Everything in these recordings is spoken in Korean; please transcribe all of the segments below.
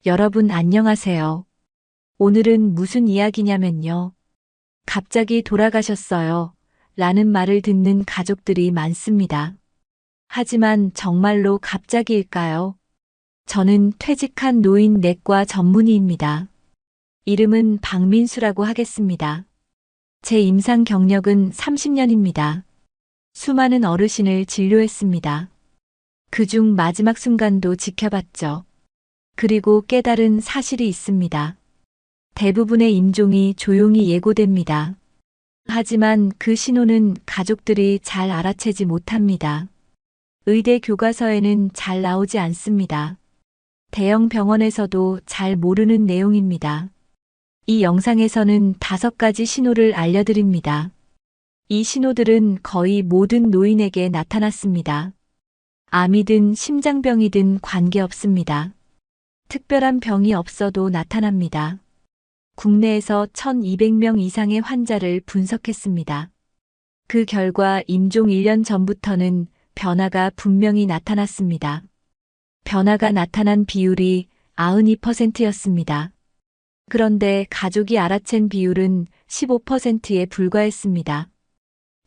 여러분 안녕하세요. 오늘은 무슨 이야기냐면요. 갑자기 돌아가셨어요. 라는 말을 듣는 가족들이 많습니다. 하지만 정말로 갑자기일까요? 저는 퇴직한 노인 내과 전문의입니다. 이름은 박민수라고 하겠습니다. 제 임상 경력은 30년입니다. 수많은 어르신을 진료했습니다. 그중 마지막 순간도 지켜봤죠. 그리고 깨달은 사실이 있습니다. 대부분의 임종이 조용히 예고됩니다. 하지만 그 신호는 가족들이 잘 알아채지 못합니다. 의대 교과서에는 잘 나오지 않습니다. 대형 병원에서도 잘 모르는 내용입니다. 이 영상에서는 5가지 신호를 알려드립니다. 이 신호들은 거의 모든 노인에게 나타났습니다. 암이든 심장병이든 관계없습니다. 특별한 병이 없어도 나타납니다. 국내에서 1200명 이상의 환자를 분석했습니다. 그 결과 임종 1년 전부터는 변화가 분명히 나타났습니다. 변화가 나타난 비율이 92%였습니다. 그런데 가족이 알아챈 비율은 15%에 불과했습니다.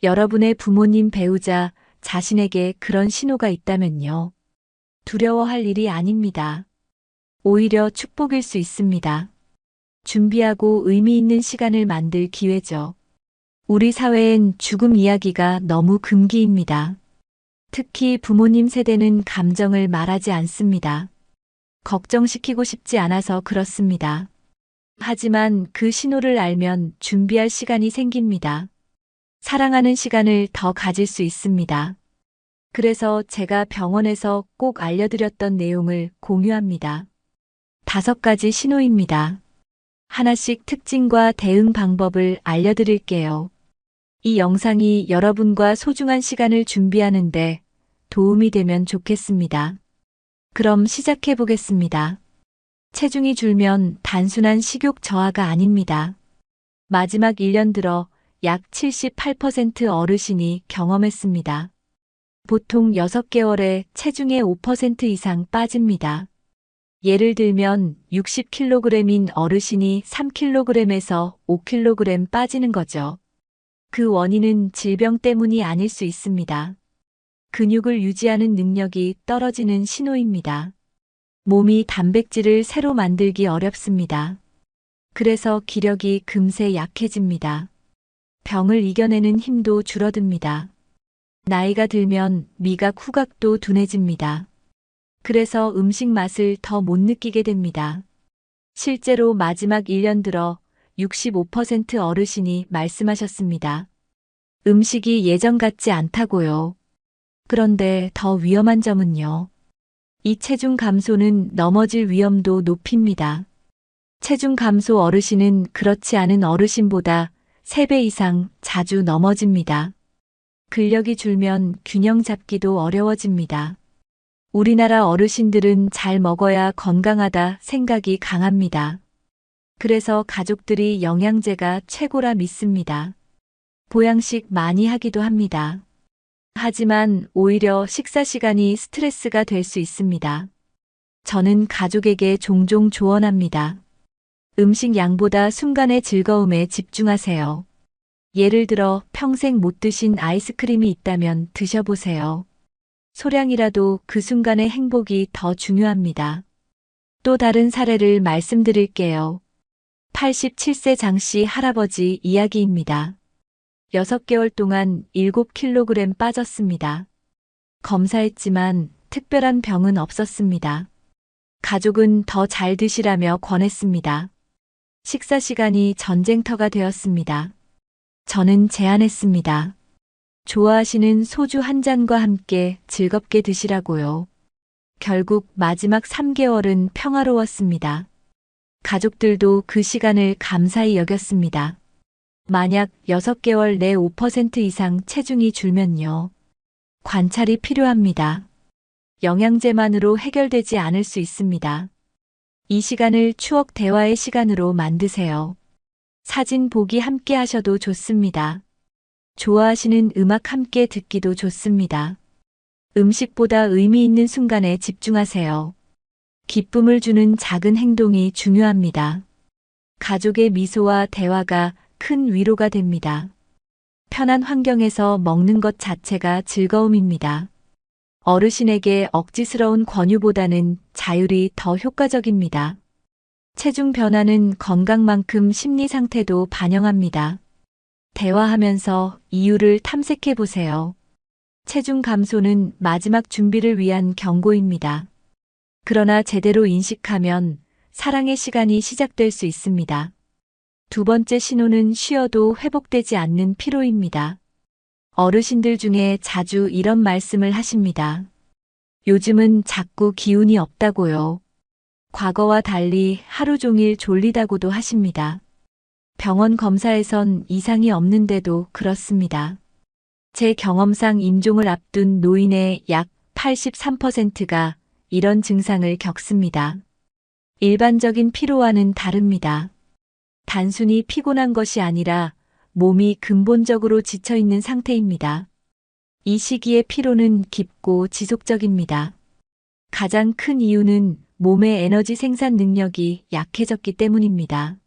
여러분의 부모님, 배우자, 자신에게 그런 신호가 있다면요. 두려워할 일이 아닙니다. 오히려 축복일 수 있습니다. 준비하고 의미 있는 시간을 만들 기회죠. 우리 사회엔 죽음 이야기가 너무 금기입니다. 특히 부모님 세대는 감정을 말하지 않습니다. 걱정시키고 싶지 않아서 그렇습니다. 하지만 그 신호를 알면 준비할 시간이 생깁니다. 사랑하는 시간을 더 가질 수 있습니다. 그래서 제가 병원에서 꼭 알려드렸던 내용을 공유합니다. 5가지 신호입니다. 하나씩 특징과 대응 방법을 알려드릴게요. 이 영상이 여러분과 소중한 시간을 준비하는데 도움이 되면 좋겠습니다. 그럼 시작해 보겠습니다. 체중이 줄면 단순한 식욕 저하가 아닙니다. 마지막 1년 들어 약 78% 어르신이 경험했습니다. 보통 6개월에 체중의 5% 이상 빠집니다. 예를 들면 60kg인 어르신이 3kg에서 5kg 빠지는 거죠. 그 원인은 질병 때문이 아닐 수 있습니다. 근육을 유지하는 능력이 떨어지는 신호입니다. 몸이 단백질을 새로 만들기 어렵습니다. 그래서 기력이 금세 약해집니다. 병을 이겨내는 힘도 줄어듭니다. 나이가 들면 미각 후각도 둔해집니다. 그래서 음식 맛을 더 못 느끼게 됩니다. 실제로 마지막 1년 들어 65% 어르신이 말씀하셨습니다. 음식이 예전 같지 않다고요. 그런데 더 위험한 점은요. 이 체중 감소는 넘어질 위험도 높입니다. 체중 감소 어르신은 그렇지 않은 어르신보다 3배 이상 자주 넘어집니다. 근력이 줄면 균형 잡기도 어려워집니다. 우리나라 어르신들은 잘 먹어야 건강하다 생각이 강합니다. 그래서 가족들이 영양제가 최고라 믿습니다. 보양식 많이 하기도 합니다. 하지만 오히려 식사 시간이 스트레스가 될 수 있습니다. 저는 가족에게 종종 조언합니다. 음식 양보다 순간의 즐거움에 집중하세요. 예를 들어 평생 못 드신 아이스크림이 있다면 드셔보세요. 소량이라도 그 순간의 행복이 더 중요합니다. 또 다른 사례를 말씀드릴게요. 87세 장씨 할아버지 이야기입니다. 6개월 동안 7kg 빠졌습니다. 검사했지만 특별한 병은 없었습니다. 가족은 더 잘 드시라며 권했습니다. 식사 시간이 전쟁터가 되었습니다. 저는 제안했습니다. 좋아하시는 소주 한 잔과 함께 즐겁게 드시라고요. 결국 마지막 3개월은 평화로웠습니다. 가족들도 그 시간을 감사히 여겼습니다. 만약 6개월 내 5% 이상 체중이 줄면요. 관찰이 필요합니다. 영양제만으로 해결되지 않을 수 있습니다. 이 시간을 추억 대화의 시간으로 만드세요. 사진 보기 함께 하셔도 좋습니다. 좋아하시는 음악 함께 듣기도 좋습니다. 음식보다 의미 있는 순간에 집중하세요. 기쁨을 주는 작은 행동이 중요합니다. 가족의 미소와 대화가 큰 위로가 됩니다. 편한 환경에서 먹는 것 자체가 즐거움입니다. 어르신에게 억지스러운 권유보다는 자율이 더 효과적입니다. 체중 변화는 건강만큼 심리 상태도 반영합니다. 대화하면서 이유를 탐색해 보세요. 체중 감소는 마지막 준비를 위한 경고입니다. 그러나 제대로 인식하면 사랑의 시간이 시작될 수 있습니다. 두 번째 신호는 쉬어도 회복되지 않는 피로입니다. 어르신들 중에 자주 이런 말씀을 하십니다. 요즘은 자꾸 기운이 없다고요. 과거와 달리 하루 종일 졸리다고도 하십니다. 병원 검사에선 이상이 없는데도 그렇습니다. 제 경험상 임종을 앞둔 노인의 약 83%가 이런 증상을 겪습니다. 일반적인 피로와는 다릅니다. 단순히 피곤한 것이 아니라 몸이 근본적으로 지쳐 있는 상태입니다. 이 시기의 피로는 깊고 지속적입니다. 가장 큰 이유는 몸의 에너지 생산 능력이 약해졌기 때문입니다.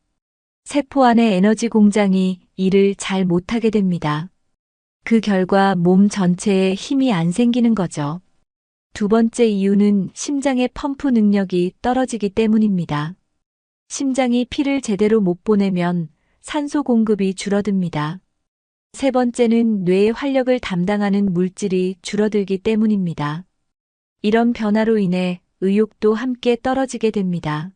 세포 안의 에너지 공장이 일을 잘 못하게 됩니다. 그 결과 몸 전체에 힘이 안 생기는 거죠. 두 번째 이유는 심장의 펌프 능력이 떨어지기 때문입니다. 심장이 피를 제대로 못 보내면 산소 공급이 줄어듭니다. 세 번째는 뇌의 활력을 담당하는 물질이 줄어들기 때문입니다. 이런 변화로 인해 의욕도 함께 떨어지게 됩니다.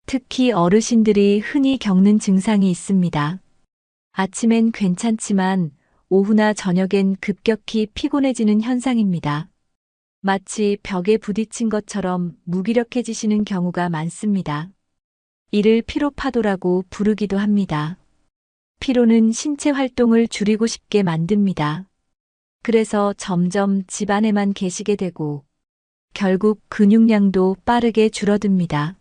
특히 어르신들이 흔히 겪는 증상이 있습니다. 아침엔 괜찮지만 오후나 저녁엔 급격히 피곤해지는 현상입니다. 마치 벽에 부딪힌 것처럼 무기력해지시는 경우가 많습니다. 이를 피로파도라고 부르기도 합니다. 피로는 신체 활동을 줄이고 싶게 만듭니다. 그래서 점점 집안에만 계시게 되고 결국 근육량도 빠르게 줄어듭니다.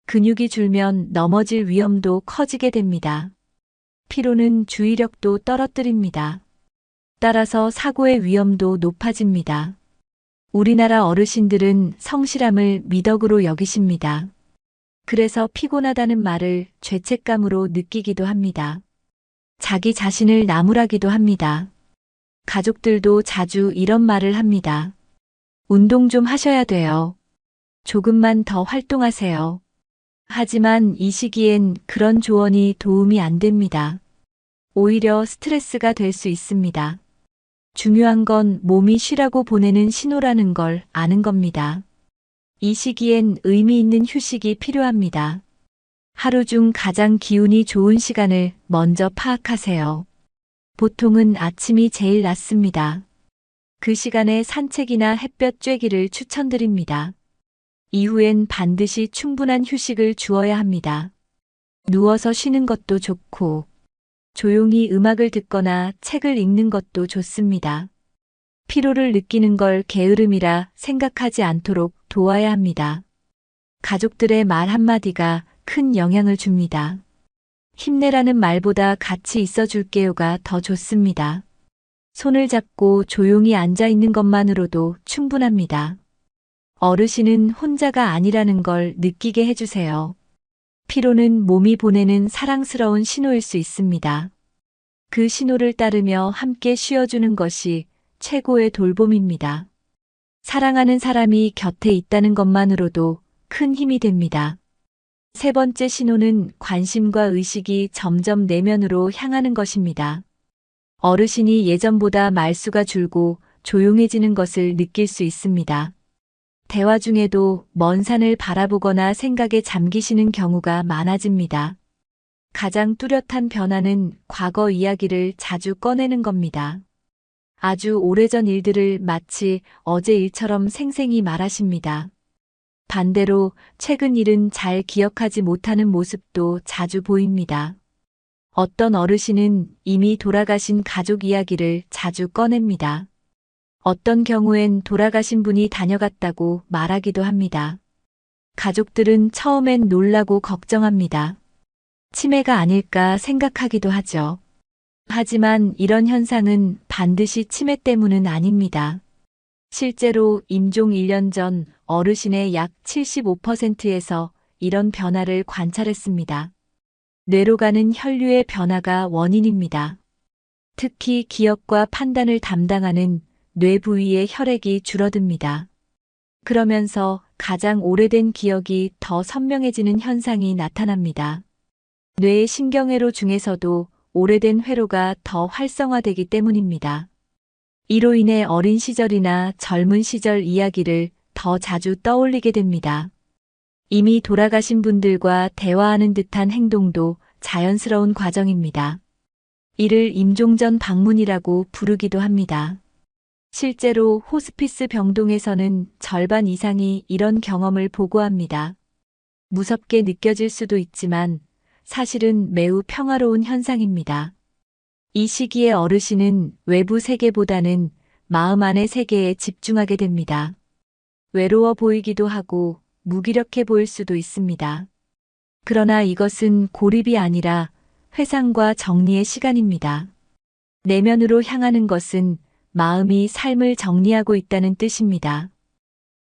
근육이 줄면 넘어질 위험도 커지게 됩니다. 피로는 주의력도 떨어뜨립니다. 따라서 사고의 위험도 높아집니다. 우리나라 어르신들은 성실함을 미덕으로 여기십니다. 그래서 피곤하다는 말을 죄책감으로 느끼기도 합니다. 자기 자신을 나무라기도 합니다. 가족들도 자주 이런 말을 합니다. 운동 좀 하셔야 돼요. 조금만 더 활동하세요. 하지만 이 시기엔 그런 조언이 도움이 안 됩니다. 오히려 스트레스가 될 수 있습니다. 중요한 건 몸이 쉬라고 보내는 신호라는 걸 아는 겁니다. 이 시기엔 의미 있는 휴식이 필요합니다. 하루 중 가장 기운이 좋은 시간을 먼저 파악하세요. 보통은 아침이 제일 낫습니다. 그 시간에 산책이나 햇볕 쬐기를 추천드립니다. 이후엔 반드시 충분한 휴식을 주어야 합니다. 누워서 쉬는 것도 좋고, 조용히 음악을 듣거나 책을 읽는 것도 좋습니다. 피로를 느끼는 걸 게으름이라 생각하지 않도록 도와야 합니다. 가족들의 말 한마디가 큰 영향을 줍니다. 힘내라는 말보다 같이 있어 줄게요가 더 좋습니다. 손을 잡고 조용히 앉아 있는 것만으로도 충분합니다. 어르신은 혼자가 아니라는 걸 느끼게 해주세요. 피로는 몸이 보내는 사랑스러운 신호일 수 있습니다. 그 신호를 따르며 함께 쉬어주는 것이 최고의 돌봄입니다. 사랑하는 사람이 곁에 있다는 것만으로도 큰 힘이 됩니다. 세 번째 신호는 관심과 의식이 점점 내면으로 향하는 것입니다. 어르신이 예전보다 말수가 줄고 조용해지는 것을 느낄 수 있습니다. 대화 중에도 먼 산을 바라보거나 생각에 잠기시는 경우가 많아집니다. 가장 뚜렷한 변화는 과거 이야기를 자주 꺼내는 겁니다. 아주 오래전 일들을 마치 어제 일처럼 생생히 말하십니다. 반대로 최근 일은 잘 기억하지 못하는 모습도 자주 보입니다. 어떤 어르신은 이미 돌아가신 가족 이야기를 자주 꺼냅니다. 어떤 경우엔 돌아가신 분이 다녀갔다고 말하기도 합니다. 가족들은 처음엔 놀라고 걱정합니다. 치매가 아닐까 생각하기도 하죠. 하지만 이런 현상은 반드시 치매 때문은 아닙니다. 실제로 임종 1년 전 어르신의 약 75%에서 이런 변화를 관찰했습니다. 뇌로 가는 혈류의 변화가 원인입니다. 특히 기억과 판단을 담당하는 뇌 부위의 혈액이 줄어듭니다. 그러면서 가장 오래된 기억이 더 선명해지는 현상이 나타납니다. 뇌의 신경회로 중에서도 오래된 회로가 더 활성화되기 때문입니다. 이로 인해 어린 시절이나 젊은 시절 이야기를 더 자주 떠올리게 됩니다. 이미 돌아가신 분들과 대화하는 듯한 행동도 자연스러운 과정입니다. 이를 임종전 방문이라고 부르기도 합니다. 실제로 호스피스 병동에서는 절반 이상이 이런 경험을 보고합니다. 무섭게 느껴질 수도 있지만 사실은 매우 평화로운 현상입니다. 이 시기에 어르신은 외부 세계보다는 마음 안의 세계에 집중하게 됩니다. 외로워 보이기도 하고 무기력해 보일 수도 있습니다. 그러나 이것은 고립이 아니라 회상과 정리의 시간입니다. 내면으로 향하는 것은 마음이 삶을 정리하고 있다는 뜻입니다.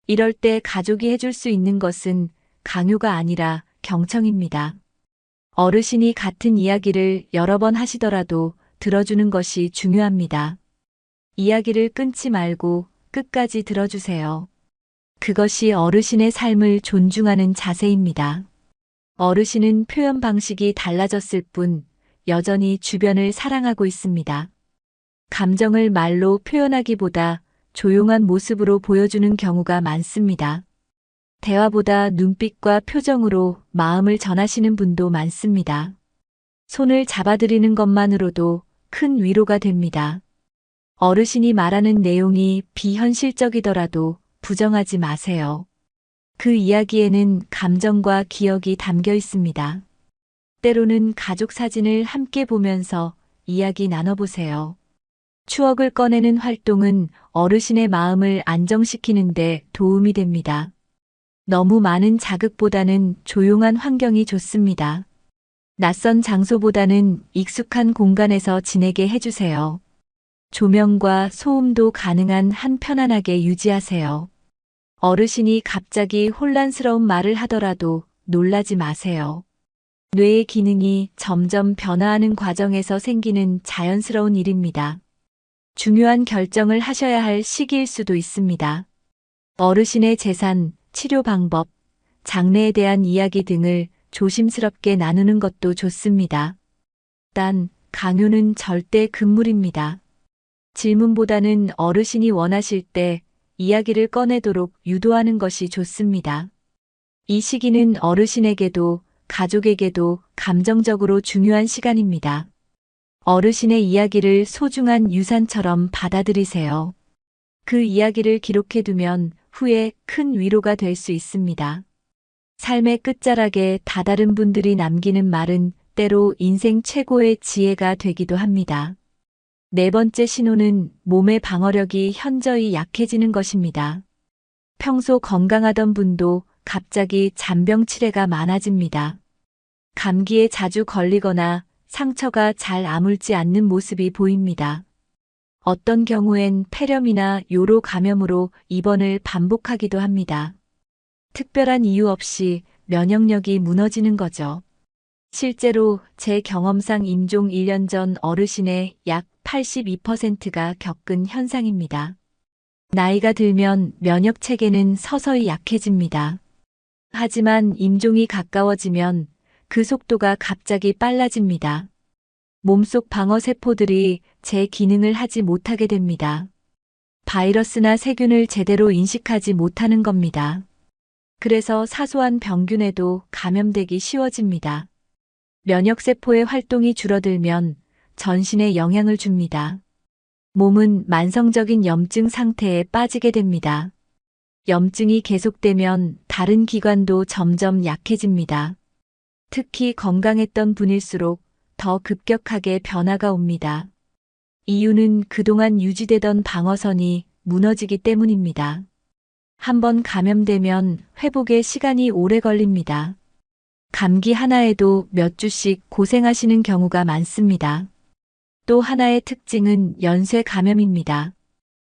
이럴 때 가족이 해줄 수 있는 것은 강요가 아니라 경청입니다. 어르신이 같은 이야기를 여러 번 하시더라도 들어주는 것이 중요합니다. 이야기를 끊지 말고 끝까지 들어주세요. 그것이 어르신의 삶을 존중하는 자세입니다. 어르신은 표현 방식이 달라졌을 뿐 여전히 주변을 사랑하고 있습니다. 감정을 말로 표현하기보다 조용한 모습으로 보여주는 경우가 많습니다. 대화보다 눈빛과 표정으로 마음을 전하시는 분도 많습니다. 손을 잡아드리는 것만으로도 큰 위로가 됩니다. 어르신이 말하는 내용이 비현실적이더라도 부정하지 마세요. 그 이야기에는 감정과 기억이 담겨 있습니다. 때로는 가족 사진을 함께 보면서 이야기 나눠보세요. 추억을 꺼내는 활동은 어르신의 마음을 안정시키는 데 도움이 됩니다. 너무 많은 자극보다는 조용한 환경이 좋습니다. 낯선 장소보다는 익숙한 공간에서 지내게 해주세요. 조명과 소음도 가능한 한 편안하게 유지하세요. 어르신이 갑자기 혼란스러운 말을 하더라도 놀라지 마세요. 뇌의 기능이 점점 변화하는 과정에서 생기는 자연스러운 일입니다. 중요한 결정을 하셔야 할 시기일 수도 있습니다. 어르신의 재산, 치료 방법, 장래에 대한 이야기 등을 조심스럽게 나누는 것도 좋습니다. 단, 강요는 절대 금물입니다. 질문보다는 어르신이 원하실 때 이야기를 꺼내도록 유도하는 것이 좋습니다. 이 시기는 어르신에게도 가족에게도 감정적으로 중요한 시간입니다. 어르신의 이야기를 소중한 유산처럼 받아들이세요. 그 이야기를 기록해두면 후에 큰 위로가 될 수 있습니다. 삶의 끝자락에 다다른 분들이 남기는 말은 때로 인생 최고의 지혜가 되기도 합니다. 네 번째 신호는 몸의 방어력이 현저히 약해지는 것입니다. 평소 건강하던 분도 갑자기 잔병 치레가 많아집니다. 감기에 자주 걸리거나 상처가 잘 아물지 않는 모습이 보입니다. 어떤 경우엔 폐렴이나 요로 감염으로 입원을 반복하기도 합니다. 특별한 이유 없이 면역력이 무너지는 거죠. 실제로 제 경험상 임종 1년 전 어르신의 약 82%가 겪은 현상입니다. 나이가 들면 면역 체계는 서서히 약해집니다. 하지만 임종이 가까워지면 그 속도가 갑자기 빨라집니다. 몸속 방어 세포들이 제 기능을 하지 못하게 됩니다. 바이러스나 세균을 제대로 인식하지 못하는 겁니다. 그래서 사소한 병균에도 감염되기 쉬워집니다. 면역세포의 활동이 줄어들면 전신에 영향을 줍니다. 몸은 만성적인 염증 상태에 빠지게 됩니다. 염증이 계속되면 다른 기관도 점점 약해집니다. 특히 건강했던 분일수록 더 급격하게 변화가 옵니다. 이유는 그동안 유지되던 방어선이 무너지기 때문입니다. 한번 감염되면 회복에 시간이 오래 걸립니다. 감기 하나에도 몇 주씩 고생하시는 경우가 많습니다. 또 하나의 특징은 연쇄 감염입니다.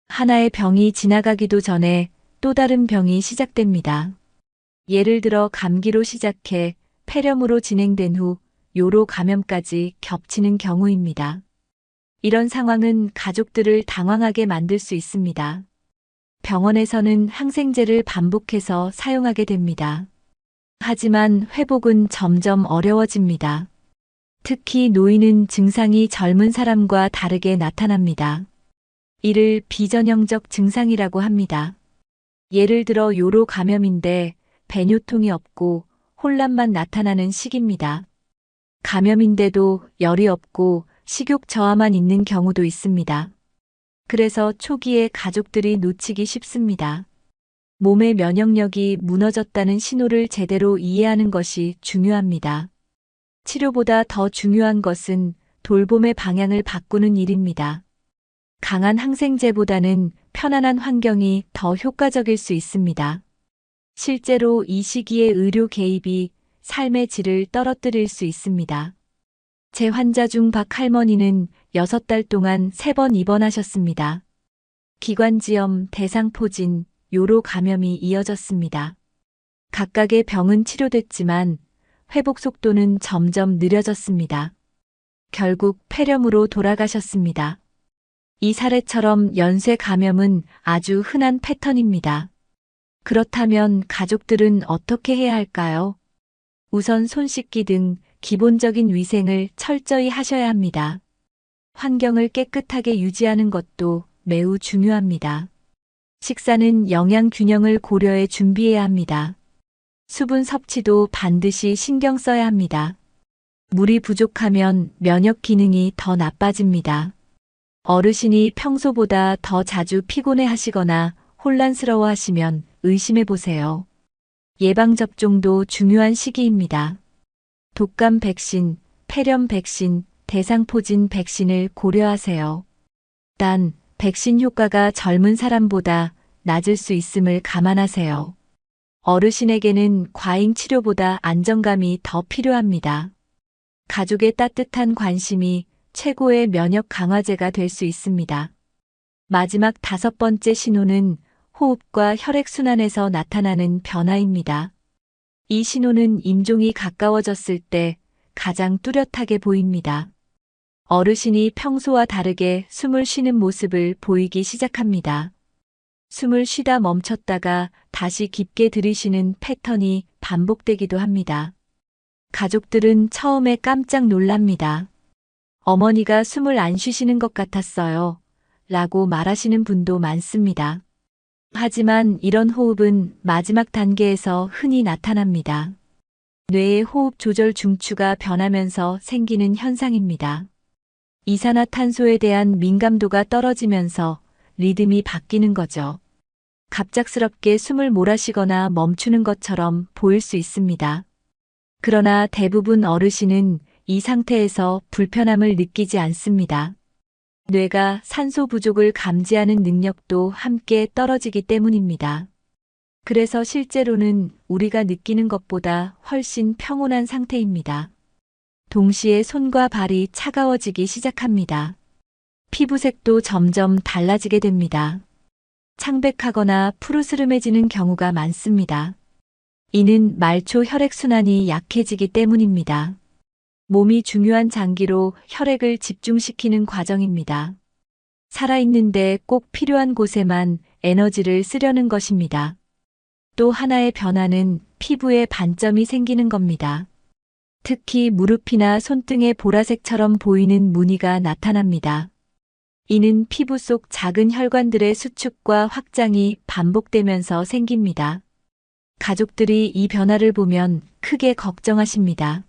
하나의 병이 지나가기도 전에 또 다른 병이 시작됩니다. 예를 들어 감기로 시작해 폐렴으로 진행된 후 요로 감염까지 겹치는 경우입니다. 이런 상황은 가족들을 당황하게 만들 수 있습니다. 병원에서는 항생제를 반복해서 사용하게 됩니다. 하지만 회복은 점점 어려워집니다. 특히 노인은 증상이 젊은 사람과 다르게 나타납니다. 이를 비전형적 증상이라고 합니다. 예를 들어 요로 감염인데 배뇨통이 없고 혼란만 나타나는 시기입니다. 감염인데도 열이 없고 식욕 저하만 있는 경우도 있습니다. 그래서 초기에 가족들이 놓치기 쉽습니다. 몸의 면역력이 무너졌다는 신호를 제대로 이해하는 것이 중요합니다. 치료보다 더 중요한 것은 돌봄의 방향을 바꾸는 일입니다. 강한 항생제보다는 편안한 환경이 더 효과적일 수 있습니다. 실제로 이 시기에 의료 개입이 삶의 질을 떨어뜨릴 수 있습니다. 제 환자 중 박 할머니는 6달 동안 3번 입원하셨습니다. 기관지염, 대상포진, 요로 감염이 이어졌습니다. 각각의 병은 치료됐지만 회복 속도는 점점 느려졌습니다. 결국 폐렴으로 돌아가셨습니다. 이 사례처럼 연쇄 감염은 아주 흔한 패턴입니다. 그렇다면 가족들은 어떻게 해야 할까요? 우선 손 씻기 등 기본적인 위생을 철저히 하셔야 합니다. 환경을 깨끗하게 유지하는 것도 매우 중요합니다. 식사는 영양 균형을 고려해 준비해야 합니다. 수분 섭취도 반드시 신경 써야 합니다. 물이 부족하면 면역 기능이 더 나빠집니다. 어르신이 평소보다 더 자주 피곤해 하시거나 혼란스러워 하시면 의심해 보세요. 예방접종도 중요한 시기입니다. 독감 백신, 폐렴 백신, 대상포진 백신을 고려하세요. 단, 백신 효과가 젊은 사람보다 낮을 수 있음을 감안하세요. 어르신에게는 과잉 치료보다 안정감이 더 필요합니다. 가족의 따뜻한 관심이 최고의 면역 강화제가 될 수 있습니다. 마지막 5번째 신호는 호흡과 혈액순환에서 나타나는 변화입니다. 이 신호는 임종이 가까워졌을 때 가장 뚜렷하게 보입니다. 어르신이 평소와 다르게 숨을 쉬는 모습을 보이기 시작합니다. 숨을 쉬다 멈췄다가 다시 깊게 들이쉬는 패턴이 반복되기도 합니다. 가족들은 처음에 깜짝 놀랍니다. 어머니가 숨을 안 쉬시는 것 같았어요. 라고 말하시는 분도 많습니다. 하지만 이런 호흡은 마지막 단계에서 흔히 나타납니다. 뇌의 호흡 조절 중추가 변하면서 생기는 현상입니다. 이산화탄소에 대한 민감도가 떨어지면서 리듬이 바뀌는 거죠. 갑작스럽게 숨을 몰아쉬거나 멈추는 것처럼 보일 수 있습니다. 그러나 대부분 어르신은 이 상태에서 불편함을 느끼지 않습니다. 뇌가 산소 부족을 감지하는 능력도 함께 떨어지기 때문입니다. 그래서 실제로는 우리가 느끼는 것보다 훨씬 평온한 상태입니다. 동시에 손과 발이 차가워지기 시작합니다. 피부색도 점점 달라지게 됩니다. 창백하거나 푸르스름해지는 경우가 많습니다. 이는 말초 혈액순환이 약해지기 때문입니다. 몸이 중요한 장기로 혈액을 집중시키는 과정입니다. 살아있는데 꼭 필요한 곳에만 에너지를 쓰려는 것입니다. 또 하나의 변화는 피부에 반점이 생기는 겁니다. 특히 무릎이나 손등에 보라색처럼 보이는 무늬가 나타납니다. 이는 피부 속 작은 혈관들의 수축과 확장이 반복되면서 생깁니다. 가족들이 이 변화를 보면 크게 걱정하십니다.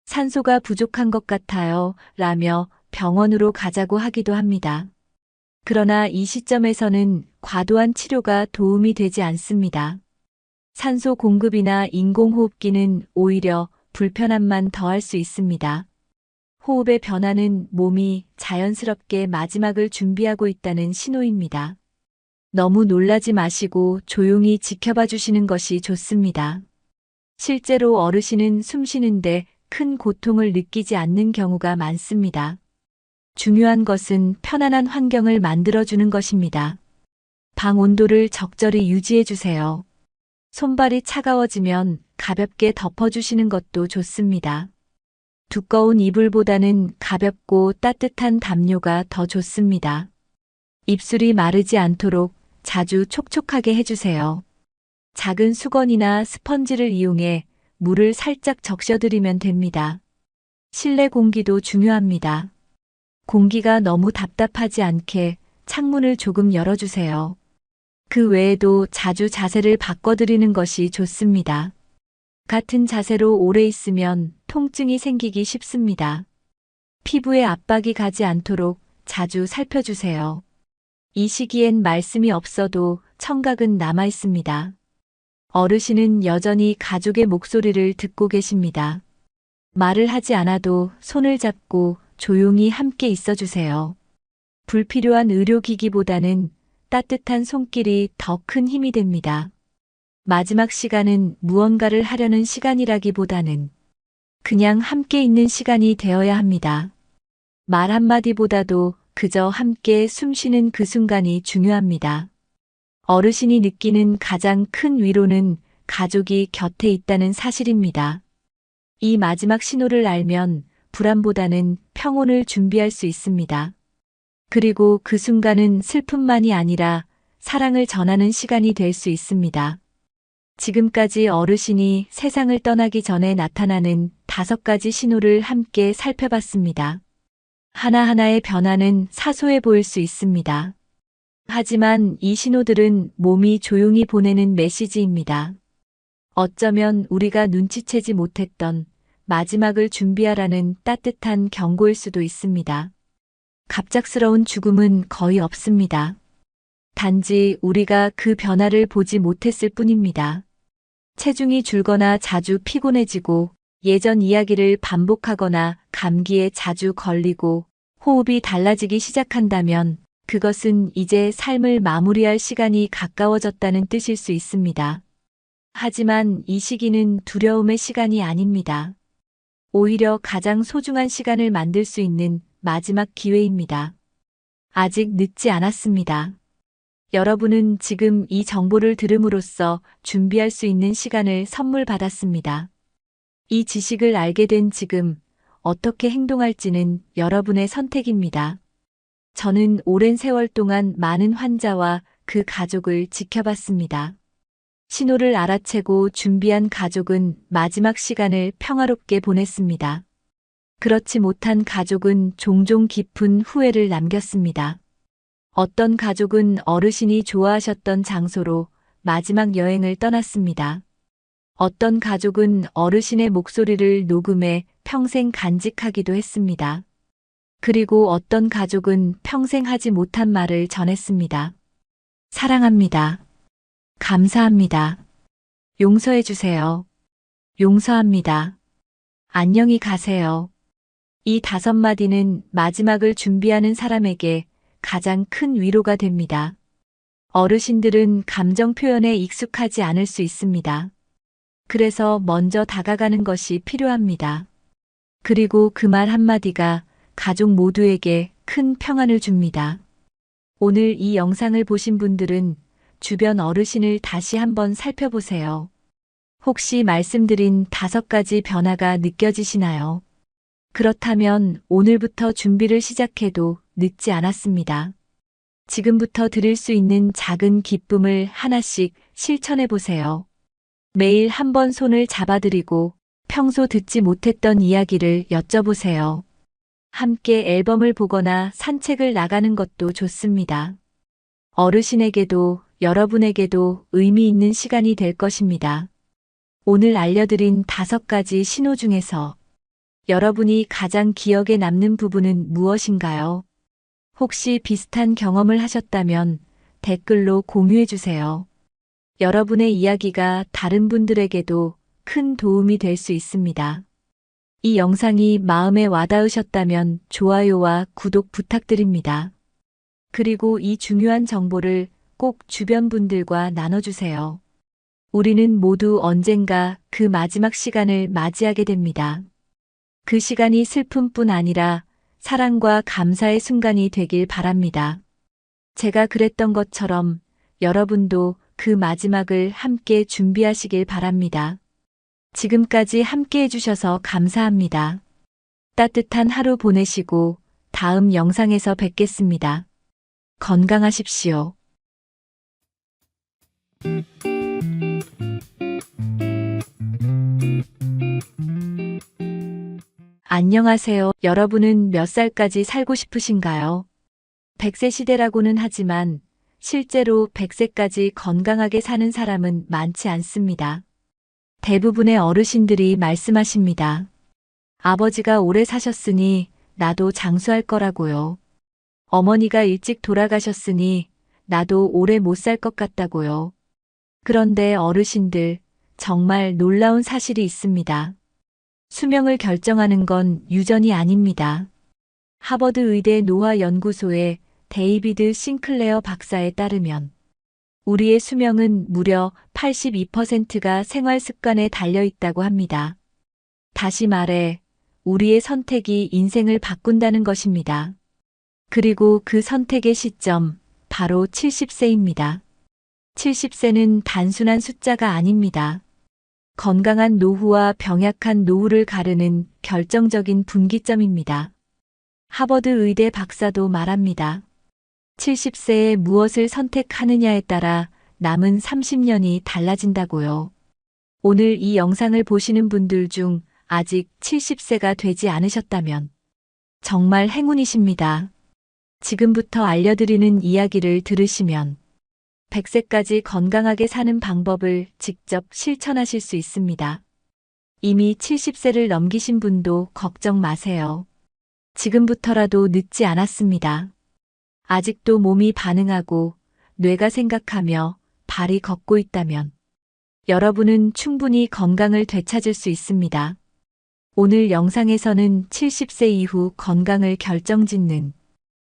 산소가 부족한 것 같아요. 라며 병원으로 가자고 하기도 합니다. 그러나 이 시점에서는 과도한 치료가 도움이 되지 않습니다. 산소 공급이나 인공호흡기는 오히려 불편함만 더할 수 있습니다. 호흡의 변화는 몸이 자연스럽게 마지막을 준비하고 있다는 신호입니다. 너무 놀라지 마시고 조용히 지켜봐 주시는 것이 좋습니다. 실제로 어르신은 숨 쉬는데 큰 고통을 느끼지 않는 경우가 많습니다. 중요한 것은 편안한 환경을 만들어주는 것입니다. 방 온도를 적절히 유지해 주세요. 손발이 차가워지면 가볍게 덮어주시는 것도 좋습니다. 두꺼운 이불보다는 가볍고 따뜻한 담요가 더 좋습니다. 입술이 마르지 않도록 자주 촉촉하게 해주세요. 작은 수건이나 스펀지를 이용해 물을 살짝 적셔드리면 됩니다. 실내 공기도 중요합니다. 공기가 너무 답답하지 않게 창문을 조금 열어주세요. 그 외에도 자주 자세를 바꿔드리는 것이 좋습니다. 같은 자세로 오래 있으면 통증이 생기기 쉽습니다. 피부에 압박이 가지 않도록 자주 살펴주세요. 이 시기엔 말씀이 없어도 청각은 남아 있습니다. 어르신은 여전히 가족의 목소리를 듣고 계십니다. 말을 하지 않아도 손을 잡고 조용히 함께 있어주세요. 불필요한 의료기기보다는 따뜻한 손길이 더 큰 힘이 됩니다. 마지막 시간은 무언가를 하려는 시간이라기보다는 그냥 함께 있는 시간이 되어야 합니다. 말 한마디보다도 그저 함께 숨쉬는 그 순간이 중요합니다. 어르신이 느끼는 가장 큰 위로는 가족이 곁에 있다는 사실입니다. 이 마지막 신호를 알면 불안보다는 평온을 준비할 수 있습니다. 그리고 그 순간은 슬픔만이 아니라 사랑을 전하는 시간이 될 수 있습니다. 지금까지 어르신이 세상을 떠나기 전에 나타나는 5가지 신호를 함께 살펴봤습니다. 하나하나의 변화는 사소해 보일 수 있습니다. 하지만 이 신호들은 몸이 조용히 보내는 메시지입니다. 어쩌면 우리가 눈치채지 못했던 마지막을 준비하라는 따뜻한 경고일 수도 있습니다. 갑작스러운 죽음은 거의 없습니다. 단지 우리가 그 변화를 보지 못했을 뿐입니다. 체중이 줄거나 자주 피곤해지고 예전 이야기를 반복하거나 감기에 자주 걸리고 호흡이 달라지기 시작한다면 그것은 이제 삶을 마무리할 시간이 가까워졌다는 뜻일 수 있습니다. 하지만 이 시기는 두려움의 시간이 아닙니다. 오히려 가장 소중한 시간을 만들 수 있는 마지막 기회입니다. 아직 늦지 않았습니다. 여러분은 지금 이 정보를 들음으로써 준비할 수 있는 시간을 선물 받았습니다. 이 지식을 알게 된 지금 어떻게 행동할지는 여러분의 선택입니다. 저는 오랜 세월 동안 많은 환자와 그 가족을 지켜봤습니다. 신호를 알아채고 준비한 가족은 마지막 시간을 평화롭게 보냈습니다. 그렇지 못한 가족은 종종 깊은 후회를 남겼습니다. 어떤 가족은 어르신이 좋아하셨던 장소로 마지막 여행을 떠났습니다. 어떤 가족은 어르신의 목소리를 녹음해 평생 간직하기도 했습니다. 그리고 어떤 가족은 평생 하지 못한 말을 전했습니다. 사랑합니다. 감사합니다. 용서해 주세요. 용서합니다. 안녕히 가세요. 이 5마디는 마지막을 준비하는 사람에게 가장 큰 위로가 됩니다. 어르신들은 감정 표현에 익숙하지 않을 수 있습니다. 그래서 먼저 다가가는 것이 필요합니다. 그리고 그 말 한마디가 가족 모두에게 큰 평안을 줍니다. 오늘 이 영상을 보신 분들은 주변 어르신을 다시 한번 살펴보세요. 혹시 말씀드린 5가지 변화가 느껴지시나요? 그렇다면 오늘부터 준비를 시작해도 늦지 않았습니다. 지금부터 드릴 수 있는 작은 기쁨을 하나씩 실천해 보세요. 매일 한 번 손을 잡아드리고 평소 듣지 못했던 이야기를 여쭤보세요. 함께 앨범을 보거나 산책을 나가는 것도 좋습니다. 어르신에게도 여러분에게도 의미 있는 시간이 될 것입니다. 오늘 알려드린 5가지 신호 중에서 여러분이 가장 기억에 남는 부분은 무엇인가요? 혹시 비슷한 경험을 하셨다면 댓글로 공유해 주세요. 여러분의 이야기가 다른 분들에게도 큰 도움이 될 수 있습니다. 이 영상이 마음에 와닿으셨다면 좋아요와 구독 부탁드립니다. 그리고 이 중요한 정보를 꼭 주변 분들과 나눠주세요. 우리는 모두 언젠가 그 마지막 시간을 맞이하게 됩니다. 그 시간이 슬픔뿐 아니라 사랑과 감사의 순간이 되길 바랍니다. 제가 그랬던 것처럼 여러분도 그 마지막을 함께 준비하시길 바랍니다. 지금까지 함께 해주셔서 감사합니다. 따뜻한 하루 보내시고 다음 영상에서 뵙겠습니다. 건강하십시오. 안녕하세요. 여러분은 몇 살까지 살고 싶으신가요? 100세 시대라고는 하지만 실제로 100세까지 건강하게 사는 사람은 많지 않습니다. 대부분의 어르신들이 말씀하십니다. 아버지가 오래 사셨으니 나도 장수할 거라고요. 어머니가 일찍 돌아가셨으니 나도 오래 못 살 것 같다고요. 그런데 어르신들, 정말 놀라운 사실이 있습니다. 수명을 결정하는 건 유전이 아닙니다. 하버드 의대 노화연구소의 데이비드 싱클레어 박사에 따르면 우리의 수명은 무려 82%가 생활 습관에 달려 있다고 합니다. 다시 말해, 우리의 선택이 인생을 바꾼다는 것입니다. 그리고 그 선택의 시점, 바로 70세입니다. 70세는 단순한 숫자가 아닙니다. 건강한 노후와 병약한 노후를 가르는 결정적인 분기점입니다. 하버드 의대 박사도 말합니다. 70세에 무엇을 선택하느냐에 따라 남은 30년이 달라진다고요. 오늘 이 영상을 보시는 분들 중 아직 70세가 되지 않으셨다면 정말 행운이십니다. 지금부터 알려드리는 이야기를 들으시면 100세까지 건강하게 사는 방법을 직접 실천하실 수 있습니다. 이미 70세를 넘기신 분도 걱정 마세요. 지금부터라도 늦지 않았습니다. 아직도 몸이 반응하고 뇌가 생각하며 발이 걷고 있다면 여러분은 충분히 건강을 되찾을 수 있습니다. 오늘 영상에서는 70세 이후 건강을 결정짓는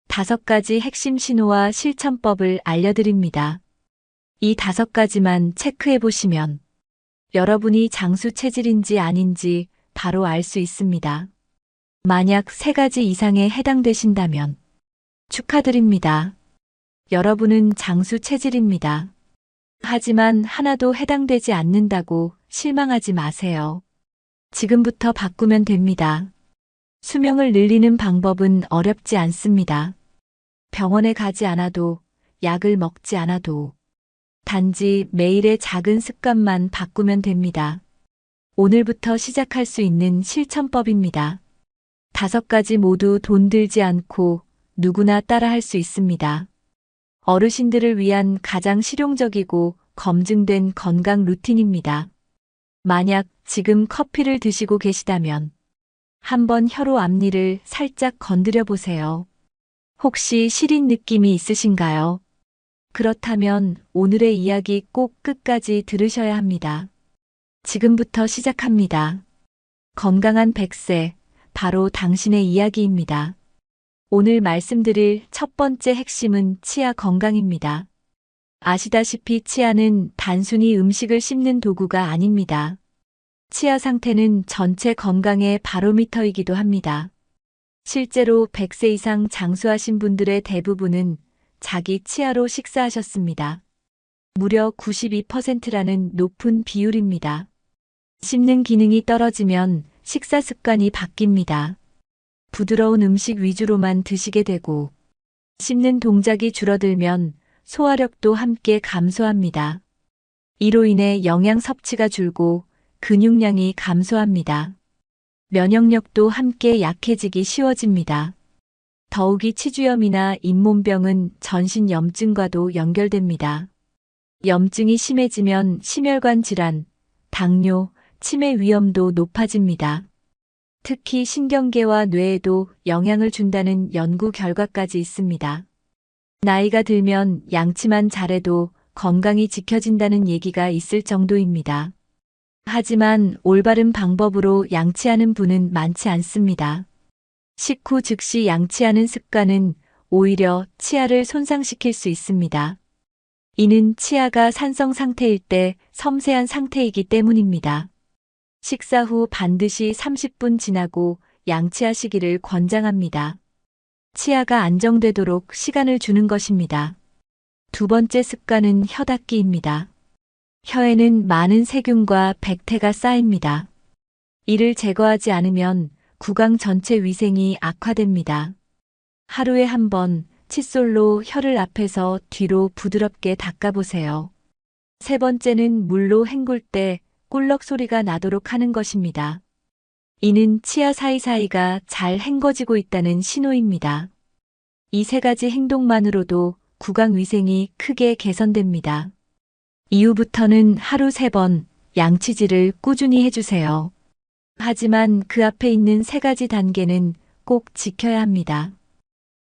5가지 핵심 신호와 실천법을 알려드립니다. 이 5가지만 체크해 보시면 여러분이 장수 체질인지 아닌지 바로 알 수 있습니다. 만약 3가지 이상에 해당되신다면 축하드립니다. 여러분은 장수 체질입니다. 하지만 하나도 해당되지 않는다고 실망하지 마세요. 지금부터 바꾸면 됩니다. 수명을 늘리는 방법은 어렵지 않습니다. 병원에 가지 않아도, 약을 먹지 않아도, 단지 매일의 작은 습관만 바꾸면 됩니다. 오늘부터 시작할 수 있는 실천법입니다. 5가지 모두 돈 들지 않고 누구나 따라 할 수 있습니다. 어르신들을 위한 가장 실용적이고 검증된 건강 루틴입니다. 만약 지금 커피를 드시고 계시다면 한번 혀로 앞니를 살짝 건드려 보세요. 혹시 시린 느낌이 있으신가요? 그렇다면 오늘의 이야기 꼭 끝까지 들으셔야 합니다. 지금부터 시작합니다. 건강한 100세, 바로 당신의 이야기입니다. 오늘 말씀드릴 첫 번째 핵심은 치아 건강입니다. 아시다시피 치아는 단순히 음식을 씹는 도구가 아닙니다. 치아 상태는 전체 건강의 바로미터이기도 합니다. 실제로 100세 이상 장수하신 분들의 대부분은 자기 치아로 식사하셨습니다. 무려 92%라는 높은 비율입니다. 씹는 기능이 떨어지면 식사 습관이 바뀝니다. 부드러운 음식 위주로만 드시게 되고 씹는 동작이 줄어들면 소화력도 함께 감소합니다. 이로 인해 영양 섭취가 줄고 근육량이 감소합니다. 면역력도 함께 약해지기 쉬워집니다. 더욱이 치주염이나 잇몸병은 전신 염증과도 연결됩니다. 염증이 심해지면 심혈관 질환, 당뇨, 치매 위험도 높아집니다. 특히 신경계와 뇌에도 영향을 준다는 연구 결과까지 있습니다. 나이가 들면 양치만 잘해도 건강이 지켜진다는 얘기가 있을 정도입니다. 하지만 올바른 방법으로 양치하는 분은 많지 않습니다. 식후 즉시 양치하는 습관은 오히려 치아를 손상시킬 수 있습니다. 이는 치아가 산성 상태일 때 섬세한 상태이기 때문입니다. 식사 후 반드시 30분 지나고 양치하시기를 권장합니다. 치아가 안정되도록 시간을 주는 것입니다. 두 번째 습관은 혀 닦기입니다. 혀에는 많은 세균과 백태가 쌓입니다. 이를 제거하지 않으면 구강 전체 위생이 악화됩니다. 하루에 한 번 칫솔로 혀를 앞에서 뒤로 부드럽게 닦아보세요. 세 번째는 물로 헹굴 때 꿀럭 소리가 나도록 하는 것입니다. 이는 치아 사이사이가 잘 헹궈지고 있다는 신호입니다. 이 세 가지 행동만으로도 구강 위생이 크게 개선됩니다. 이후부터는 하루 3번 양치질을 꾸준히 해주세요. 하지만 그 앞에 있는 3가지 단계는 꼭 지켜야 합니다.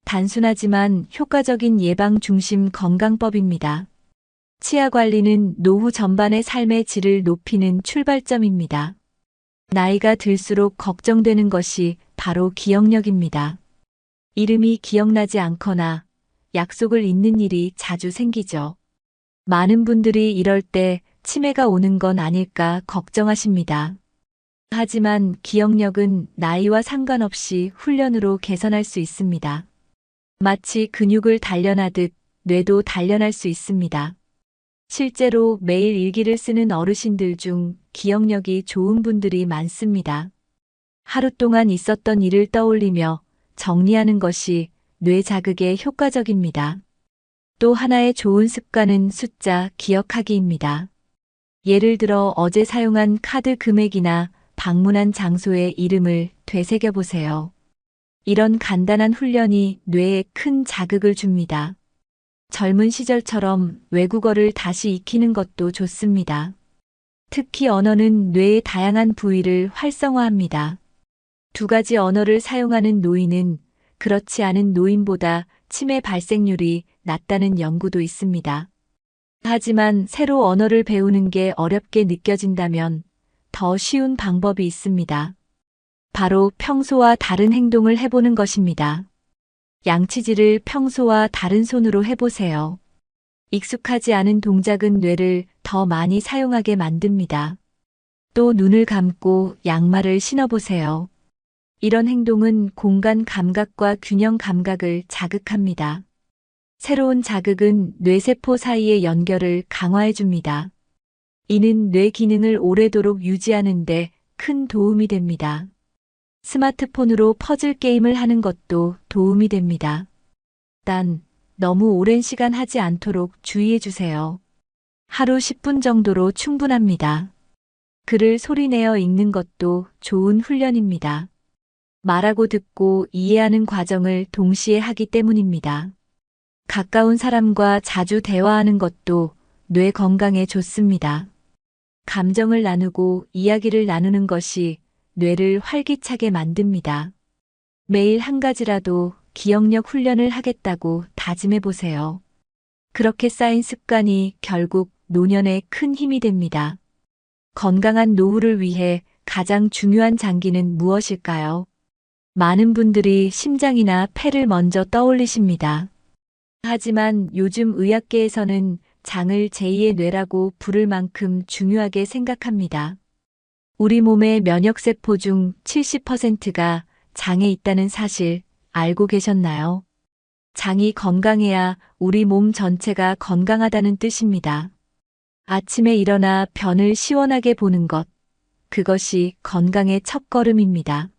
단순하지만 효과적인 예방 중심 건강법입니다. 치아 관리는 노후 전반의 삶의 질을 높이는 출발점입니다. 나이가 들수록 걱정되는 것이 바로 기억력입니다. 이름이 기억나지 않거나 약속을 잊는 일이 자주 생기죠. 많은 분들이 이럴 때 치매가 오는 건 아닐까 걱정하십니다. 하지만 기억력은 나이와 상관없이 훈련으로 개선할 수 있습니다. 마치 근육을 단련하듯 뇌도 단련할 수 있습니다. 실제로 매일 일기를 쓰는 어르신들 중 기억력이 좋은 분들이 많습니다. 하루 동안 있었던 일을 떠올리며 정리하는 것이 뇌 자극에 효과적입니다. 또 하나의 좋은 습관은 숫자 기억하기입니다. 예를 들어 어제 사용한 카드 금액이나 방문한 장소의 이름을 되새겨 보세요. 이런 간단한 훈련이 뇌에 큰 자극을 줍니다. 젊은 시절처럼 외국어를 다시 익히는 것도 좋습니다. 특히 언어는 뇌의 다양한 부위를 활성화합니다. 2가지 언어를 사용하는 노인은 그렇지 않은 노인보다 치매 발생률이 낮다는 연구도 있습니다. 하지만 새로 언어를 배우는 게 어렵게 느껴진다면 더 쉬운 방법이 있습니다. 바로 평소와 다른 행동을 해보는 것입니다. 양치질을 평소와 다른 손으로 해보세요. 익숙하지 않은 동작은 뇌를 더 많이 사용하게 만듭니다. 또 눈을 감고 양말을 신어보세요. 이런 행동은 공간 감각과 균형 감각을 자극합니다. 새로운 자극은 뇌세포 사이의 연결을 강화해 줍니다. 이는 뇌 기능을 오래도록 유지하는 데 큰 도움이 됩니다. 스마트폰으로 퍼즐 게임을 하는 것도 도움이 됩니다. 단, 너무 오랜 시간 하지 않도록 주의해 주세요. 하루 10분 정도로 충분합니다. 글을 소리내어 읽는 것도 좋은 훈련입니다. 말하고 듣고 이해하는 과정을 동시에 하기 때문입니다. 가까운 사람과 자주 대화하는 것도 뇌 건강에 좋습니다. 감정을 나누고 이야기를 나누는 것이 뇌를 활기차게 만듭니다. 매일 한 가지라도 기억력 훈련을 하겠다고 다짐해 보세요. 그렇게 쌓인 습관이 결국 노년에 큰 힘이 됩니다. 건강한 노후를 위해 가장 중요한 장기는 무엇일까요? 많은 분들이 심장이나 폐를 먼저 떠올리십니다. 하지만 요즘 의학계에서는 장을 제2의 뇌라고 부를 만큼 중요하게 생각합니다. 우리 몸의 면역세포 중 70%가 장에 있다는 사실 알고 계셨나요? 장이 건강해야 우리 몸 전체가 건강하다는 뜻입니다. 아침에 일어나 변을 시원하게 보는 것, 그것이 건강의 첫걸음입니다.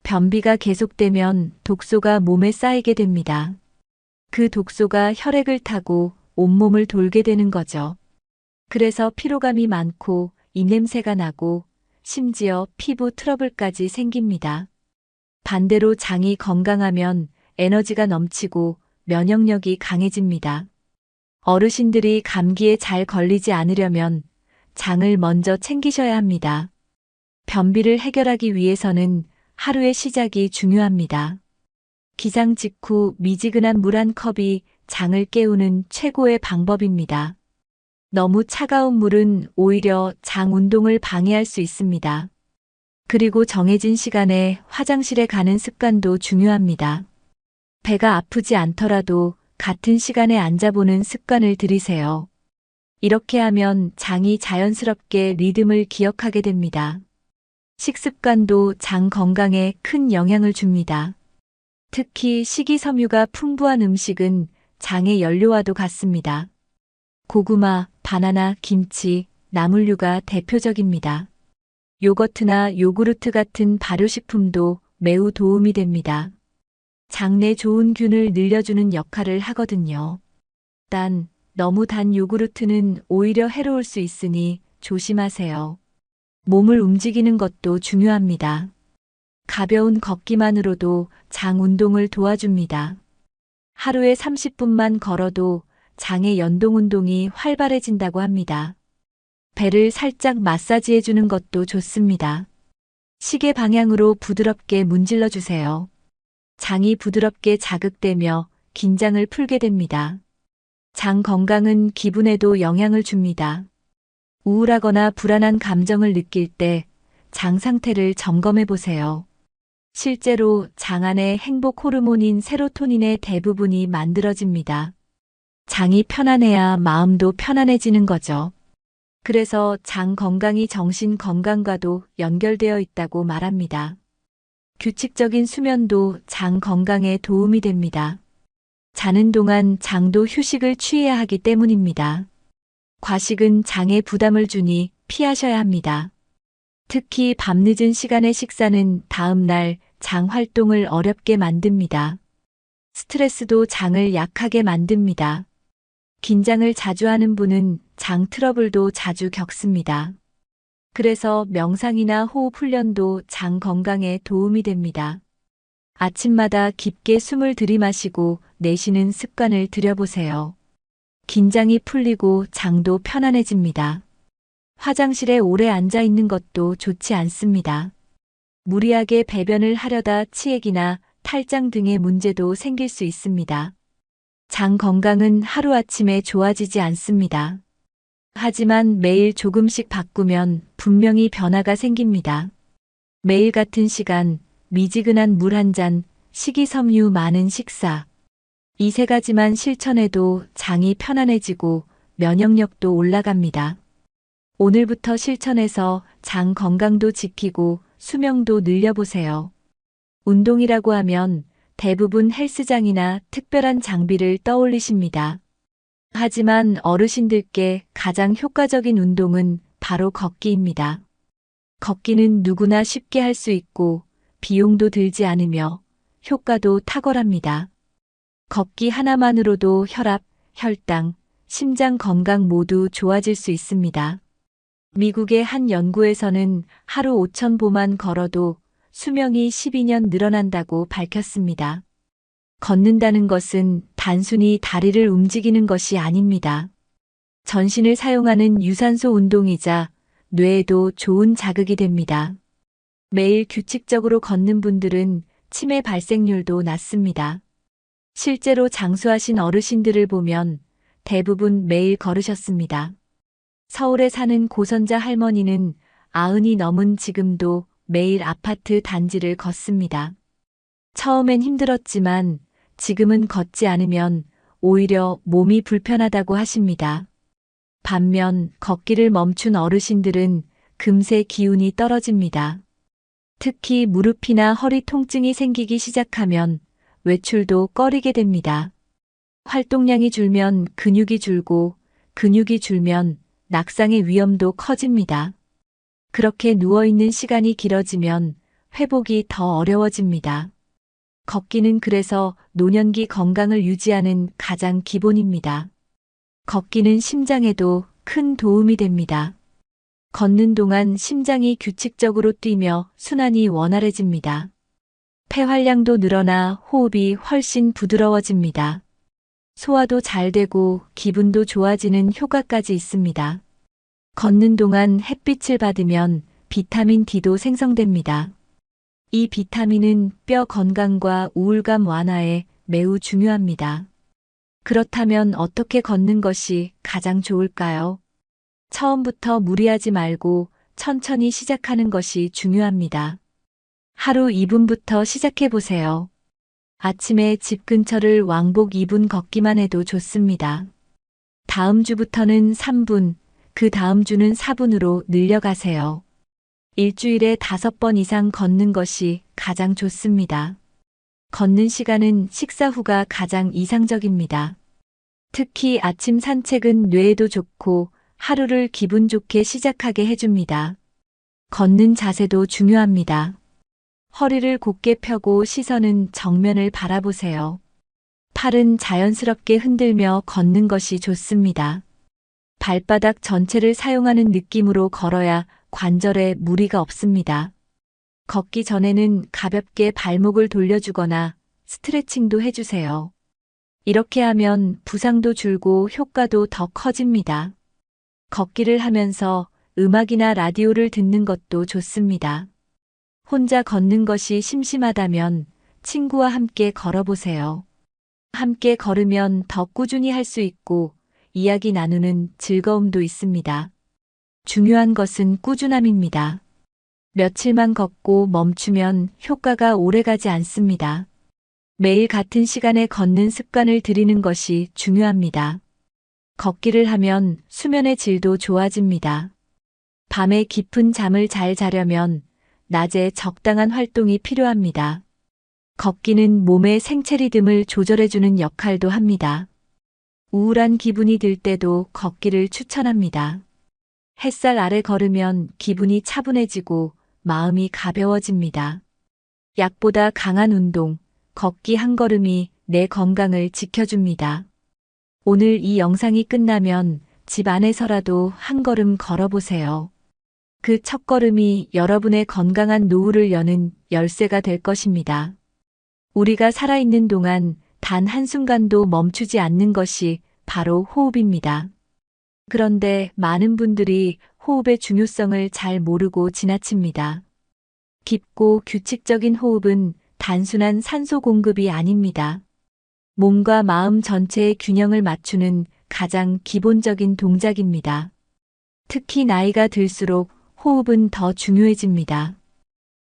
변비가 계속되면 독소가 몸에 쌓이게 됩니다. 그 독소가 혈액을 타고 온몸을 돌게 되는 거죠. 그래서 피로감이 많고 입냄새가 나고 심지어 피부 트러블까지 생깁니다. 반대로 장이 건강하면 에너지가 넘치고 면역력이 강해집니다. 어르신들이 감기에 잘 걸리지 않으려면 장을 먼저 챙기셔야 합니다. 변비를 해결하기 위해서는 하루의 시작이 중요합니다. 기상 직후 미지근한 물 한 컵이 장을 깨우는 최고의 방법입니다. 너무 차가운 물은 오히려 장 운동을 방해할 수 있습니다. 그리고 정해진 시간에 화장실에 가는 습관도 중요합니다. 배가 아프지 않더라도 같은 시간에 앉아보는 습관을 들이세요. 이렇게 하면 장이 자연스럽게 리듬을 기억하게 됩니다. 식습관도 장 건강에 큰 영향을 줍니다. 특히 식이섬유가 풍부한 음식은 장의 연료와도 같습니다. 고구마, 바나나, 김치, 나물류가 대표적입니다. 요거트나 요구르트 같은 발효식품도 매우 도움이 됩니다. 장내 좋은 균을 늘려주는 역할을 하거든요. 단, 너무 단 요구르트는 오히려 해로울 수 있으니 조심하세요. 몸을 움직이는 것도 중요합니다. 가벼운 걷기만으로도 장 운동을 도와줍니다. 하루에 30분만 걸어도 장의 연동 운동이 활발해진다고 합니다. 배를 살짝 마사지해 주는 것도 좋습니다. 시계 방향으로 부드럽게 문질러 주세요. 장이 부드럽게 자극되며 긴장을 풀게 됩니다. 장 건강은 기분에도 영향을 줍니다. 우울하거나 불안한 감정을 느낄 때 장 상태를 점검해 보세요. 실제로 장 안에 행복 호르몬인 세로토닌의 대부분이 만들어집니다. 장이 편안해야 마음도 편안해지는 거죠. 그래서 장 건강이 정신 건강과도 연결되어 있다고 말합니다. 규칙적인 수면도 장 건강에 도움이 됩니다. 자는 동안 장도 휴식을 취해야 하기 때문입니다. 과식은 장에 부담을 주니 피하셔야 합니다. 특히 밤늦은 시간의 식사는 다음 날 장 활동을 어렵게 만듭니다. 스트레스도 장을 약하게 만듭니다. 긴장을 자주 하는 분은 장 트러블도 자주 겪습니다. 그래서 명상이나 호흡 훈련도 장 건강에 도움이 됩니다. 아침마다 깊게 숨을 들이마시고 내쉬는 습관을 들여보세요. 긴장이 풀리고 장도 편안해집니다. 화장실에 오래 앉아 있는 것도 좋지 않습니다. 무리하게 배변을 하려다 치액이나 탈장 등의 문제도 생길 수 있습니다. 장 건강은 하루아침에 좋아지지 않습니다. 하지만 매일 조금씩 바꾸면 분명히 변화가 생깁니다. 매일 같은 시간, 미지근한 물 한 잔, 식이섬유 많은 식사. 이 세 가지만 실천해도 장이 편안해지고 면역력도 올라갑니다. 오늘부터 실천해서 장 건강도 지키고 수명도 늘려보세요. 운동이라고 하면 대부분 헬스장이나 특별한 장비를 떠올리십니다. 하지만 어르신들께 가장 효과적인 운동은 바로 걷기입니다. 걷기는 누구나 쉽게 할 수 있고 비용도 들지 않으며 효과도 탁월합니다. 걷기 하나만으로도 혈압, 혈당, 심장 건강 모두 좋아질 수 있습니다. 미국의 한 연구에서는 하루 5,000보만 걸어도 수명이 12년 늘어난다고 밝혔습니다. 걷는다는 것은 단순히 다리를 움직이는 것이 아닙니다. 전신을 사용하는 유산소 운동이자 뇌에도 좋은 자극이 됩니다. 매일 규칙적으로 걷는 분들은 치매 발생률도 낮습니다. 실제로 장수하신 어르신들을 보면 대부분 매일 걸으셨습니다. 서울에 사는 고선자 할머니는 90이 넘은 지금도 매일 아파트 단지를 걷습니다. 처음엔 힘들었지만 지금은 걷지 않으면 오히려 몸이 불편하다고 하십니다. 반면 걷기를 멈춘 어르신들은 금세 기운이 떨어집니다. 특히 무릎이나 허리 통증이 생기기 시작하면 외출도 꺼리게 됩니다. 활동량이 줄면 근육이 줄고 근육이 줄면 낙상의 위험도 커집니다. 그렇게 누워있는 시간이 길어지면 회복이 더 어려워집니다. 걷기는 그래서 노년기 건강을 유지하는 가장 기본입니다. 걷기는 심장에도 큰 도움이 됩니다. 걷는 동안 심장이 규칙적으로 뛰며 순환이 원활해집니다. 폐활량도 늘어나 호흡이 훨씬 부드러워집니다. 소화도 잘 되고 기분도 좋아지는 효과까지 있습니다. 걷는 동안 햇빛을 받으면 비타민 D도 생성됩니다. 이 비타민은 뼈 건강과 우울감 완화에 매우 중요합니다. 그렇다면 어떻게 걷는 것이 가장 좋을까요? 처음부터 무리하지 말고 천천히 시작하는 것이 중요합니다. 하루 2분부터 시작해 보세요. 아침에 집 근처를 왕복 2분 걷기만 해도 좋습니다. 다음 주부터는 3분, 그 다음 주는 4분으로 늘려가세요. 일주일에 5번 이상 걷는 것이 가장 좋습니다. 걷는 시간은 식사 후가 가장 이상적입니다. 특히 아침 산책은 뇌에도 좋고 하루를 기분 좋게 시작하게 해줍니다. 걷는 자세도 중요합니다. 허리를 곧게 펴고 시선은 정면을 바라보세요. 팔은 자연스럽게 흔들며 걷는 것이 좋습니다. 발바닥 전체를 사용하는 느낌으로 걸어야 관절에 무리가 없습니다. 걷기 전에는 가볍게 발목을 돌려주거나 스트레칭도 해주세요. 이렇게 하면 부상도 줄고 효과도 더 커집니다. 걷기를 하면서 음악이나 라디오를 듣는 것도 좋습니다. 혼자 걷는 것이 심심하다면 친구와 함께 걸어보세요. 함께 걸으면 더 꾸준히 할 수 있고 이야기 나누는 즐거움도 있습니다. 중요한 것은 꾸준함입니다. 며칠만 걷고 멈추면 효과가 오래가지 않습니다. 매일 같은 시간에 걷는 습관을 들이는 것이 중요합니다. 걷기를 하면 수면의 질도 좋아집니다. 밤에 깊은 잠을 잘 자려면 낮에 적당한 활동이 필요합니다. 걷기는 몸의 생체 리듬을 조절해주는 역할도 합니다. 우울한 기분이 들 때도 걷기를 추천합니다. 햇살 아래 걸으면 기분이 차분해지고 마음이 가벼워집니다. 약보다 강한 운동, 걷기 한 걸음이 내 건강을 지켜줍니다. 오늘 이 영상이 끝나면 집 안에서라도 한 걸음 걸어보세요. 그 첫 걸음이 여러분의 건강한 노후를 여는 열쇠가 될 것입니다. 우리가 살아있는 동안 단 한순간도 멈추지 않는 것이 바로 호흡입니다. 그런데 많은 분들이 호흡의 중요성을 잘 모르고 지나칩니다. 깊고 규칙적인 호흡은 단순한 산소 공급이 아닙니다. 몸과 마음 전체의 균형을 맞추는 가장 기본적인 동작입니다. 특히 나이가 들수록 호흡은 더 중요해집니다.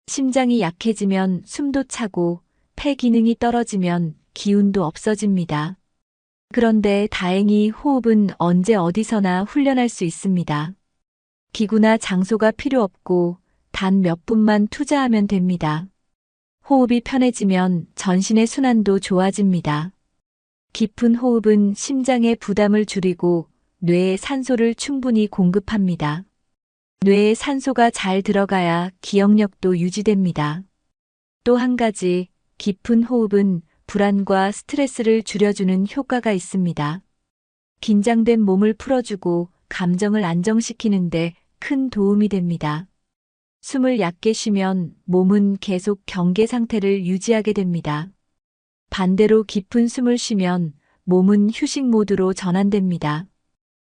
심장이 약해지면 숨도 차고 폐 기능이 떨어지면 기운도 없어집니다. 그런데 다행히 호흡은 언제 어디서나 훈련할 수 있습니다. 기구나 장소가 필요 없고 단 몇 분만 투자하면 됩니다. 호흡이 편해지면 전신의 순환도 좋아집니다. 깊은 호흡은 심장의 부담을 줄이고 뇌에 산소를 충분히 공급합니다. 뇌에 산소가 잘 들어가야 기억력도 유지됩니다. 또 한 가지, 깊은 호흡은 불안과 스트레스를 줄여주는 효과가 있습니다. 긴장된 몸을 풀어주고 감정을 안정시키는데 큰 도움이 됩니다. 숨을 얕게 쉬면 몸은 계속 경계 상태를 유지하게 됩니다. 반대로 깊은 숨을 쉬면 몸은 휴식 모드로 전환됩니다.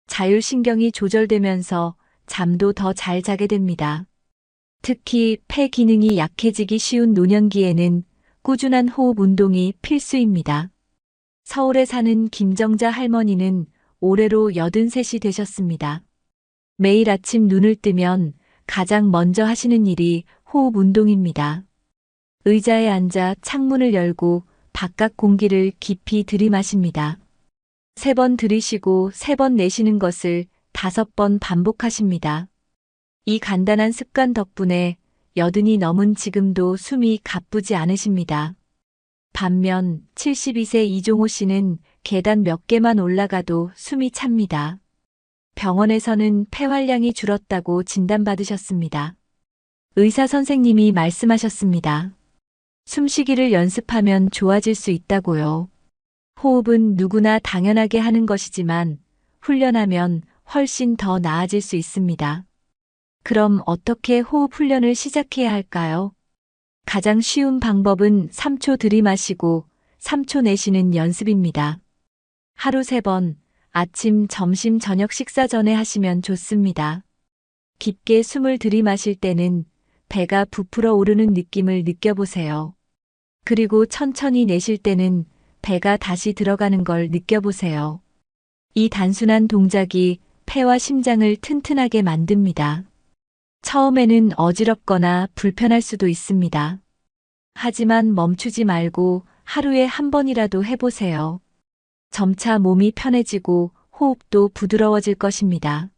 자율신경이 조절되면서 잠도 더 잘 자게 됩니다. 특히 폐 기능이 약해지기 쉬운 노년기에는 꾸준한 호흡 운동이 필수입니다. 서울에 사는 김정자 할머니는 올해로 83이 되셨습니다. 매일 아침 눈을 뜨면 가장 먼저 하시는 일이 호흡 운동입니다. 의자에 앉아 창문을 열고 바깥 공기를 깊이 들이마십니다. 3번 들이쉬고 3번 내쉬는 것을 5번 반복하십니다. 이 간단한 습관 덕분에 80이 넘은 지금도 숨이 가쁘지 않으십니다. 반면 72세 이종호 씨는 계단 몇 개만 올라가도 숨이 찹니다. 병원에서는 폐활량이 줄었다고 진단받으셨습니다. 의사 선생님이 말씀하셨습니다. 숨쉬기를 연습하면 좋아질 수 있다고요. 호흡은 누구나 당연하게 하는 것이지만 훈련하면 훨씬 더 나아질 수 있습니다. 그럼 어떻게 호흡 훈련을 시작해야 할까요? 가장 쉬운 방법은 3초 들이마시고 3초 내쉬는 연습입니다. 하루 3번, 아침, 점심, 저녁 식사 전에 하시면 좋습니다. 깊게 숨을 들이마실 때는 배가 부풀어 오르는 느낌을 느껴보세요. 그리고 천천히 내쉴 때는 배가 다시 들어가는 걸 느껴보세요. 이 단순한 동작이 폐와 심장을 튼튼하게 만듭니다. 처음에는 어지럽거나 불편할 수도 있습니다. 하지만 멈추지 말고 하루에 한 번이라도 해보세요. 점차 몸이 편해지고 호흡도 부드러워질 것입니다.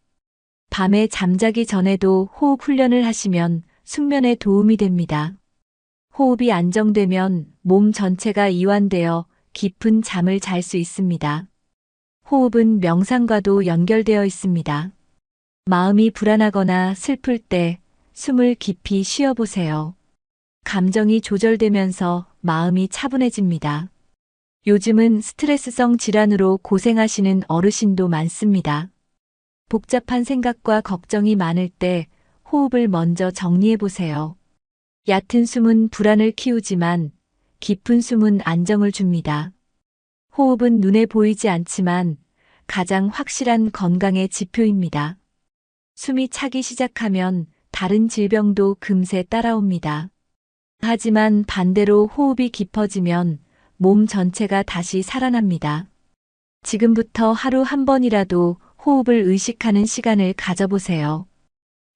밤에 잠자기 전에도 호흡 훈련을 하시면 숙면에 도움이 됩니다. 호흡이 안정되면 몸 전체가 이완되어 깊은 잠을 잘 수 있습니다. 호흡은 명상과도 연결되어 있습니다. 마음이 불안하거나 슬플 때 숨을 깊이 쉬어보세요. 감정이 조절되면서 마음이 차분해집니다. 요즘은 스트레스성 질환으로 고생하시는 어르신도 많습니다. 복잡한 생각과 걱정이 많을 때 호흡을 먼저 정리해 보세요. 얕은 숨은 불안을 키우지만 깊은 숨은 안정을 줍니다. 호흡은 눈에 보이지 않지만 가장 확실한 건강의 지표입니다. 숨이 차기 시작하면 다른 질병도 금세 따라옵니다. 하지만 반대로 호흡이 깊어지면 몸 전체가 다시 살아납니다. 지금부터 하루 한 번이라도 호흡을 의식하는 시간을 가져보세요.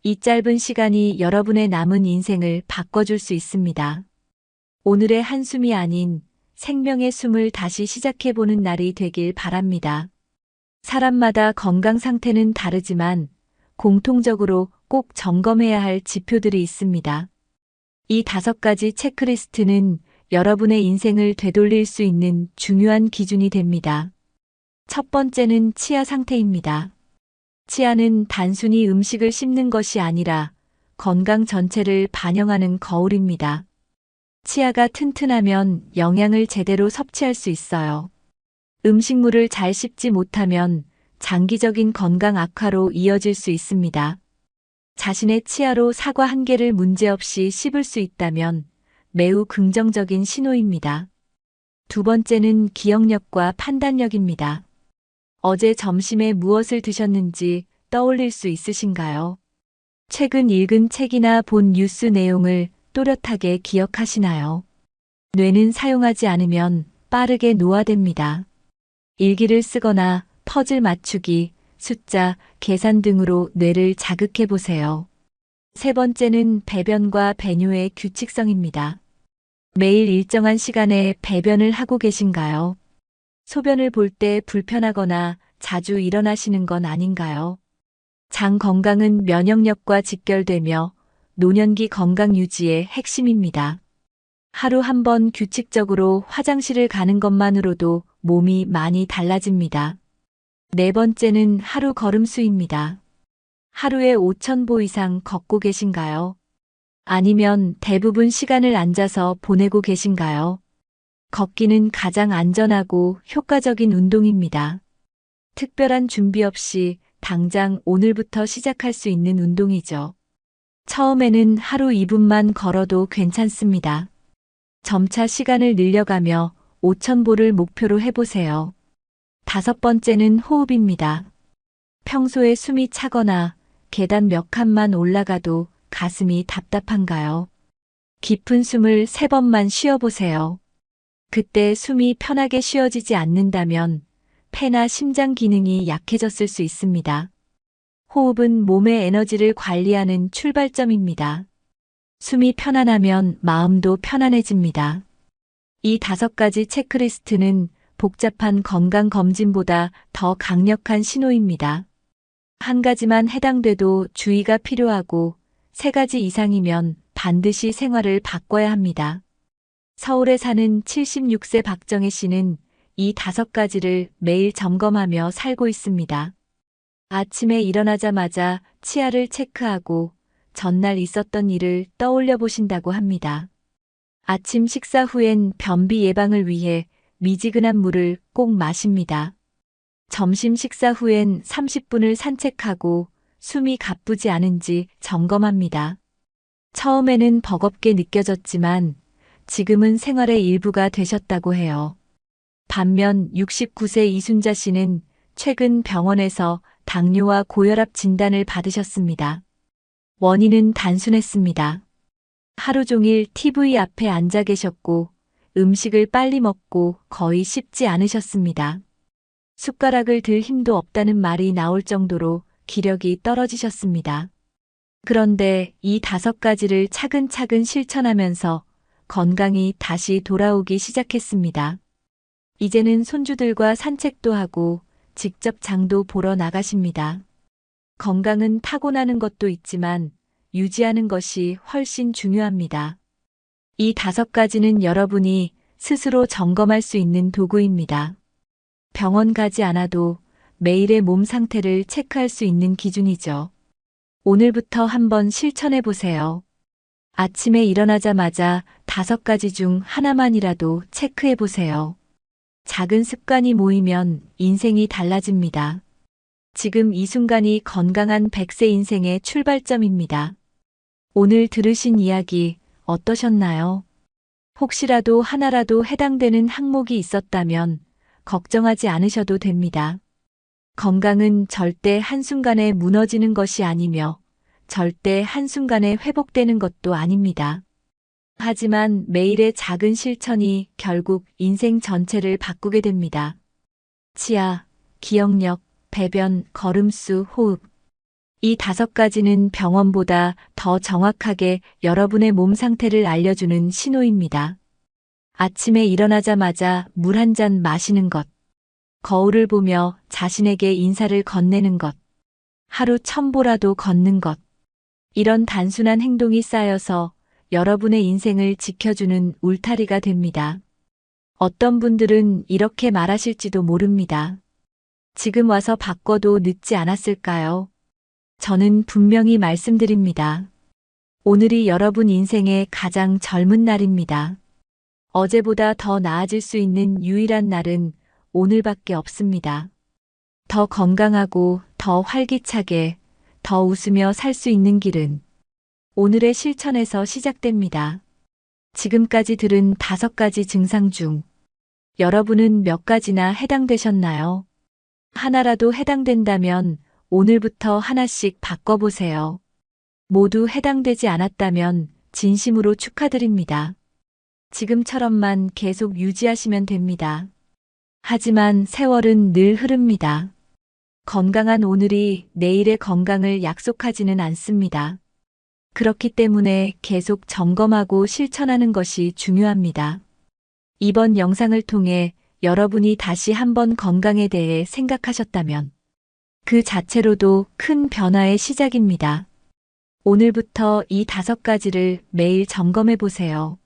이 짧은 시간이 여러분의 남은 인생을 바꿔줄 수 있습니다. 오늘의 한숨이 아닌 생명의 숨을 다시 시작해보는 날이 되길 바랍니다. 사람마다 건강 상태는 다르지만 공통적으로 꼭 점검해야 할 지표들이 있습니다. 이 5가지 체크리스트는 여러분의 인생을 되돌릴 수 있는 중요한 기준이 됩니다. 첫 번째는 치아 상태입니다. 치아는 단순히 음식을 씹는 것이 아니라 건강 전체를 반영하는 거울입니다. 치아가 튼튼하면 영양을 제대로 섭취할 수 있어요. 음식물을 잘 씹지 못하면 장기적인 건강 악화로 이어질 수 있습니다. 자신의 치아로 사과 한 개를 문제없이 씹을 수 있다면 매우 긍정적인 신호입니다. 두 번째는 기억력과 판단력입니다. 어제 점심에 무엇을 드셨는지 떠올릴 수 있으신가요? 최근 읽은 책이나 본 뉴스 내용을 또렷하게 기억하시나요? 뇌는 사용하지 않으면 빠르게 노화됩니다. 일기를 쓰거나 퍼즐 맞추기, 숫자, 계산 등으로 뇌를 자극해 보세요. 세 번째는 배변과 배뇨의 규칙성입니다. 매일 일정한 시간에 배변을 하고 계신가요? 소변을 볼 때 불편하거나 자주 일어나시는 건 아닌가요? 장 건강은 면역력과 직결되며 노년기 건강 유지의 핵심입니다. 하루 한 번 규칙적으로 화장실을 가는 것만으로도 몸이 많이 달라집니다. 네 번째는 하루 걸음수입니다. 하루에 5,000보 이상 걷고 계신가요? 아니면 대부분 시간을 앉아서 보내고 계신가요? 걷기는 가장 안전하고 효과적인 운동입니다. 특별한 준비 없이 당장 오늘부터 시작할 수 있는 운동이죠. 처음에는 하루 2분만 걸어도 괜찮습니다. 점차 시간을 늘려가며 5,000보를 목표로 해보세요. 다섯 번째는 호흡입니다. 평소에 숨이 차거나 계단 몇 칸만 올라가도 가슴이 답답한가요? 깊은 숨을 3번만 쉬어보세요. 그때 숨이 편하게 쉬어지지 않는다면 폐나 심장 기능이 약해졌을 수 있습니다. 호흡은 몸의 에너지를 관리하는 출발점입니다. 숨이 편안하면 마음도 편안해집니다. 이 5가지 체크리스트는 복잡한 건강검진보다 더 강력한 신호입니다. 한 가지만 해당돼도 주의가 필요하고 3가지 이상이면 반드시 생활을 바꿔야 합니다. 서울에 사는 76세 박정혜 씨는 이 5가지를 매일 점검하며 살고 있습니다. 아침에 일어나자마자 치아를 체크하고 전날 있었던 일을 떠올려 보신다고 합니다. 아침 식사 후엔 변비 예방을 위해 미지근한 물을 꼭 마십니다. 점심 식사 후엔 30분을 산책하고 숨이 가쁘지 않은지 점검합니다. 처음에는 버겁게 느껴졌지만 지금은 생활의 일부가 되셨다고 해요. 반면 69세 이순자 씨는 최근 병원에서 당뇨와 고혈압 진단을 받으셨습니다. 원인은 단순했습니다. 하루 종일 TV 앞에 앉아 계셨고 음식을 빨리 먹고 거의 씹지 않으셨습니다. 숟가락을 들 힘도 없다는 말이 나올 정도로 기력이 떨어지셨습니다. 그런데 이 5가지를 차근차근 실천하면서 건강이 다시 돌아오기 시작했습니다. 이제는 손주들과 산책도 하고 직접 장도 보러 나가십니다. 건강은 타고나는 것도 있지만 유지하는 것이 훨씬 중요합니다. 이 5가지는 여러분이 스스로 점검할 수 있는 도구입니다. 병원 가지 않아도 매일의 몸 상태를 체크할 수 있는 기준이죠. 오늘부터 한번 실천해 보세요. 아침에 일어나자마자 5가지 중 하나만이라도 체크해 보세요. 작은 습관이 모이면 인생이 달라집니다. 지금 이 순간이 건강한 100세 인생의 출발점입니다. 오늘 들으신 이야기 어떠셨나요? 혹시라도 하나라도 해당되는 항목이 있었다면 걱정하지 않으셔도 됩니다. 건강은 절대 한순간에 무너지는 것이 아니며 절대 한순간에 회복되는 것도 아닙니다. 하지만 매일의 작은 실천이 결국 인생 전체를 바꾸게 됩니다. 치아, 기억력, 배변, 걸음수, 호흡. 이 5가지는 병원보다 더 정확하게 여러분의 몸 상태를 알려주는 신호입니다. 아침에 일어나자마자 물 한 잔 마시는 것. 거울을 보며 자신에게 인사를 건네는 것. 하루 1000보라도 걷는 것. 이런 단순한 행동이 쌓여서 여러분의 인생을 지켜주는 울타리가 됩니다. 어떤 분들은 이렇게 말하실지도 모릅니다. 지금 와서 바꿔도 늦지 않았을까요? 저는 분명히 말씀드립니다. 오늘이 여러분 인생의 가장 젊은 날입니다. 어제보다 더 나아질 수 있는 유일한 날은 오늘밖에 없습니다. 더 건강하고 더 활기차게 더 웃으며 살 수 있는 길은 오늘의 실천에서 시작됩니다. 지금까지 들은 5가지 증상 중 여러분은 몇 가지나 해당되셨나요? 하나라도 해당된다면 오늘부터 하나씩 바꿔보세요. 모두 해당되지 않았다면 진심으로 축하드립니다. 지금처럼만 계속 유지하시면 됩니다. 하지만 세월은 늘 흐릅니다. 건강한 오늘이 내일의 건강을 약속하지는 않습니다. 그렇기 때문에 계속 점검하고 실천하는 것이 중요합니다. 이번 영상을 통해 여러분이 다시 한번 건강에 대해 생각하셨다면 그 자체로도 큰 변화의 시작입니다. 오늘부터 이 5가지를 매일 점검해 보세요.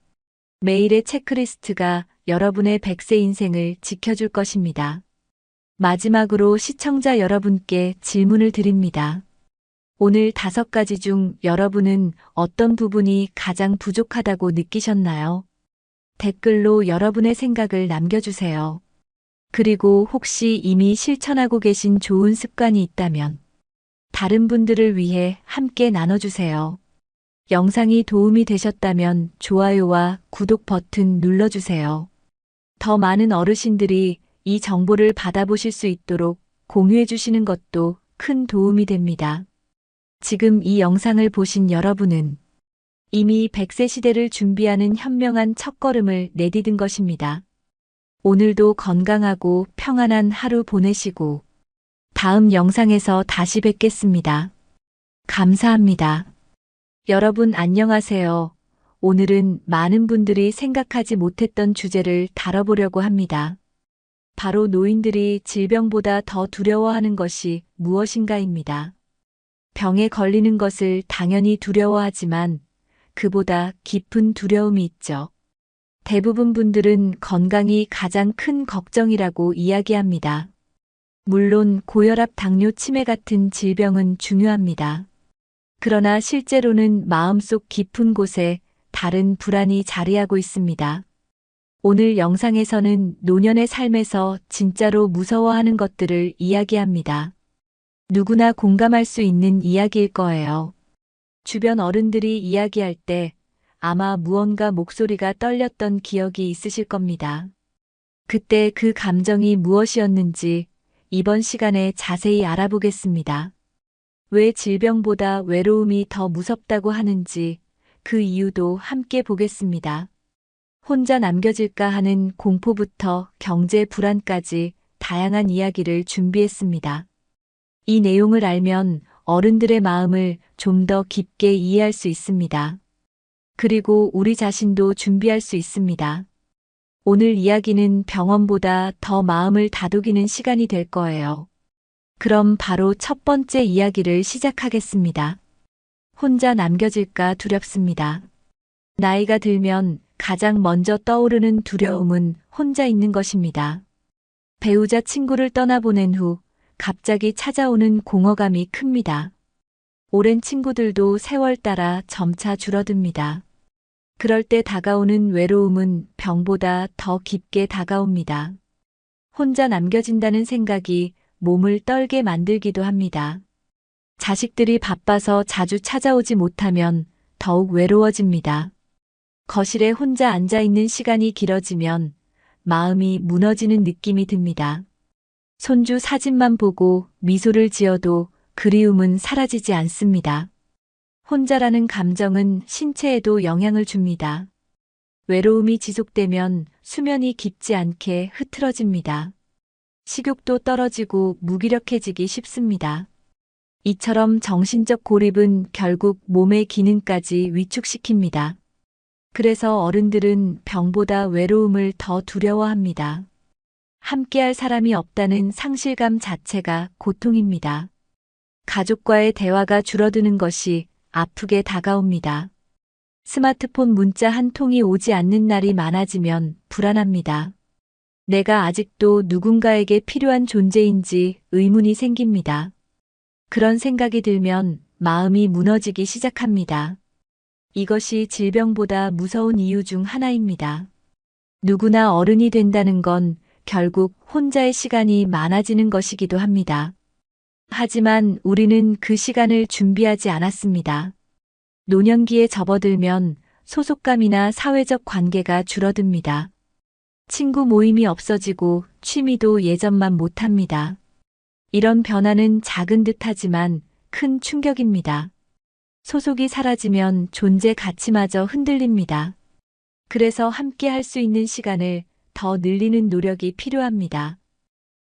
매일의 체크리스트가 여러분의 100세 인생을 지켜줄 것입니다. 마지막으로 시청자 여러분께 질문을 드립니다. 오늘 5가지 중 여러분은 어떤 부분이 가장 부족하다고 느끼셨나요? 댓글로 여러분의 생각을 남겨주세요. 그리고 혹시 이미 실천하고 계신 좋은 습관이 있다면 다른 분들을 위해 함께 나눠주세요. 영상이 도움이 되셨다면 좋아요와 구독 버튼 눌러주세요. 더 많은 어르신들이 이 정보를 받아보실 수 있도록 공유해 주시는 것도 큰 도움이 됩니다. 지금 이 영상을 보신 여러분은 이미 100세 시대를 준비하는 현명한 첫걸음을 내디딘 것입니다. 오늘도 건강하고 평안한 하루 보내시고 다음 영상에서 다시 뵙겠습니다. 감사합니다. 여러분 안녕하세요. 오늘은 많은 분들이 생각하지 못했던 주제를 다뤄보려고 합니다. 바로 노인들이 질병보다 더 두려워하는 것이 무엇인가입니다. 병에 걸리는 것을 당연히 두려워하지만 그보다 깊은 두려움이 있죠. 대부분 분들은 건강이 가장 큰 걱정이라고 이야기합니다. 물론 고혈압, 당뇨, 치매 같은 질병은 중요합니다. 그러나 실제로는 마음속 깊은 곳에 다른 불안이 자리하고 있습니다. 오늘 영상에서는 노년의 삶에서 진짜로 무서워하는 것들을 이야기합니다. 누구나 공감할 수 있는 이야기일 거예요. 주변 어른들이 이야기할 때 아마 무언가 목소리가 떨렸던 기억이 있으실 겁니다. 그때 그 감정이 무엇이었는지 이번 시간에 자세히 알아보겠습니다. 왜 질병보다 외로움이 더 무섭다고 하는지 그 이유도 함께 보겠습니다. 혼자 남겨질까 하는 공포부터 경제 불안까지 다양한 이야기를 준비했습니다. 이 내용을 알면 어른들의 마음을 좀 더 깊게 이해할 수 있습니다. 그리고 우리 자신도 준비할 수 있습니다. 오늘 이야기는 병원보다 더 마음을 다독이는 시간이 될 거예요. 그럼 바로 첫 번째 이야기를 시작하겠습니다. 혼자 남겨질까 두렵습니다. 나이가 들면 가장 먼저 떠오르는 두려움은 혼자 있는 것입니다. 배우자 친구를 떠나보낸 후 갑자기 찾아오는 공허감이 큽니다. 오랜 친구들도 세월 따라 점차 줄어듭니다. 그럴 때 다가오는 외로움은 병보다 더 깊게 다가옵니다. 혼자 남겨진다는 생각이 몸을 떨게 만들기도 합니다. 자식들이 바빠서 자주 찾아오지 못하면 더욱 외로워집니다. 거실에 혼자 앉아 있는 시간이 길어지면 마음이 무너지는 느낌이 듭니다. 손주 사진만 보고 미소를 지어도 그리움은 사라지지 않습니다. 혼자라는 감정은 신체에도 영향을 줍니다. 외로움이 지속되면 수면이 깊지 않게 흐트러집니다. 식욕도 떨어지고 무기력해지기 쉽습니다. 이처럼 정신적 고립은 결국 몸의 기능까지 위축시킵니다. 그래서 어른들은 병보다 외로움을 더 두려워합니다. 함께할 사람이 없다는 상실감 자체가 고통입니다. 가족과의 대화가 줄어드는 것이 아프게 다가옵니다. 스마트폰 문자 한 통이 오지 않는 날이 많아지면 불안합니다. 내가 아직도 누군가에게 필요한 존재인지 의문이 생깁니다. 그런 생각이 들면 마음이 무너지기 시작합니다. 이것이 질병보다 무서운 이유 중 하나입니다. 누구나 어른이 된다는 건 결국 혼자의 시간이 많아지는 것이기도 합니다. 하지만 우리는 그 시간을 준비하지 않았습니다. 노년기에 접어들면 소속감이나 사회적 관계가 줄어듭니다. 친구 모임이 없어지고 취미도 예전만 못합니다. 이런 변화는 작은 듯하지만 큰 충격입니다. 소속이 사라지면 존재 가치마저 흔들립니다. 그래서 함께 할 수 있는 시간을 더 늘리는 노력이 필요합니다.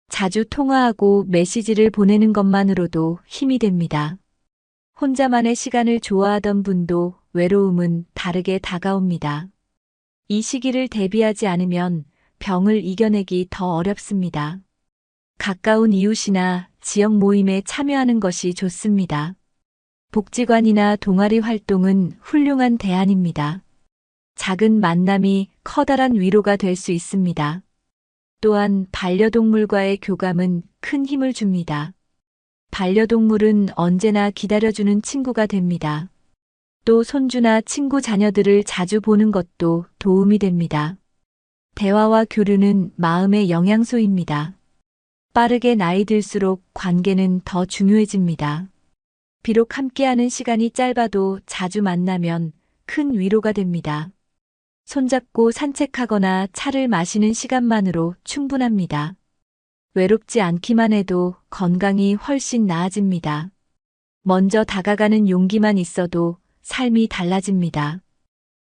자주 통화하고 메시지를 보내는 것만으로도 힘이 됩니다. 혼자만의 시간을 좋아하던 분도 외로움은 다르게 다가옵니다. 이 시기를 대비하지 않으면 병을 이겨내기 더 어렵습니다. 가까운 이웃이나 지역 모임에 참여하는 것이 좋습니다. 복지관이나 동아리 활동은 훌륭한 대안입니다. 작은 만남이 커다란 위로가 될 수 있습니다. 또한 반려동물과의 교감은 큰 힘을 줍니다. 반려동물은 언제나 기다려주는 친구가 됩니다. 또 손주나 친구 자녀들을 자주 보는 것도 도움이 됩니다. 대화와 교류는 마음의 영양소입니다. 빠르게 나이 들수록 관계는 더 중요해집니다. 비록 함께하는 시간이 짧아도 자주 만나면 큰 위로가 됩니다. 손잡고 산책하거나 차를 마시는 시간만으로 충분합니다. 외롭지 않기만 해도 건강이 훨씬 나아집니다. 먼저 다가가는 용기만 있어도 삶이 달라집니다.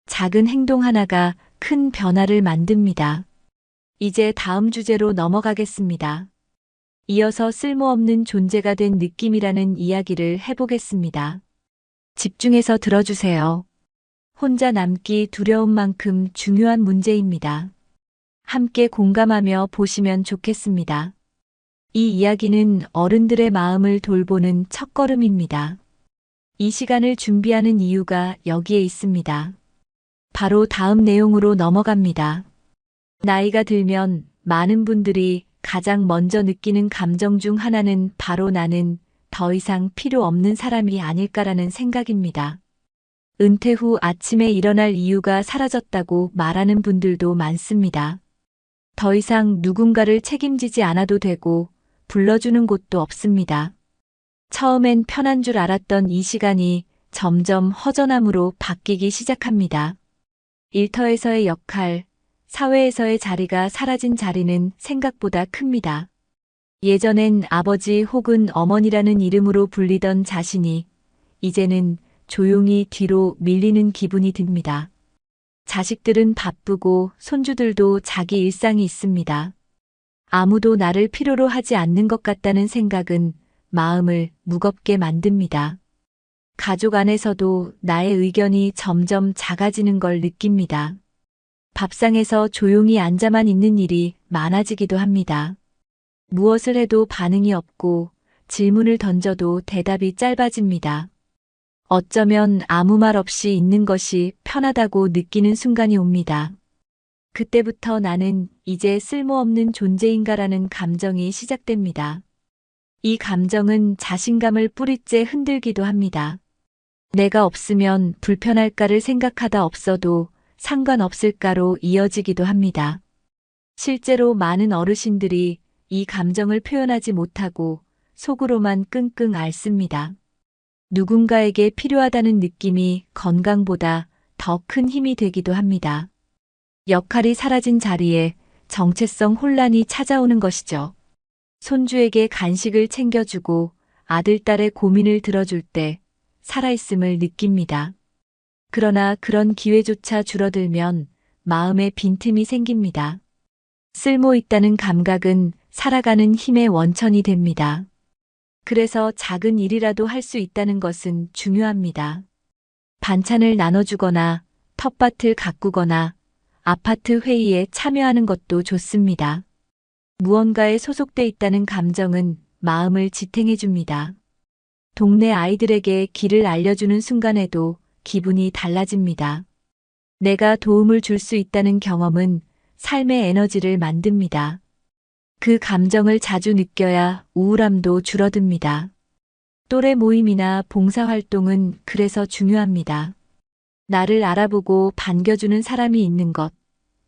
작은 행동 하나가 큰 변화를 만듭니다. 이제 다음 주제로 넘어가겠습니다. 이어서 쓸모없는 존재가 된 느낌이라는 이야기를 해보겠습니다. 집중해서 들어주세요. 혼자 남기 두려운 만큼 중요한 문제입니다. 함께 공감하며 보시면 좋겠습니다. 이 이야기는 어른들의 마음을 돌보는 첫걸음입니다. 이 시간을 준비하는 이유가 여기에 있습니다. 바로 다음 내용으로 넘어갑니다. 나이가 들면 많은 분들이 가장 먼저 느끼는 감정 중 하나는 바로 나는 더 이상 필요 없는 사람이 아닐까라는 생각입니다. 은퇴 후 아침에 일어날 이유가 사라졌다고 말하는 분들도 많습니다. 더 이상 누군가를 책임지지 않아도 되고 불러주는 곳도 없습니다. 처음엔 편한 줄 알았던 이 시간이 점점 허전함으로 바뀌기 시작합니다. 일터에서의 역할, 사회에서의 자리가 사라진 자리는 생각보다 큽니다. 예전엔 아버지 혹은 어머니라는 이름으로 불리던 자신이 이제는 조용히 뒤로 밀리는 기분이 듭니다. 자식들은 바쁘고 손주들도 자기 일상이 있습니다. 아무도 나를 필요로 하지 않는 것 같다는 생각은 마음을 무겁게 만듭니다. 가족 안에서도 나의 의견이 점점 작아지는 걸 느낍니다. 밥상에서 조용히 앉아만 있는 일이 많아지기도 합니다. 무엇을 해도 반응이 없고 질문을 던져도 대답이 짧아집니다. 어쩌면 아무 말 없이 있는 것이 편하다고 느끼는 순간이 옵니다. 그때부터 나는 이제 쓸모없는 존재인가라는 감정이 시작됩니다. 이 감정은 자신감을 뿌리째 흔들기도 합니다. 내가 없으면 불편할까를 생각하다 없어도 상관없을까로 이어지기도 합니다. 실제로 많은 어르신들이 이 감정을 표현하지 못하고 속으로만 끙끙 앓습니다. 누군가에게 필요하다는 느낌이 건강보다 더 큰 힘이 되기도 합니다. 역할이 사라진 자리에 정체성 혼란이 찾아오는 것이죠. 손주에게 간식을 챙겨주고 아들, 딸의 고민을 들어줄 때 살아있음을 느낍니다. 그러나 그런 기회조차 줄어들면 마음에 빈틈이 생깁니다. 쓸모 있다는 감각은 살아가는 힘의 원천이 됩니다. 그래서 작은 일이라도 할 수 있다는 것은 중요합니다. 반찬을 나눠주거나 텃밭을 가꾸거나 아파트 회의에 참여하는 것도 좋습니다. 무언가에 소속돼 있다는 감정은 마음을 지탱해 줍니다. 동네 아이들에게 길을 알려주는 순간에도 기분이 달라집니다. 내가 도움을 줄 수 있다는 경험은 삶의 에너지를 만듭니다. 그 감정을 자주 느껴야 우울함도 줄어듭니다. 또래 모임이나 봉사활동은 그래서 중요합니다. 나를 알아보고 반겨주는 사람이 있는 것,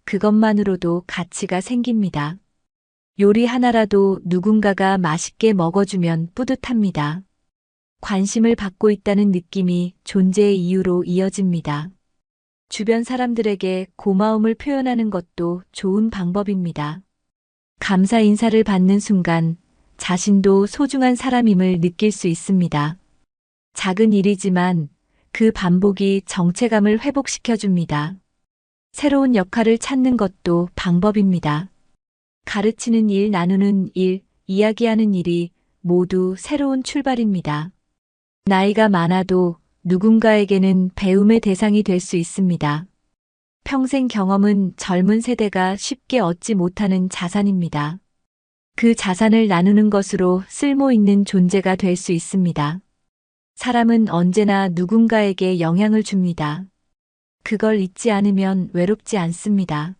그것만으로도 가치가 생깁니다. 요리 하나라도 누군가가 맛있게 먹어주면 뿌듯합니다. 관심을 받고 있다는 느낌이 존재의 이유로 이어집니다. 주변 사람들에게 고마움을 표현하는 것도 좋은 방법입니다. 감사 인사를 받는 순간 자신도 소중한 사람임을 느낄 수 있습니다. 작은 일이지만 그 반복이 정체감을 회복시켜줍니다. 새로운 역할을 찾는 것도 방법입니다. 가르치는 일, 나누는 일, 이야기하는 일이 모두 새로운 출발입니다. 나이가 많아도 누군가에게는 배움의 대상이 될 수 있습니다. 평생 경험은 젊은 세대가 쉽게 얻지 못하는 자산입니다. 그 자산을 나누는 것으로 쓸모 있는 존재가 될 수 있습니다. 사람은 언제나 누군가에게 영향을 줍니다. 그걸 잊지 않으면 외롭지 않습니다.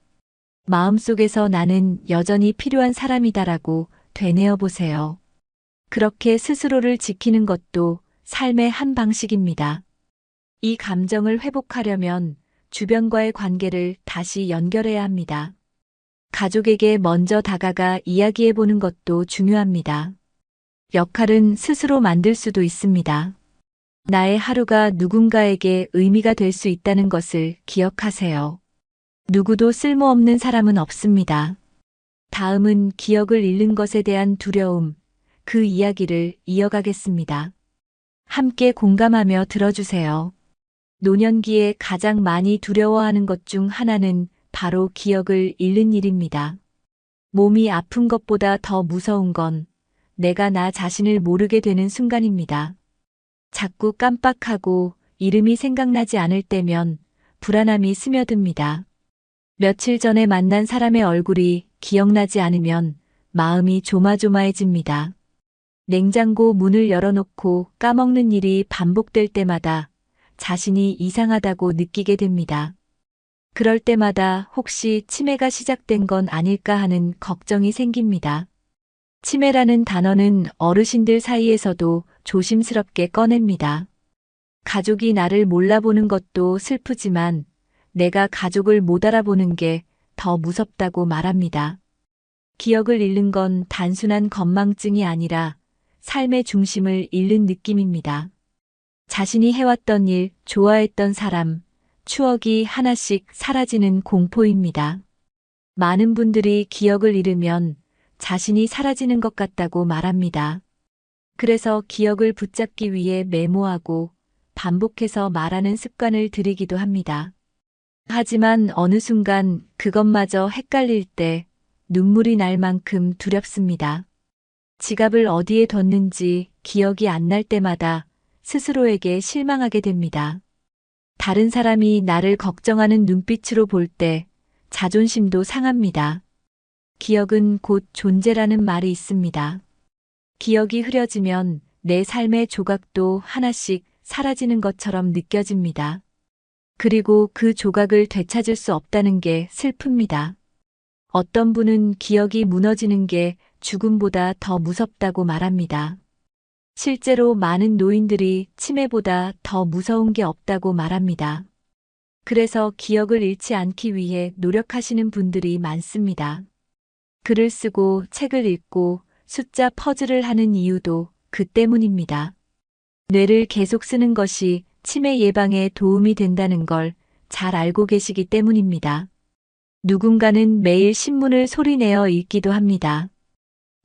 마음속에서 나는 여전히 필요한 사람이다라고 되뇌어 보세요. 그렇게 스스로를 지키는 것도 삶의 한 방식입니다. 이 감정을 회복하려면 주변과의 관계를 다시 연결해야 합니다. 가족에게 먼저 다가가 이야기해 보는 것도 중요합니다. 역할은 스스로 만들 수도 있습니다. 나의 하루가 누군가에게 의미가 될 수 있다는 것을 기억하세요. 누구도 쓸모없는 사람은 없습니다. 다음은 기억을 잃는 것에 대한 두려움, 그 이야기를 이어가겠습니다. 함께 공감하며 들어주세요. 노년기에 가장 많이 두려워하는 것 중 하나는 바로 기억을 잃는 일입니다. 몸이 아픈 것보다 더 무서운 건 내가 나 자신을 모르게 되는 순간입니다. 자꾸 깜빡하고 이름이 생각나지 않을 때면 불안함이 스며듭니다. 며칠 전에 만난 사람의 얼굴이 기억나지 않으면 마음이 조마조마해집니다. 냉장고 문을 열어놓고 까먹는 일이 반복될 때마다 자신이 이상하다고 느끼게 됩니다. 그럴 때마다 혹시 치매가 시작된 건 아닐까 하는 걱정이 생깁니다. 치매라는 단어는 어르신들 사이에서도 조심스럽게 꺼냅니다. 가족이 나를 몰라보는 것도 슬프지만 내가 가족을 못 알아보는 게 더 무섭다고 말합니다. 기억을 잃는 건 단순한 건망증이 아니라 삶의 중심을 잃는 느낌입니다. 자신이 해왔던 일, 좋아했던 사람, 추억이 하나씩 사라지는 공포입니다. 많은 분들이 기억을 잃으면 자신이 사라지는 것 같다고 말합니다. 그래서 기억을 붙잡기 위해 메모하고 반복해서 말하는 습관을 들이기도 합니다. 하지만 어느 순간 그것마저 헷갈릴 때 눈물이 날 만큼 두렵습니다. 지갑을 어디에 뒀는지 기억이 안 날 때마다 스스로에게 실망하게 됩니다. 다른 사람이 나를 걱정하는 눈빛으로 볼 때 자존심도 상합니다. 기억은 곧 존재라는 말이 있습니다. 기억이 흐려지면 내 삶의 조각도 하나씩 사라지는 것처럼 느껴집니다. 그리고 그 조각을 되찾을 수 없다는 게 슬픕니다. 어떤 분은 기억이 무너지는 게 죽음보다 더 무섭다고 말합니다. 실제로 많은 노인들이 치매보다 더 무서운 게 없다고 말합니다. 그래서 기억을 잃지 않기 위해 노력하시는 분들이 많습니다. 글을 쓰고 책을 읽고 숫자 퍼즐을 하는 이유도 그 때문입니다. 뇌를 계속 쓰는 것이 치매 예방에 도움이 된다는 걸 잘 알고 계시기 때문입니다. 누군가는 매일 신문을 소리내어 읽기도 합니다.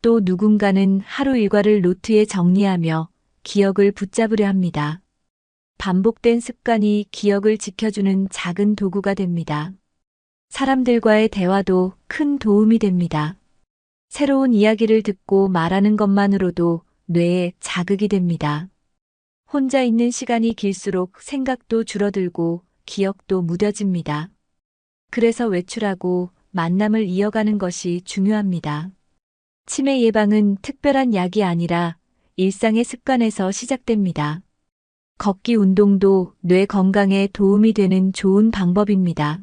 또 누군가는 하루 일과를 노트에 정리하며 기억을 붙잡으려 합니다. 반복된 습관이 기억을 지켜주는 작은 도구가 됩니다. 사람들과의 대화도 큰 도움이 됩니다. 새로운 이야기를 듣고 말하는 것만으로도 뇌에 자극이 됩니다. 혼자 있는 시간이 길수록 생각도 줄어들고 기억도 무뎌집니다. 그래서 외출하고 만남을 이어가는 것이 중요합니다. 치매 예방은 특별한 약이 아니라 일상의 습관에서 시작됩니다. 걷기 운동도 뇌 건강에 도움이 되는 좋은 방법입니다.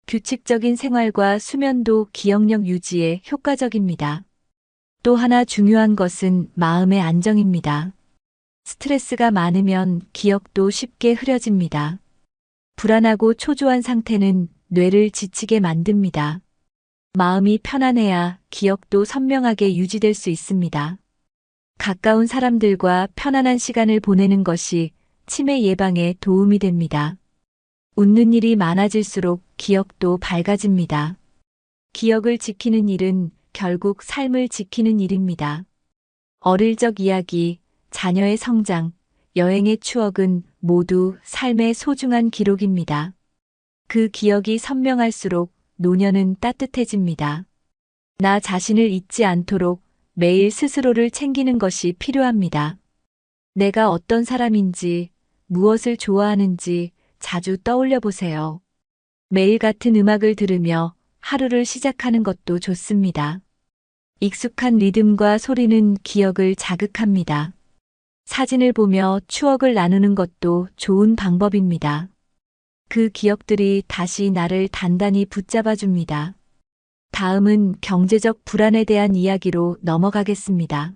규칙적인 생활과 수면도 기억력 유지에 효과적입니다. 또 하나 중요한 것은 마음의 안정입니다. 스트레스가 많으면 기억도 쉽게 흐려집니다. 불안하고 초조한 상태는 뇌를 지치게 만듭니다. 마음이 편안해야 기억도 선명하게 유지될 수 있습니다. 가까운 사람들과 편안한 시간을 보내는 것이 치매 예방에 도움이 됩니다. 웃는 일이 많아질수록 기억도 밝아집니다. 기억을 지키는 일은 결국 삶을 지키는 일입니다. 어릴 적 이야기, 자녀의 성장, 여행의 추억은 모두 삶의 소중한 기록입니다. 그 기억이 선명할수록 노년은 따뜻해집니다. 나 자신을 잊지 않도록 매일 스스로를 챙기는 것이 필요합니다. 내가 어떤 사람인지, 무엇을 좋아하는지 자주 떠올려 보세요. 매일 같은 음악을 들으며 하루를 시작하는 것도 좋습니다. 익숙한 리듬과 소리는 기억을 자극합니다. 사진을 보며 추억을 나누는 것도 좋은 방법입니다. 그 기억들이 다시 나를 단단히 붙잡아 줍니다. 다음은 경제적 불안에 대한 이야기로 넘어가겠습니다.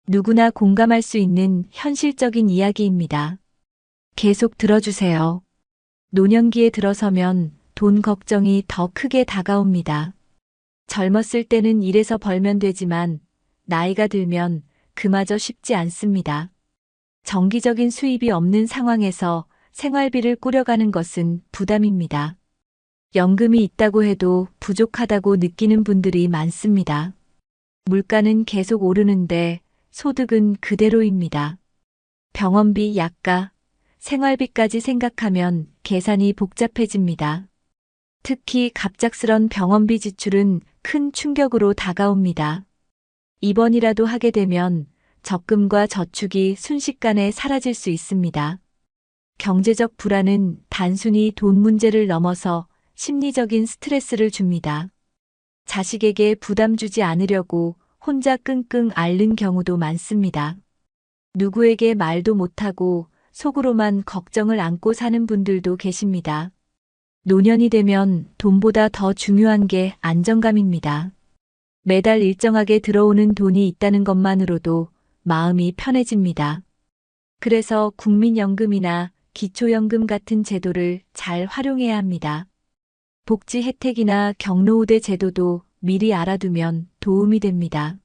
누구나 공감할 수 있는 현실적인 이야기입니다. 계속 들어주세요. 노년기에 들어서면 돈 걱정이 더 크게 다가옵니다. 젊었을 때는 일해서 벌면 되지만 나이가 들면 그마저 쉽지 않습니다. 정기적인 수입이 없는 상황에서 생활비를 꾸려가는 것은 부담입니다. 연금이 있다고 해도 부족하다고 느끼는 분들이 많습니다. 물가는 계속 오르는데 소득은 그대로입니다. 병원비, 약가, 생활비까지 생각하면 계산이 복잡해집니다. 특히 갑작스런 병원비 지출은 큰 충격으로 다가옵니다. 입원이라도 하게 되면 적금과 저축이 순식간에 사라질 수 있습니다. 경제적 불안은 단순히 돈 문제를 넘어서 심리적인 스트레스를 줍니다. 자식에게 부담 주지 않으려고 혼자 끙끙 앓는 경우도 많습니다. 누구에게 말도 못하고 속으로만 걱정을 안고 사는 분들도 계십니다. 노년이 되면 돈보다 더 중요한 게 안정감입니다. 매달 일정하게 들어오는 돈이 있다는 것만으로도 마음이 편해집니다. 그래서 국민연금이나 기초연금 같은 제도를 잘 활용해야 합니다. 복지 혜택이나 경로우대 제도도 미리 알아두면 도움이 됩니다.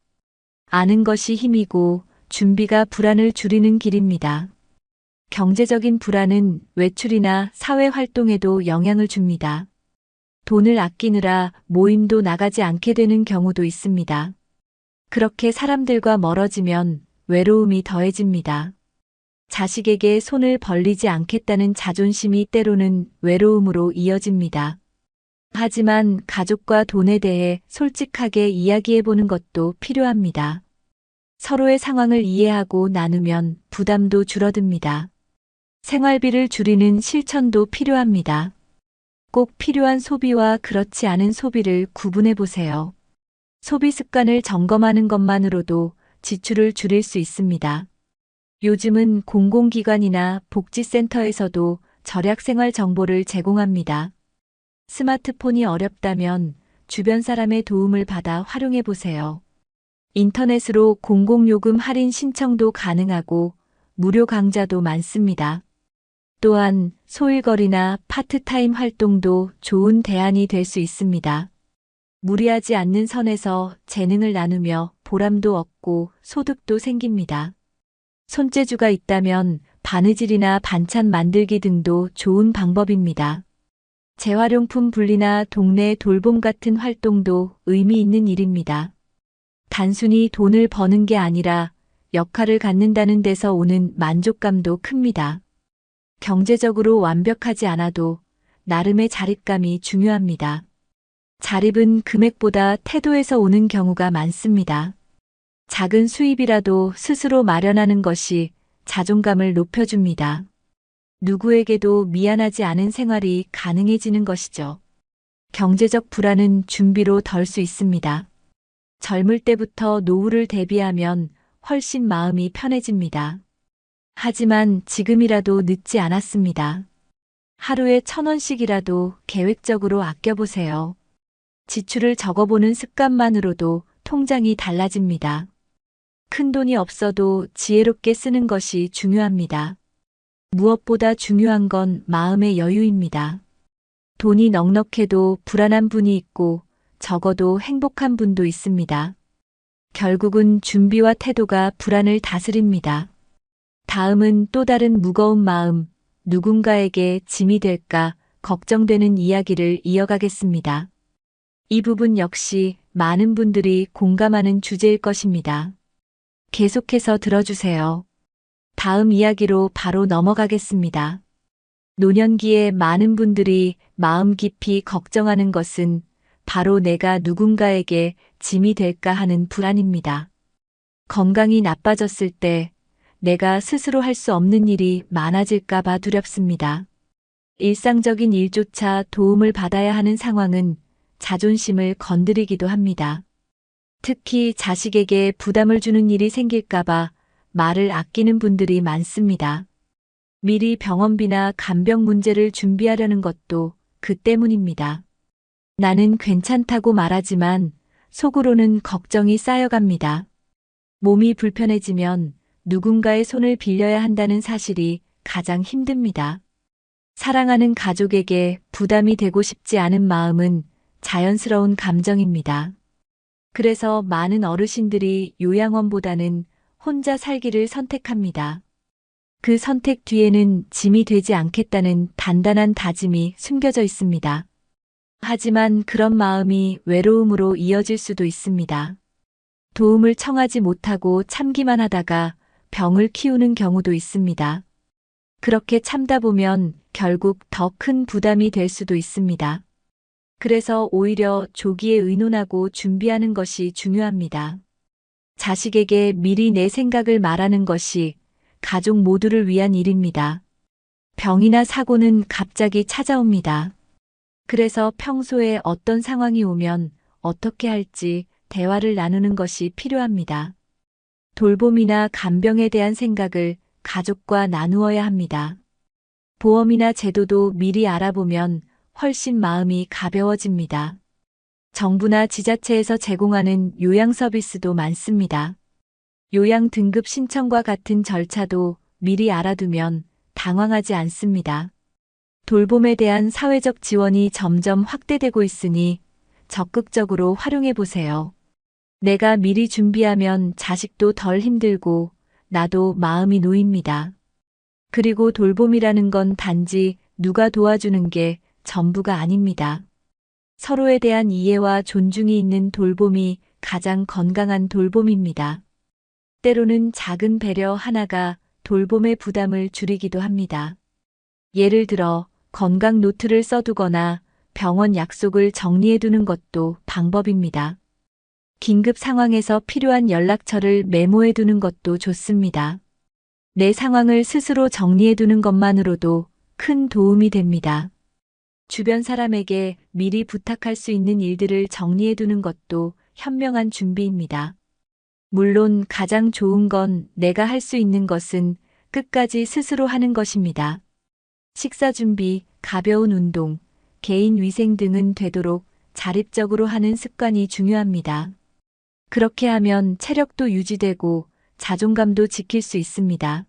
아는 것이 힘이고 준비가 불안을 줄이는 길입니다. 경제적인 불안은 외출이나 사회 활동에도 영향을 줍니다. 돈을 아끼느라 모임도 나가지 않게 되는 경우도 있습니다. 그렇게 사람들과 멀어지면 외로움이 더해집니다. 자식에게 손을 벌리지 않겠다는 자존심이 때로는 외로움으로 이어집니다. 하지만 가족과 돈에 대해 솔직하게 이야기해보는 것도 필요합니다. 서로의 상황을 이해하고 나누면 부담도 줄어듭니다. 생활비를 줄이는 실천도 필요합니다. 꼭 필요한 소비와 그렇지 않은 소비를 구분해 보세요. 소비 습관을 점검하는 것만으로도 지출을 줄일 수 있습니다. 요즘은 공공기관이나 복지센터에서도 절약 생활 정보를 제공합니다. 스마트폰이 어렵다면 주변 사람의 도움을 받아 활용해 보세요. 인터넷으로 공공요금 할인 신청도 가능하고 무료 강좌도 많습니다. 또한 소일거리나 파트타임 활동도 좋은 대안이 될 수 있습니다. 무리하지 않는 선에서 재능을 나누며 보람도 얻고 소득도 생깁니다. 손재주가 있다면 바느질이나 반찬 만들기 등도 좋은 방법입니다. 재활용품 분리나 동네 돌봄 같은 활동도 의미 있는 일입니다. 단순히 돈을 버는 게 아니라 역할을 갖는다는 데서 오는 만족감도 큽니다. 경제적으로 완벽하지 않아도 나름의 자립감이 중요합니다. 자립은 금액보다 태도에서 오는 경우가 많습니다. 작은 수입이라도 스스로 마련하는 것이 자존감을 높여줍니다. 누구에게도 미안하지 않은 생활이 가능해지는 것이죠. 경제적 불안은 준비로 덜 수 있습니다. 젊을 때부터 노후를 대비하면 훨씬 마음이 편해집니다. 하지만 지금이라도 늦지 않았습니다. 하루에 1,000원씩이라도 계획적으로 아껴보세요. 지출을 적어보는 습관만으로도 통장이 달라집니다. 큰 돈이 없어도 지혜롭게 쓰는 것이 중요합니다. 무엇보다 중요한 건 마음의 여유입니다. 돈이 넉넉해도 불안한 분이 있고 적어도 행복한 분도 있습니다. 결국은 준비와 태도가 불안을 다스립니다. 다음은 또 다른 무거운 마음, 누군가에게 짐이 될까 걱정되는 이야기를 이어가겠습니다. 이 부분 역시 많은 분들이 공감하는 주제일 것입니다. 계속해서 들어주세요. 다음 이야기로 바로 넘어가겠습니다. 노년기에 많은 분들이 마음 깊이 걱정하는 것은 바로 내가 누군가에게 짐이 될까 하는 불안입니다. 건강이 나빠졌을 때 내가 스스로 할 수 없는 일이 많아질까 봐 두렵습니다. 일상적인 일조차 도움을 받아야 하는 상황은 자존심을 건드리기도 합니다. 특히 자식에게 부담을 주는 일이 생길까 봐 말을 아끼는 분들이 많습니다. 미리 병원비나 간병 문제를 준비하려는 것도 그 때문입니다. 나는 괜찮다고 말하지만 속으로는 걱정이 쌓여갑니다. 몸이 불편해지면 누군가의 손을 빌려야 한다는 사실이 가장 힘듭니다. 사랑하는 가족에게 부담이 되고 싶지 않은 마음은 자연스러운 감정입니다. 그래서 많은 어르신들이 요양원보다는 혼자 살기를 선택합니다. 그 선택 뒤에는 짐이 되지 않겠다는 단단한 다짐이 숨겨져 있습니다. 하지만 그런 마음이 외로움으로 이어질 수도 있습니다. 도움을 청하지 못하고 참기만 하다가 병을 키우는 경우도 있습니다. 그렇게 참다 보면 결국 더 큰 부담이 될 수도 있습니다. 그래서 오히려 조기에 의논하고 준비하는 것이 중요합니다. 자식에게 미리 내 생각을 말하는 것이 가족 모두를 위한 일입니다. 병이나 사고는 갑자기 찾아옵니다. 그래서 평소에 어떤 상황이 오면 어떻게 할지 대화를 나누는 것이 필요합니다. 돌봄이나 간병에 대한 생각을 가족과 나누어야 합니다. 보험이나 제도도 미리 알아보면 훨씬 마음이 가벼워집니다. 정부나 지자체에서 제공하는 요양 서비스도 많습니다. 요양 등급 신청과 같은 절차도 미리 알아두면 당황하지 않습니다. 돌봄에 대한 사회적 지원이 점점 확대되고 있으니 적극적으로 활용해 보세요. 내가 미리 준비하면 자식도 덜 힘들고 나도 마음이 놓입니다. 그리고 돌봄이라는 건 단지 누가 도와주는 게 전부가 아닙니다. 서로에 대한 이해와 존중이 있는 돌봄이 가장 건강한 돌봄입니다. 때로는 작은 배려 하나가 돌봄의 부담을 줄이기도 합니다. 예를 들어 건강 노트를 써두거나 병원 약속을 정리해두는 것도 방법입니다. 긴급 상황에서 필요한 연락처를 메모해두는 것도 좋습니다. 내 상황을 스스로 정리해두는 것만으로도 큰 도움이 됩니다. 주변 사람에게 미리 부탁할 수 있는 일들을 정리해두는 것도 현명한 준비입니다. 물론 가장 좋은 건 내가 할 수 있는 것은 끝까지 스스로 하는 것입니다. 식사 준비, 가벼운 운동, 개인 위생 등은 되도록 자립적으로 하는 습관이 중요합니다. 그렇게 하면 체력도 유지되고 자존감도 지킬 수 있습니다.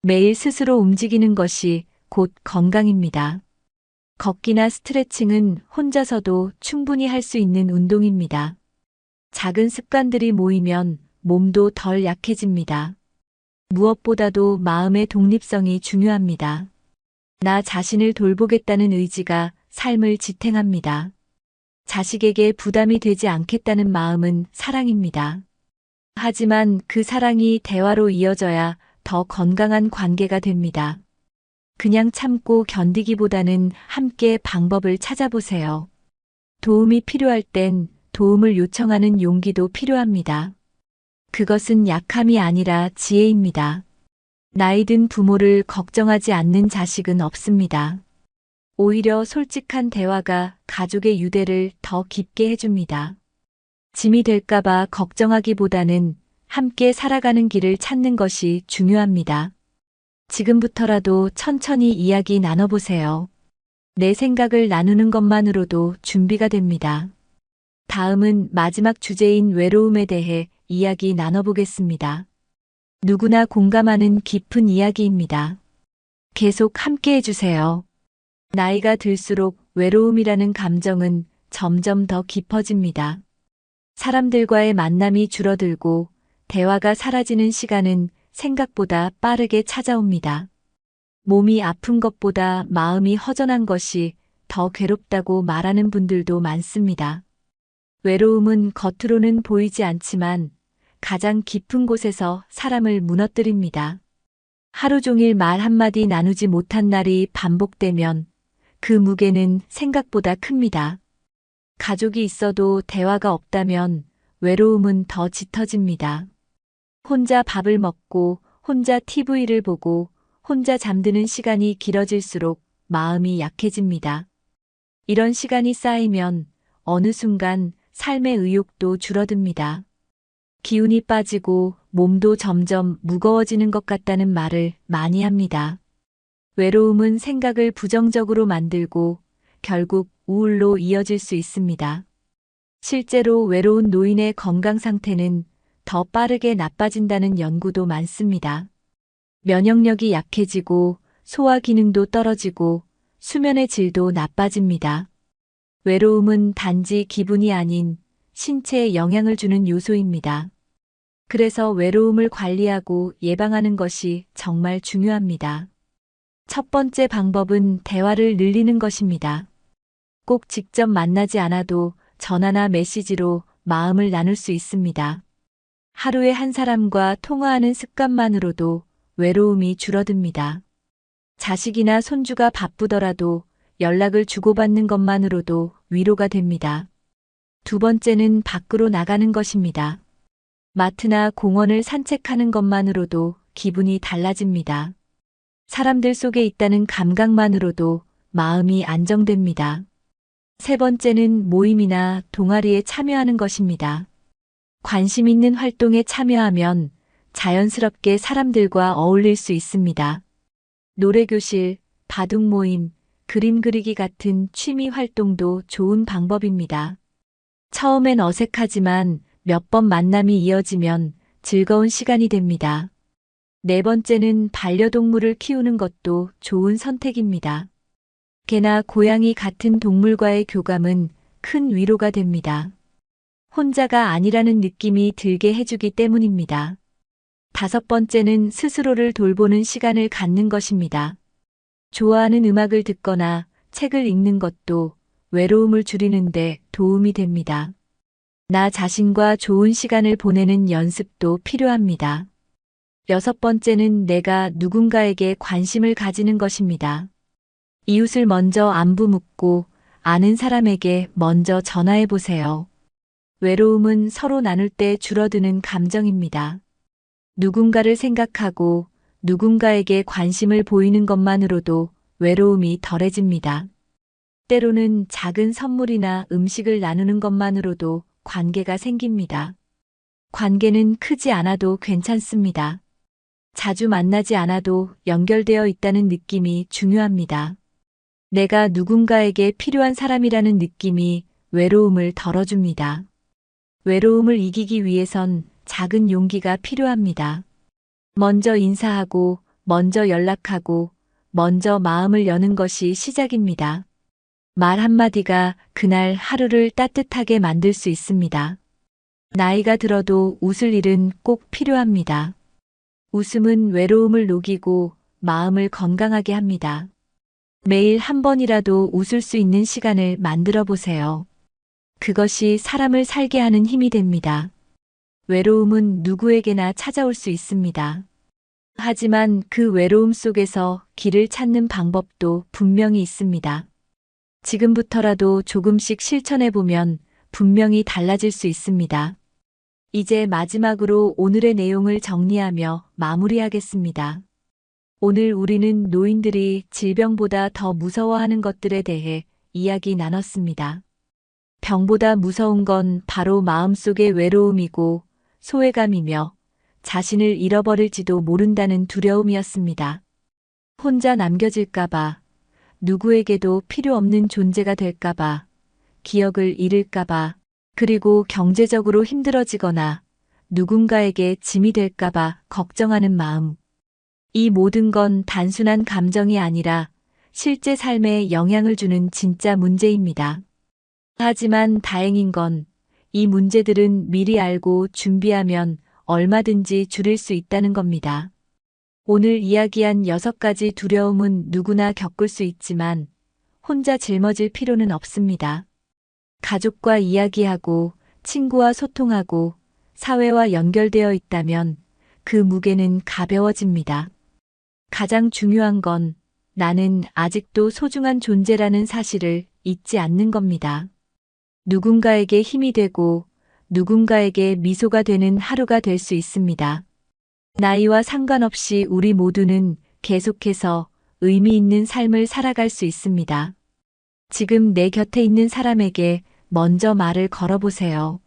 매일 스스로 움직이는 것이 곧 건강입니다. 걷기나 스트레칭은 혼자서도 충분히 할 수 있는 운동입니다. 작은 습관들이 모이면 몸도 덜 약해집니다. 무엇보다도 마음의 독립성이 중요합니다. 나 자신을 돌보겠다는 의지가 삶을 지탱합니다. 자식에게 부담이 되지 않겠다는 마음은 사랑입니다. 하지만 그 사랑이 대화로 이어져야 더 건강한 관계가 됩니다. 그냥 참고 견디기보다는 함께 방법을 찾아보세요. 도움이 필요할 땐 도움을 요청하는 용기도 필요합니다. 그것은 약함이 아니라 지혜입니다. 나이 든 부모를 걱정하지 않는 자식은 없습니다. 오히려 솔직한 대화가 가족의 유대를 더 깊게 해줍니다. 짐이 될까봐 걱정하기보다는 함께 살아가는 길을 찾는 것이 중요합니다. 지금부터라도 천천히 이야기 나눠보세요. 내 생각을 나누는 것만으로도 준비가 됩니다. 다음은 마지막 주제인 외로움에 대해 이야기 나눠보겠습니다. 누구나 공감하는 깊은 이야기입니다. 계속 함께 해주세요. 나이가 들수록 외로움이라는 감정은 점점 더 깊어집니다. 사람들과의 만남이 줄어들고 대화가 사라지는 시간은 생각보다 빠르게 찾아옵니다. 몸이 아픈 것보다 마음이 허전한 것이 더 괴롭다고 말하는 분들도 많습니다. 외로움은 겉으로는 보이지 않지만 가장 깊은 곳에서 사람을 무너뜨립니다. 하루 종일 말 한마디 나누지 못한 날이 반복되면 그 무게는 생각보다 큽니다. 가족이 있어도 대화가 없다면 외로움은 더 짙어집니다. 혼자 밥을 먹고 혼자 TV를 보고 혼자 잠드는 시간이 길어질수록 마음이 약해집니다. 이런 시간이 쌓이면 어느 순간 삶의 의욕도 줄어듭니다. 기운이 빠지고 몸도 점점 무거워지는 것 같다는 말을 많이 합니다. 외로움은 생각을 부정적으로 만들고 결국 우울로 이어질 수 있습니다. 실제로 외로운 노인의 건강 상태는 더 빠르게 나빠진다는 연구도 많습니다. 면역력이 약해지고 소화 기능도 떨어지고 수면의 질도 나빠집니다. 외로움은 단지 기분이 아닌 신체에 영향을 주는 요소입니다. 그래서 외로움을 관리하고 예방하는 것이 정말 중요합니다. 첫 번째 방법은 대화를 늘리는 것입니다. 꼭 직접 만나지 않아도 전화나 메시지로 마음을 나눌 수 있습니다. 하루에 한 사람과 통화하는 습관만으로도 외로움이 줄어듭니다. 자식이나 손주가 바쁘더라도 연락을 주고받는 것만으로도 위로가 됩니다. 두 번째는 밖으로 나가는 것입니다. 마트나 공원을 산책하는 것만으로도 기분이 달라집니다. 사람들 속에 있다는 감각만으로도 마음이 안정됩니다. 세 번째는 모임이나 동아리에 참여하는 것입니다. 관심 있는 활동에 참여하면 자연스럽게 사람들과 어울릴 수 있습니다. 노래교실, 바둑 모임, 그림 그리기 같은 취미 활동도 좋은 방법입니다. 처음엔 어색하지만 몇 번 만남이 이어지면 즐거운 시간이 됩니다. 네 번째는 반려동물을 키우는 것도 좋은 선택입니다. 개나 고양이 같은 동물과의 교감은 큰 위로가 됩니다. 혼자가 아니라는 느낌이 들게 해주기 때문입니다. 다섯 번째는 스스로를 돌보는 시간을 갖는 것입니다. 좋아하는 음악을 듣거나 책을 읽는 것도 외로움을 줄이는데 도움이 됩니다. 나 자신과 좋은 시간을 보내는 연습도 필요합니다. 여섯 번째는 내가 누군가에게 관심을 가지는 것입니다. 이웃을 먼저 안부 묻고 아는 사람에게 먼저 전화해 보세요. 외로움은 서로 나눌 때 줄어드는 감정입니다. 누군가를 생각하고 누군가에게 관심을 보이는 것만으로도 외로움이 덜해집니다. 때로는 작은 선물이나 음식을 나누는 것만으로도 관계가 생깁니다. 관계는 크지 않아도 괜찮습니다. 자주 만나지 않아도 연결되어 있다는 느낌이 중요합니다. 내가 누군가에게 필요한 사람이라는 느낌이 외로움을 덜어줍니다. 외로움을 이기기 위해선 작은 용기가 필요합니다. 먼저 인사하고, 먼저 연락하고, 먼저 마음을 여는 것이 시작입니다. 말 한마디가 그날 하루를 따뜻하게 만들 수 있습니다. 나이가 들어도 웃을 일은 꼭 필요합니다. 웃음은 외로움을 녹이고 마음을 건강하게 합니다. 매일 한 번이라도 웃을 수 있는 시간을 만들어 보세요. 그것이 사람을 살게 하는 힘이 됩니다. 외로움은 누구에게나 찾아올 수 있습니다. 하지만 그 외로움 속에서 길을 찾는 방법도 분명히 있습니다. 지금부터라도 조금씩 실천해 보면 분명히 달라질 수 있습니다. 이제 마지막으로 오늘의 내용을 정리하며 마무리하겠습니다. 오늘 우리는 노인들이 질병보다 더 무서워하는 것들에 대해 이야기 나눴습니다. 병보다 무서운 건 바로 마음속의 외로움이고 소외감이며 자신을 잃어버릴지도 모른다는 두려움이었습니다. 혼자 남겨질까봐, 누구에게도 필요 없는 존재가 될까봐, 기억을 잃을까봐, 그리고 경제적으로 힘들어지거나 누군가에게 짐이 될까봐 걱정하는 마음. 이 모든 건 단순한 감정이 아니라 실제 삶에 영향을 주는 진짜 문제입니다. 하지만 다행인 건 이 문제들은 미리 알고 준비하면 얼마든지 줄일 수 있다는 겁니다. 오늘 이야기한 6가지 두려움은 누구나 겪을 수 있지만 혼자 짊어질 필요는 없습니다. 가족과 이야기하고 친구와 소통하고 사회와 연결되어 있다면 그 무게는 가벼워집니다. 가장 중요한 건 나는 아직도 소중한 존재라는 사실을 잊지 않는 겁니다. 누군가에게 힘이 되고 누군가에게 미소가 되는 하루가 될 수 있습니다. 나이와 상관없이 우리 모두는 계속해서 의미 있는 삶을 살아갈 수 있습니다. 지금 내 곁에 있는 사람에게 먼저 말을 걸어보세요.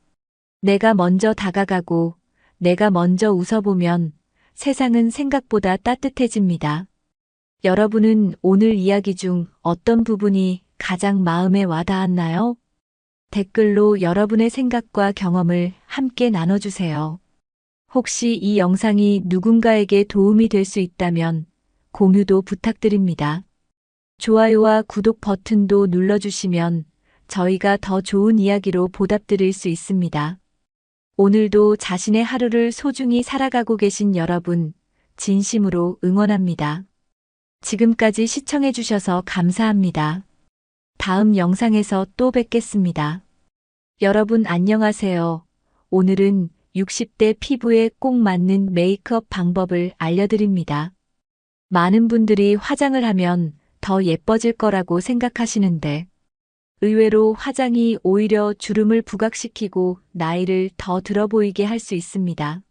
내가 먼저 다가가고 내가 먼저 웃어보면 세상은 생각보다 따뜻해집니다. 여러분은 오늘 이야기 중 어떤 부분이 가장 마음에 와닿았나요? 댓글로 여러분의 생각과 경험을 함께 나눠주세요. 혹시 이 영상이 누군가에게 도움이 될 수 있다면 공유도 부탁드립니다. 좋아요와 구독 버튼도 눌러주시면 저희가 더 좋은 이야기로 보답드릴 수 있습니다. 오늘도 자신의 하루를 소중히 살아가고 계신 여러분, 진심으로 응원합니다. 지금까지 시청해주셔서 감사합니다. 다음 영상에서 또 뵙겠습니다. 여러분 안녕하세요. 오늘은 60대 피부에 꼭 맞는 메이크업 방법을 알려드립니다. 많은 분들이 화장을 하면 더 예뻐질 거라고 생각하시는데 의외로 화장이 오히려 주름을 부각시키고 나이를 더 들어 보이게 할 수 있습니다.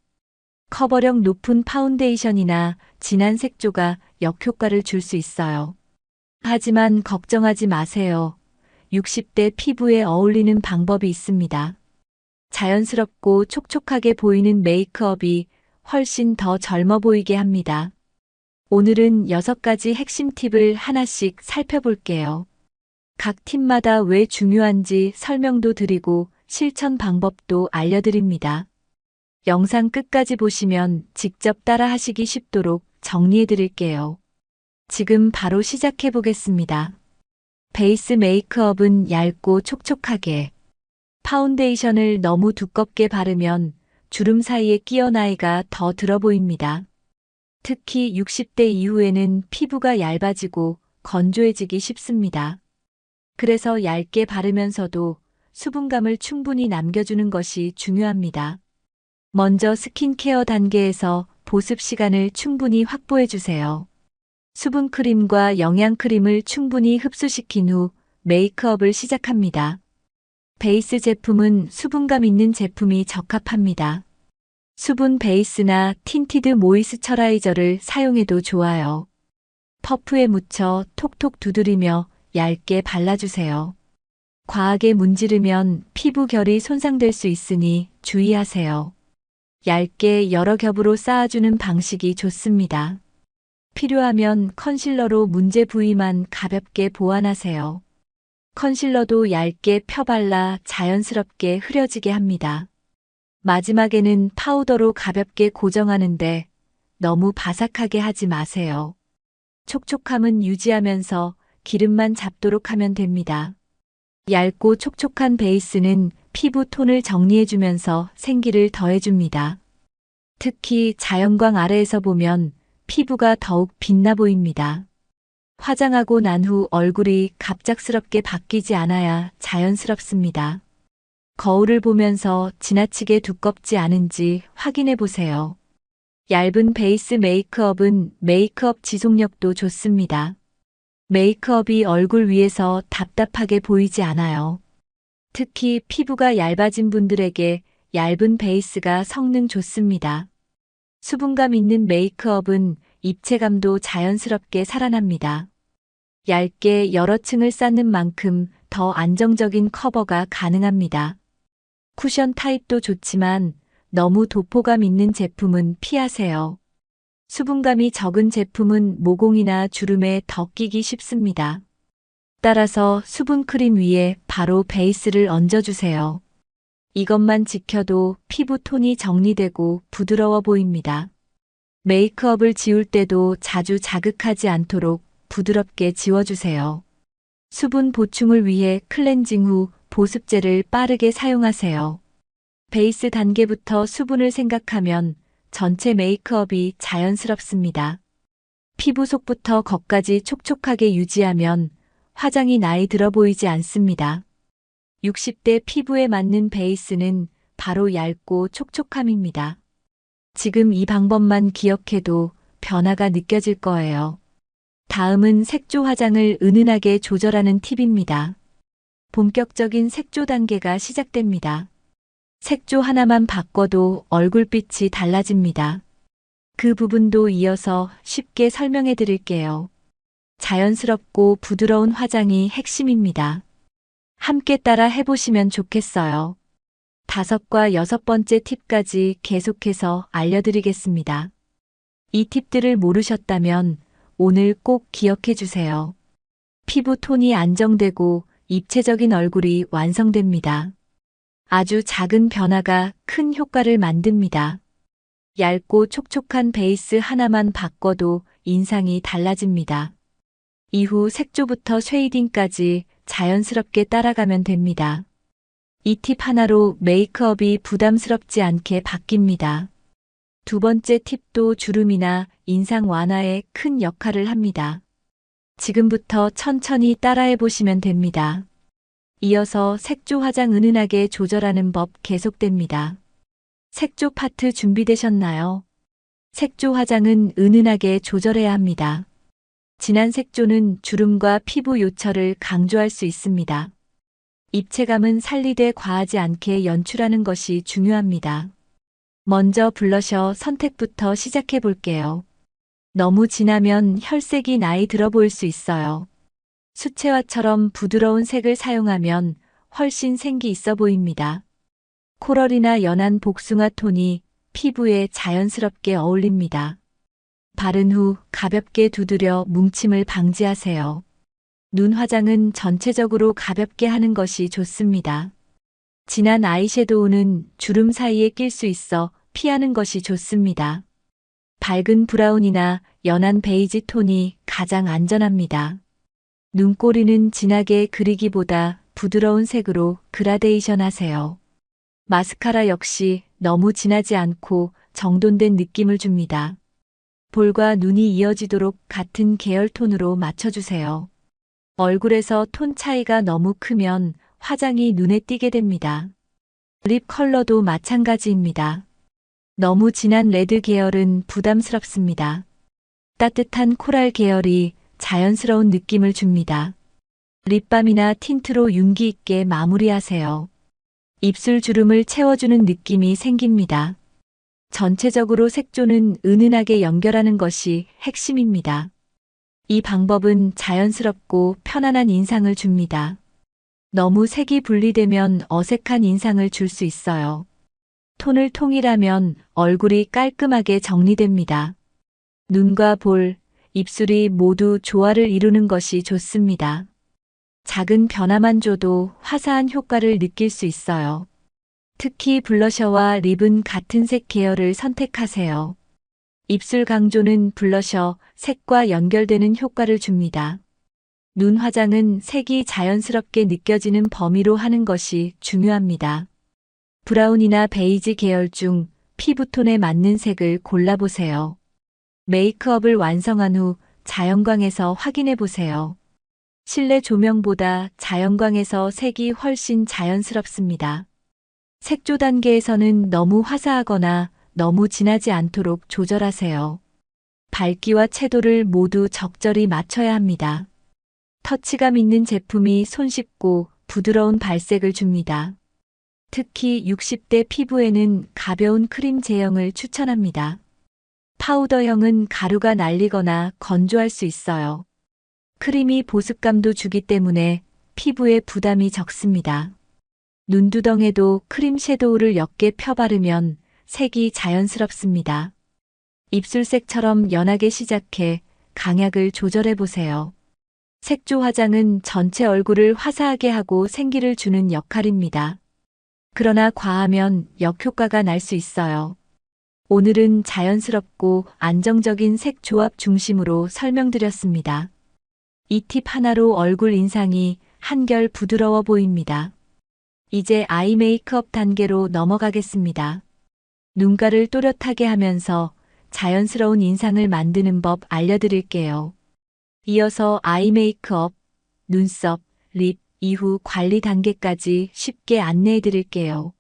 커버력 높은 파운데이션이나 진한 색조가 역효과를 줄 수 있어요. 하지만 걱정하지 마세요. 60대 피부에 어울리는 방법이 있습니다. 자연스럽고 촉촉하게 보이는 메이크업이 훨씬 더 젊어 보이게 합니다. 오늘은 6가지 핵심 팁을 하나씩 살펴볼게요. 각 팁마다 왜 중요한지 설명도 드리고 실천 방법도 알려드립니다. 영상 끝까지 보시면 직접 따라 하시기 쉽도록 정리해 드릴게요. 지금 바로 시작해 보겠습니다. 베이스 메이크업은 얇고 촉촉하게. 파운데이션을 너무 두껍게 바르면 주름 사이에 끼어 나이가 더 들어 보입니다. 특히 60대 이후에는 피부가 얇아지고 건조해지기 쉽습니다. 그래서 얇게 바르면서도 수분감을 충분히 남겨주는 것이 중요합니다. 먼저 스킨케어 단계에서 보습 시간을 충분히 확보해 주세요. 수분크림과 영양크림을 충분히 흡수시킨 후 메이크업을 시작합니다. 베이스 제품은 수분감 있는 제품이 적합합니다. 수분 베이스나 틴티드 모이스처라이저를 사용해도 좋아요. 퍼프에 묻혀 톡톡 두드리며 얇게 발라주세요. 과하게 문지르면 피부 결이 손상될 수 있으니 주의하세요. 얇게 여러 겹으로 쌓아주는 방식이 좋습니다. 필요하면 컨실러로 문제 부위만 가볍게 보완하세요. 컨실러도 얇게 펴발라 자연스럽게 흐려지게 합니다. 마지막에는 파우더로 가볍게 고정하는데 너무 바삭하게 하지 마세요. 촉촉함은 유지하면서 기름만 잡도록 하면 됩니다. 얇고 촉촉한 베이스는 피부 톤을 정리해주면서 생기를 더해줍니다. 특히 자연광 아래에서 보면 피부가 더욱 빛나 보입니다. 화장하고 난 후 얼굴이 갑작스럽게 바뀌지 않아야 자연스럽습니다. 거울을 보면서 지나치게 두껍지 않은지 확인해 보세요. 얇은 베이스 메이크업은 메이크업 지속력도 좋습니다. 메이크업이 얼굴 위에서 답답하게 보이지 않아요. 특히 피부가 얇아진 분들에게 얇은 베이스가 성능 좋습니다. 수분감 있는 메이크업은 입체감도 자연스럽게 살아납니다. 얇게 여러 층을 쌓는 만큼 더 안정적인 커버가 가능합니다. 쿠션 타입도 좋지만 너무 도포감 있는 제품은 피하세요. 수분감이 적은 제품은 모공이나 주름에 더 끼기 쉽습니다. 따라서 수분 크림 위에 바로 베이스를 얹어주세요. 이것만 지켜도 피부 톤이 정리되고 부드러워 보입니다. 메이크업을 지울 때도 자주 자극하지 않도록 부드럽게 지워주세요. 수분 보충을 위해 클렌징 후 보습제를 빠르게 사용하세요. 베이스 단계부터 수분을 생각하면 전체 메이크업이 자연스럽습니다. 피부 속부터 겉까지 촉촉하게 유지하면 화장이 나이 들어 보이지 않습니다. 60대 피부에 맞는 베이스는 바로 얇고 촉촉함입니다. 지금 이 방법만 기억해도 변화가 느껴질 거예요. 다음은 색조 화장을 은은하게 조절하는 팁입니다. 본격적인 색조 단계가 시작됩니다. 색조 하나만 바꿔도 얼굴빛이 달라집니다. 그 부분도 이어서 쉽게 설명해 드릴게요. 자연스럽고 부드러운 화장이 핵심입니다. 함께 따라 해보시면 좋겠어요. 5과 6번째 팁까지 계속해서 알려드리겠습니다. 이 팁들을 모르셨다면 오늘 꼭 기억해 주세요. 피부 톤이 안정되고 입체적인 얼굴이 완성됩니다. 아주 작은 변화가 큰 효과를 만듭니다. 얇고 촉촉한 베이스 하나만 바꿔도 인상이 달라집니다. 이후 색조부터 쉐이딩까지 자연스럽게 따라가면 됩니다. 이 팁 하나로 메이크업이 부담스럽지 않게 바뀝니다. 2번째 팁도 주름이나 인상 완화에 큰 역할을 합니다. 지금부터 천천히 따라해 보시면 됩니다. 이어서 색조 화장 은은하게 조절하는 법 계속됩니다. 색조 파트 준비되셨나요? 색조 화장은 은은하게 조절해야 합니다. 진한 색조는 주름과 피부 요철을 강조할 수 있습니다. 입체감은 살리되 과하지 않게 연출하는 것이 중요합니다. 먼저 블러셔 선택부터 시작해 볼게요. 너무 진하면 혈색이 나이 들어 보일 수 있어요. 수채화처럼 부드러운 색을 사용하면 훨씬 생기 있어 보입니다. 코럴이나 연한 복숭아 톤이 피부에 자연스럽게 어울립니다. 바른 후 가볍게 두드려 뭉침을 방지하세요. 눈 화장은 전체적으로 가볍게 하는 것이 좋습니다. 진한 아이섀도우는 주름 사이에 낄 수 있어 피하는 것이 좋습니다. 밝은 브라운이나 연한 베이지 톤이 가장 안전합니다. 눈꼬리는 진하게 그리기보다 부드러운 색으로 그라데이션 하세요. 마스카라 역시 너무 진하지 않고 정돈된 느낌을 줍니다. 볼과 눈이 이어지도록 같은 계열 톤으로 맞춰주세요. 얼굴에서 톤 차이가 너무 크면 화장이 눈에 띄게 됩니다. 립 컬러도 마찬가지입니다. 너무 진한 레드 계열은 부담스럽습니다. 따뜻한 코랄 계열이 자연스러운 느낌을 줍니다. 립밤이나 틴트로 윤기 있게 마무리하세요. 입술 주름을 채워주는 느낌이 생깁니다. 전체적으로 색조는 은은하게 연결하는 것이 핵심입니다. 이 방법은 자연스럽고 편안한 인상을 줍니다. 너무 색이 분리되면 어색한 인상을 줄 수 있어요. 톤을 통일하면 얼굴이 깔끔하게 정리됩니다. 눈과 볼, 입술이 모두 조화를 이루는 것이 좋습니다. 작은 변화만 줘도 화사한 효과를 느낄 수 있어요. 특히 블러셔와 립은 같은 색 계열을 선택하세요. 입술 강조는 블러셔 색과 연결되는 효과를 줍니다. 눈 화장은 색이 자연스럽게 느껴지는 범위로 하는 것이 중요합니다. 브라운이나 베이지 계열 중 피부톤에 맞는 색을 골라보세요. 메이크업을 완성한 후 자연광에서 확인해 보세요. 실내 조명보다 자연광에서 색이 훨씬 자연스럽습니다. 색조 단계에서는 너무 화사하거나 너무 진하지 않도록 조절하세요. 밝기와 채도를 모두 적절히 맞춰야 합니다. 터치감 있는 제품이 손쉽고 부드러운 발색을 줍니다. 특히 60대 피부에는 가벼운 크림 제형을 추천합니다. 파우더형은 가루가 날리거나 건조할 수 있어요. 크림이 보습감도 주기 때문에 피부에 부담이 적습니다. 눈두덩에도 크림 섀도우를 옅게 펴바르면 색이 자연스럽습니다. 입술색처럼 연하게 시작해 강약을 조절해 보세요. 색조 화장은 전체 얼굴을 화사하게 하고 생기를 주는 역할입니다. 그러나 과하면 역효과가 날 수 있어요. 오늘은 자연스럽고 안정적인 색 조합 중심으로 설명드렸습니다. 이 팁 하나로 얼굴 인상이 한결 부드러워 보입니다. 이제 아이 메이크업 단계로 넘어가겠습니다. 눈가를 또렷하게 하면서 자연스러운 인상을 만드는 법 알려드릴게요. 이어서 아이 메이크업, 눈썹, 립, 이후 관리 단계까지 쉽게 안내해 드릴게요.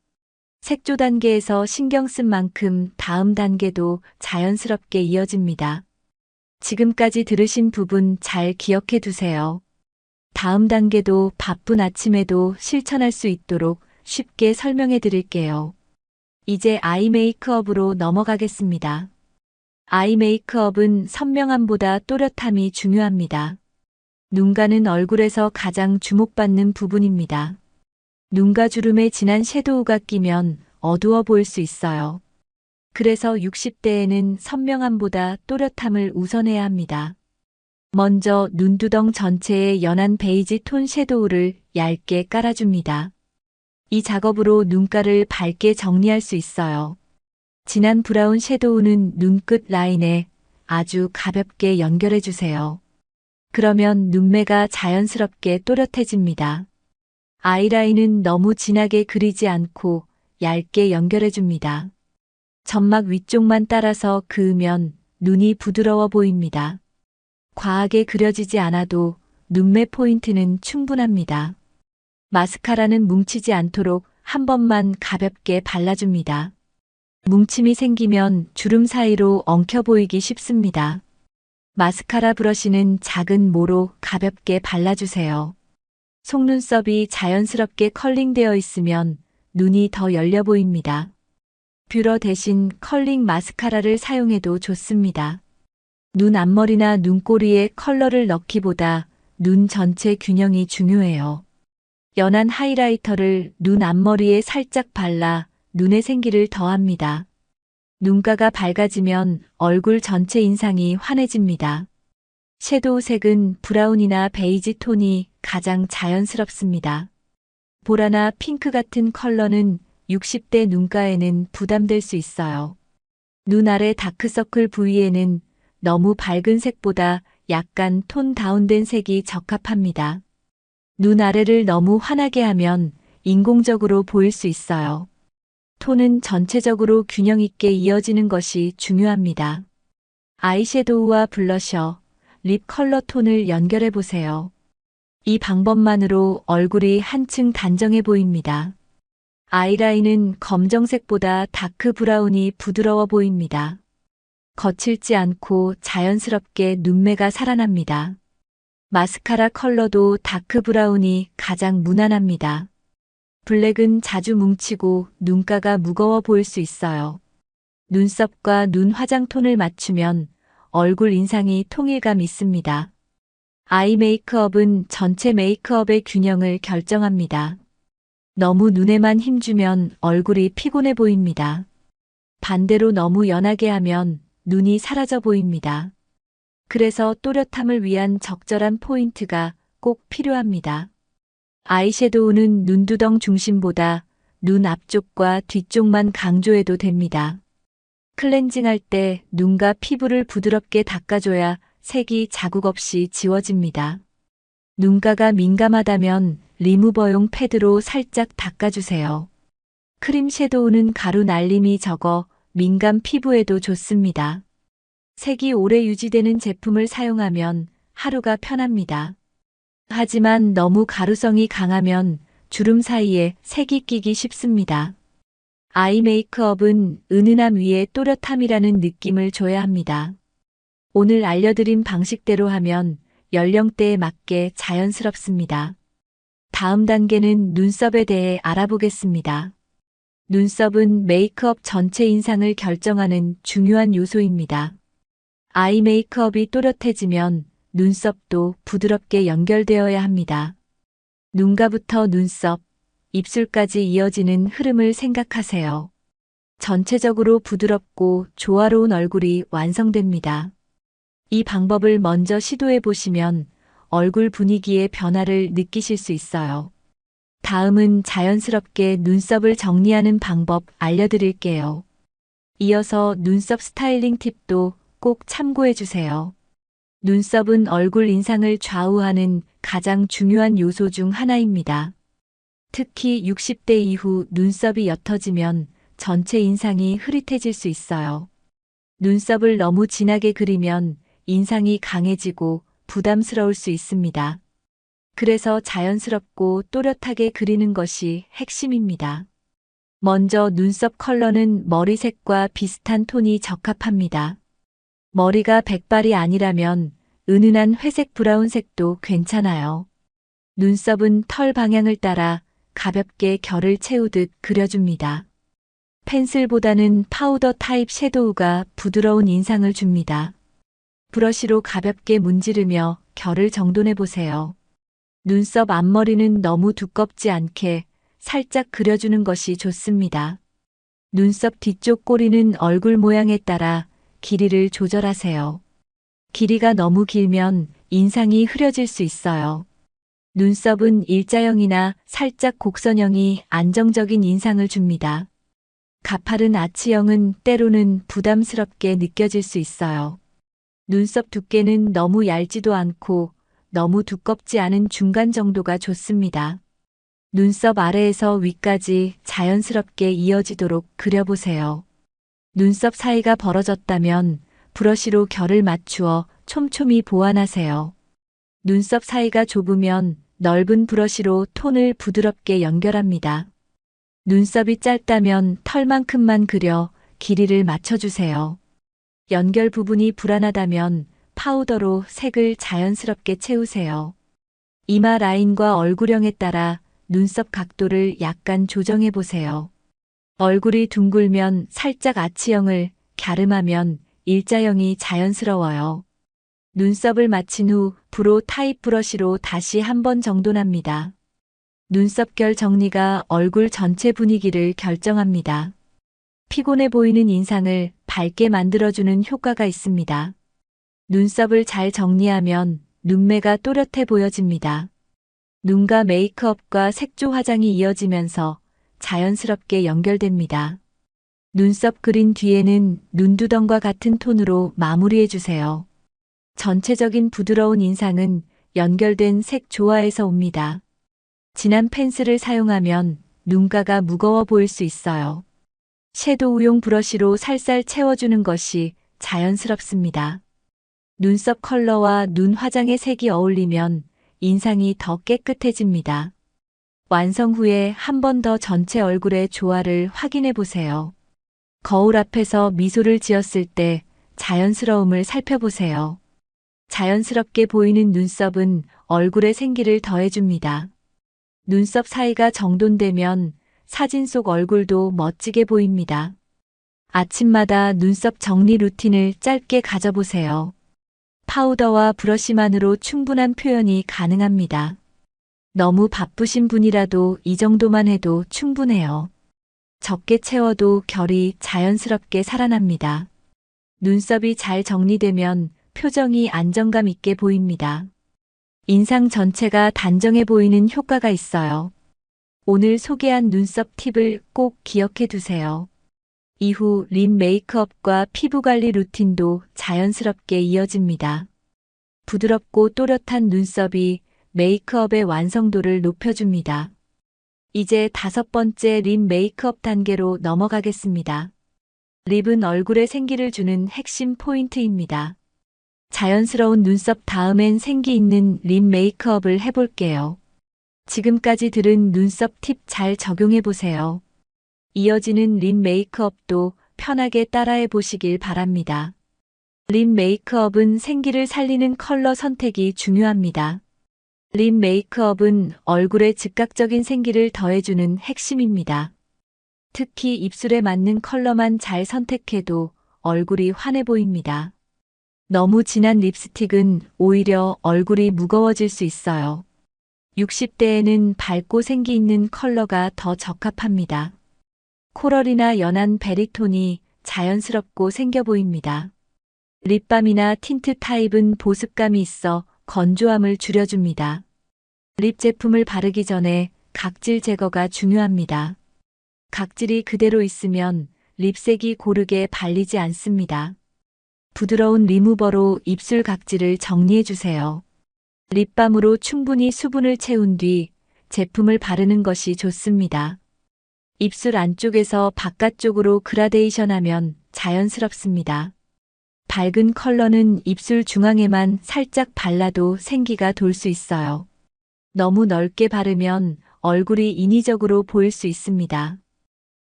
색조 단계에서 신경 쓴 만큼 다음 단계도 자연스럽게 이어집니다. 지금까지 들으신 부분 잘 기억해 두세요. 다음 단계도 바쁜 아침에도 실천할 수 있도록 쉽게 설명해 드릴게요. 이제 아이 메이크업으로 넘어가겠습니다. 아이 메이크업은 선명함보다 또렷함이 중요합니다. 눈가는 얼굴에서 가장 주목받는 부분입니다. 눈가 주름에 진한 섀도우가 끼면 어두워 보일 수 있어요. 그래서 60대에는 선명함보다 또렷함을 우선해야 합니다. 먼저 눈두덩 전체에 연한 베이지 톤 섀도우를 얇게 깔아줍니다. 이 작업으로 눈가를 밝게 정리할 수 있어요. 진한 브라운 섀도우는 눈끝 라인에 아주 가볍게 연결해 주세요. 그러면 눈매가 자연스럽게 또렷해집니다. 아이라인은 너무 진하게 그리지 않고 얇게 연결해 줍니다. 점막 위쪽만 따라서 그으면 눈이 부드러워 보입니다. 과하게 그려지지 않아도 눈매 포인트는 충분합니다. 마스카라는 뭉치지 않도록 한 번만 가볍게 발라줍니다. 뭉침이 생기면 주름 사이로 엉켜 보이기 쉽습니다. 마스카라 브러쉬는 작은 모로 가볍게 발라주세요. 속눈썹이 자연스럽게 컬링되어 있으면 눈이 더 열려 보입니다. 뷰러 대신 컬링 마스카라를 사용해도 좋습니다. 눈 앞머리나 눈꼬리에 컬러를 넣기보다 눈 전체 균형이 중요해요. 연한 하이라이터를 눈 앞머리에 살짝 발라 눈의 생기를 더합니다. 눈가가 밝아지면 얼굴 전체 인상이 환해집니다. 섀도우 색은 브라운이나 베이지 톤이 가장 자연스럽습니다. 보라나 핑크 같은 컬러는 60대 눈가에는 부담될 수 있어요. 눈 아래 다크서클 부위에는 너무 밝은 색보다 약간 톤 다운된 색이 적합합니다. 눈 아래를 너무 환하게 하면 인공적으로 보일 수 있어요. 톤은 전체적으로 균형 있게 이어지는 것이 중요합니다. 아이섀도우와 블러셔, 립 컬러 톤을 연결해 보세요. 이 방법만으로 얼굴이 한층 단정해 보입니다. 아이라인은 검정색보다 다크 브라운이 부드러워 보입니다. 거칠지 않고 자연스럽게 눈매가 살아납니다. 마스카라 컬러도 다크 브라운이 가장 무난합니다. 블랙은 자주 뭉치고 눈가가 무거워 보일 수 있어요. 눈썹과 눈 화장톤을 맞추면 얼굴 인상이 통일감 있습니다. 아이 메이크업은 전체 메이크업의 균형을 결정합니다. 너무 눈에만 힘주면 얼굴이 피곤해 보입니다. 반대로 너무 연하게 하면 눈이 사라져 보입니다. 그래서 또렷함을 위한 적절한 포인트가 꼭 필요합니다. 아이섀도우는 눈두덩 중심보다 눈 앞쪽과 뒤쪽만 강조해도 됩니다. 클렌징할 때 눈과 피부를 부드럽게 닦아줘야 색이 자국 없이 지워집니다. 눈가가 민감하다면 리무버용 패드로 살짝 닦아주세요. 크림 섀도우는 가루 날림이 적어 민감 피부에도 좋습니다. 색이 오래 유지되는 제품을 사용하면 하루가 편합니다. 하지만 너무 가루성이 강하면 주름 사이에 색이 끼기 쉽습니다. 아이 메이크업은 은은함 위에 또렷함이라는 느낌을 줘야 합니다. 오늘 알려드린 방식대로 하면 연령대에 맞게 자연스럽습니다. 다음 단계는 눈썹에 대해 알아보겠습니다. 눈썹은 메이크업 전체 인상을 결정하는 중요한 요소입니다. 아이 메이크업이 또렷해지면 눈썹도 부드럽게 연결되어야 합니다. 눈가부터 눈썹, 입술까지 이어지는 흐름을 생각하세요. 전체적으로 부드럽고 조화로운 얼굴이 완성됩니다. 이 방법을 먼저 시도해 보시면 얼굴 분위기의 변화를 느끼실 수 있어요. 다음은 자연스럽게 눈썹을 정리하는 방법 알려드릴게요. 이어서 눈썹 스타일링 팁도 꼭 참고해 주세요. 눈썹은 얼굴 인상을 좌우하는 가장 중요한 요소 중 하나입니다. 특히 60대 이후 눈썹이 옅어지면 전체 인상이 흐릿해질 수 있어요. 눈썹을 너무 진하게 그리면 인상이 강해지고 부담스러울 수 있습니다. 그래서 자연스럽고 또렷하게 그리는 것이 핵심입니다. 먼저 눈썹 컬러는 머리색과 비슷한 톤이 적합합니다. 머리가 백발이 아니라면 은은한 회색 브라운색도 괜찮아요. 눈썹은 털 방향을 따라 가볍게 결을 채우듯 그려줍니다. 펜슬보다는 파우더 타입 섀도우가 부드러운 인상을 줍니다. 브러쉬로 가볍게 문지르며 결을 정돈해 보세요. 눈썹 앞머리는 너무 두껍지 않게 살짝 그려주는 것이 좋습니다. 눈썹 뒤쪽 꼬리는 얼굴 모양에 따라 길이를 조절하세요. 길이가 너무 길면 인상이 흐려질 수 있어요. 눈썹은 일자형이나 살짝 곡선형이 안정적인 인상을 줍니다. 가파른 아치형은 때로는 부담스럽게 느껴질 수 있어요. 눈썹 두께는 너무 얇지도 않고 너무 두껍지 않은 중간 정도가 좋습니다. 눈썹 아래에서 위까지 자연스럽게 이어지도록 그려보세요. 눈썹 사이가 벌어졌다면 브러쉬로 결을 맞추어 촘촘히 보완하세요. 눈썹 사이가 좁으면 넓은 브러쉬로 톤을 부드럽게 연결합니다. 눈썹이 짧다면 털만큼만 그려 길이를 맞춰주세요. 연결 부분이 불안하다면 파우더로 색을 자연스럽게 채우세요. 이마 라인과 얼굴형에 따라 눈썹 각도를 약간 조정해 보세요. 얼굴이 둥글면 살짝 아치형을, 갸름하면 일자형이 자연스러워요. 눈썹을 마친 후 브로우 타입 브러쉬로 다시 한 번 정돈합니다. 눈썹 결 정리가 얼굴 전체 분위기를 결정합니다. 피곤해 보이는 인상을 밝게 만들어주는 효과가 있습니다. 눈썹을 잘 정리하면 눈매가 또렷해 보여집니다. 눈가 메이크업과 색조 화장이 이어지면서 자연스럽게 연결됩니다. 눈썹 그린 뒤에는 눈두덩과 같은 톤으로 마무리해주세요. 전체적인 부드러운 인상은 연결된 색 조화에서 옵니다. 진한 펜슬을 사용하면 눈가가 무거워 보일 수 있어요. 섀도우용 브러쉬로 살살 채워주는 것이 자연스럽습니다. 눈썹 컬러와 눈 화장의 색이 어울리면 인상이 더 깨끗해집니다. 완성 후에 한 번 더 전체 얼굴의 조화를 확인해 보세요. 거울 앞에서 미소를 지었을 때 자연스러움을 살펴보세요. 자연스럽게 보이는 눈썹은 얼굴에 생기를 더해줍니다. 눈썹 사이가 정돈되면 사진 속 얼굴도 멋지게 보입니다. 아침마다 눈썹 정리 루틴을 짧게 가져보세요. 파우더와 브러쉬만으로 충분한 표현이 가능합니다. 너무 바쁘신 분이라도 이 정도만 해도 충분해요. 적게 채워도 결이 자연스럽게 살아납니다. 눈썹이 잘 정리되면 표정이 안정감 있게 보입니다. 인상 전체가 단정해 보이는 효과가 있어요. 오늘 소개한 눈썹 팁을 꼭 기억해 두세요. 이후 립 메이크업과 피부 관리 루틴도 자연스럽게 이어집니다. 부드럽고 또렷한 눈썹이 메이크업의 완성도를 높여줍니다. 이제 5번째 립 메이크업 단계로 넘어가겠습니다. 립은 얼굴에 생기를 주는 핵심 포인트입니다. 자연스러운 눈썹 다음엔 생기 있는 립 메이크업을 해볼게요. 지금까지 들은 눈썹 팁 잘 적용해 보세요. 이어지는 립 메이크업도 편하게 따라해 보시길 바랍니다. 립 메이크업은 생기를 살리는 컬러 선택이 중요합니다. 립 메이크업은 얼굴에 즉각적인 생기를 더해주는 핵심입니다. 특히 입술에 맞는 컬러만 잘 선택해도 얼굴이 환해 보입니다. 너무 진한 립스틱은 오히려 얼굴이 무거워질 수 있어요. 60대에는 밝고 생기 있는 컬러가 더 적합합니다. 코럴이나 연한 베리톤이 자연스럽고 생겨 보입니다. 립밤이나 틴트 타입은 보습감이 있어 건조함을 줄여줍니다. 립 제품을 바르기 전에 각질 제거가 중요합니다. 각질이 그대로 있으면 립색이 고르게 발리지 않습니다. 부드러운 리무버로 입술 각질을 정리해 주세요. 립밤으로 충분히 수분을 채운 뒤 제품을 바르는 것이 좋습니다. 입술 안쪽에서 바깥쪽으로 그라데이션하면 자연스럽습니다. 밝은 컬러는 입술 중앙에만 살짝 발라도 생기가 돌 수 있어요. 너무 넓게 바르면 얼굴이 인위적으로 보일 수 있습니다.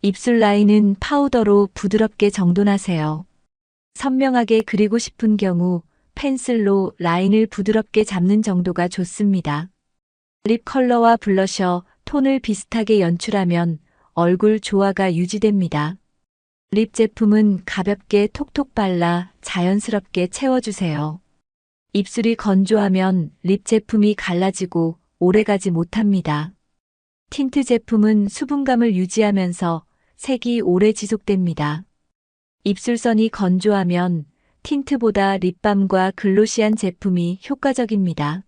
입술 라인은 파우더로 부드럽게 정돈하세요. 선명하게 그리고 싶은 경우 펜슬로 라인을 부드럽게 잡는 정도가 좋습니다. 립 컬러와 블러셔, 톤을 비슷하게 연출하면 얼굴 조화가 유지됩니다. 립 제품은 가볍게 톡톡 발라 자연스럽게 채워주세요. 입술이 건조하면 립 제품이 갈라지고 오래가지 못합니다. 틴트 제품은 수분감을 유지하면서 색이 오래 지속됩니다. 입술선이 건조하면 틴트보다 립밤과 글로시한 제품이 효과적입니다.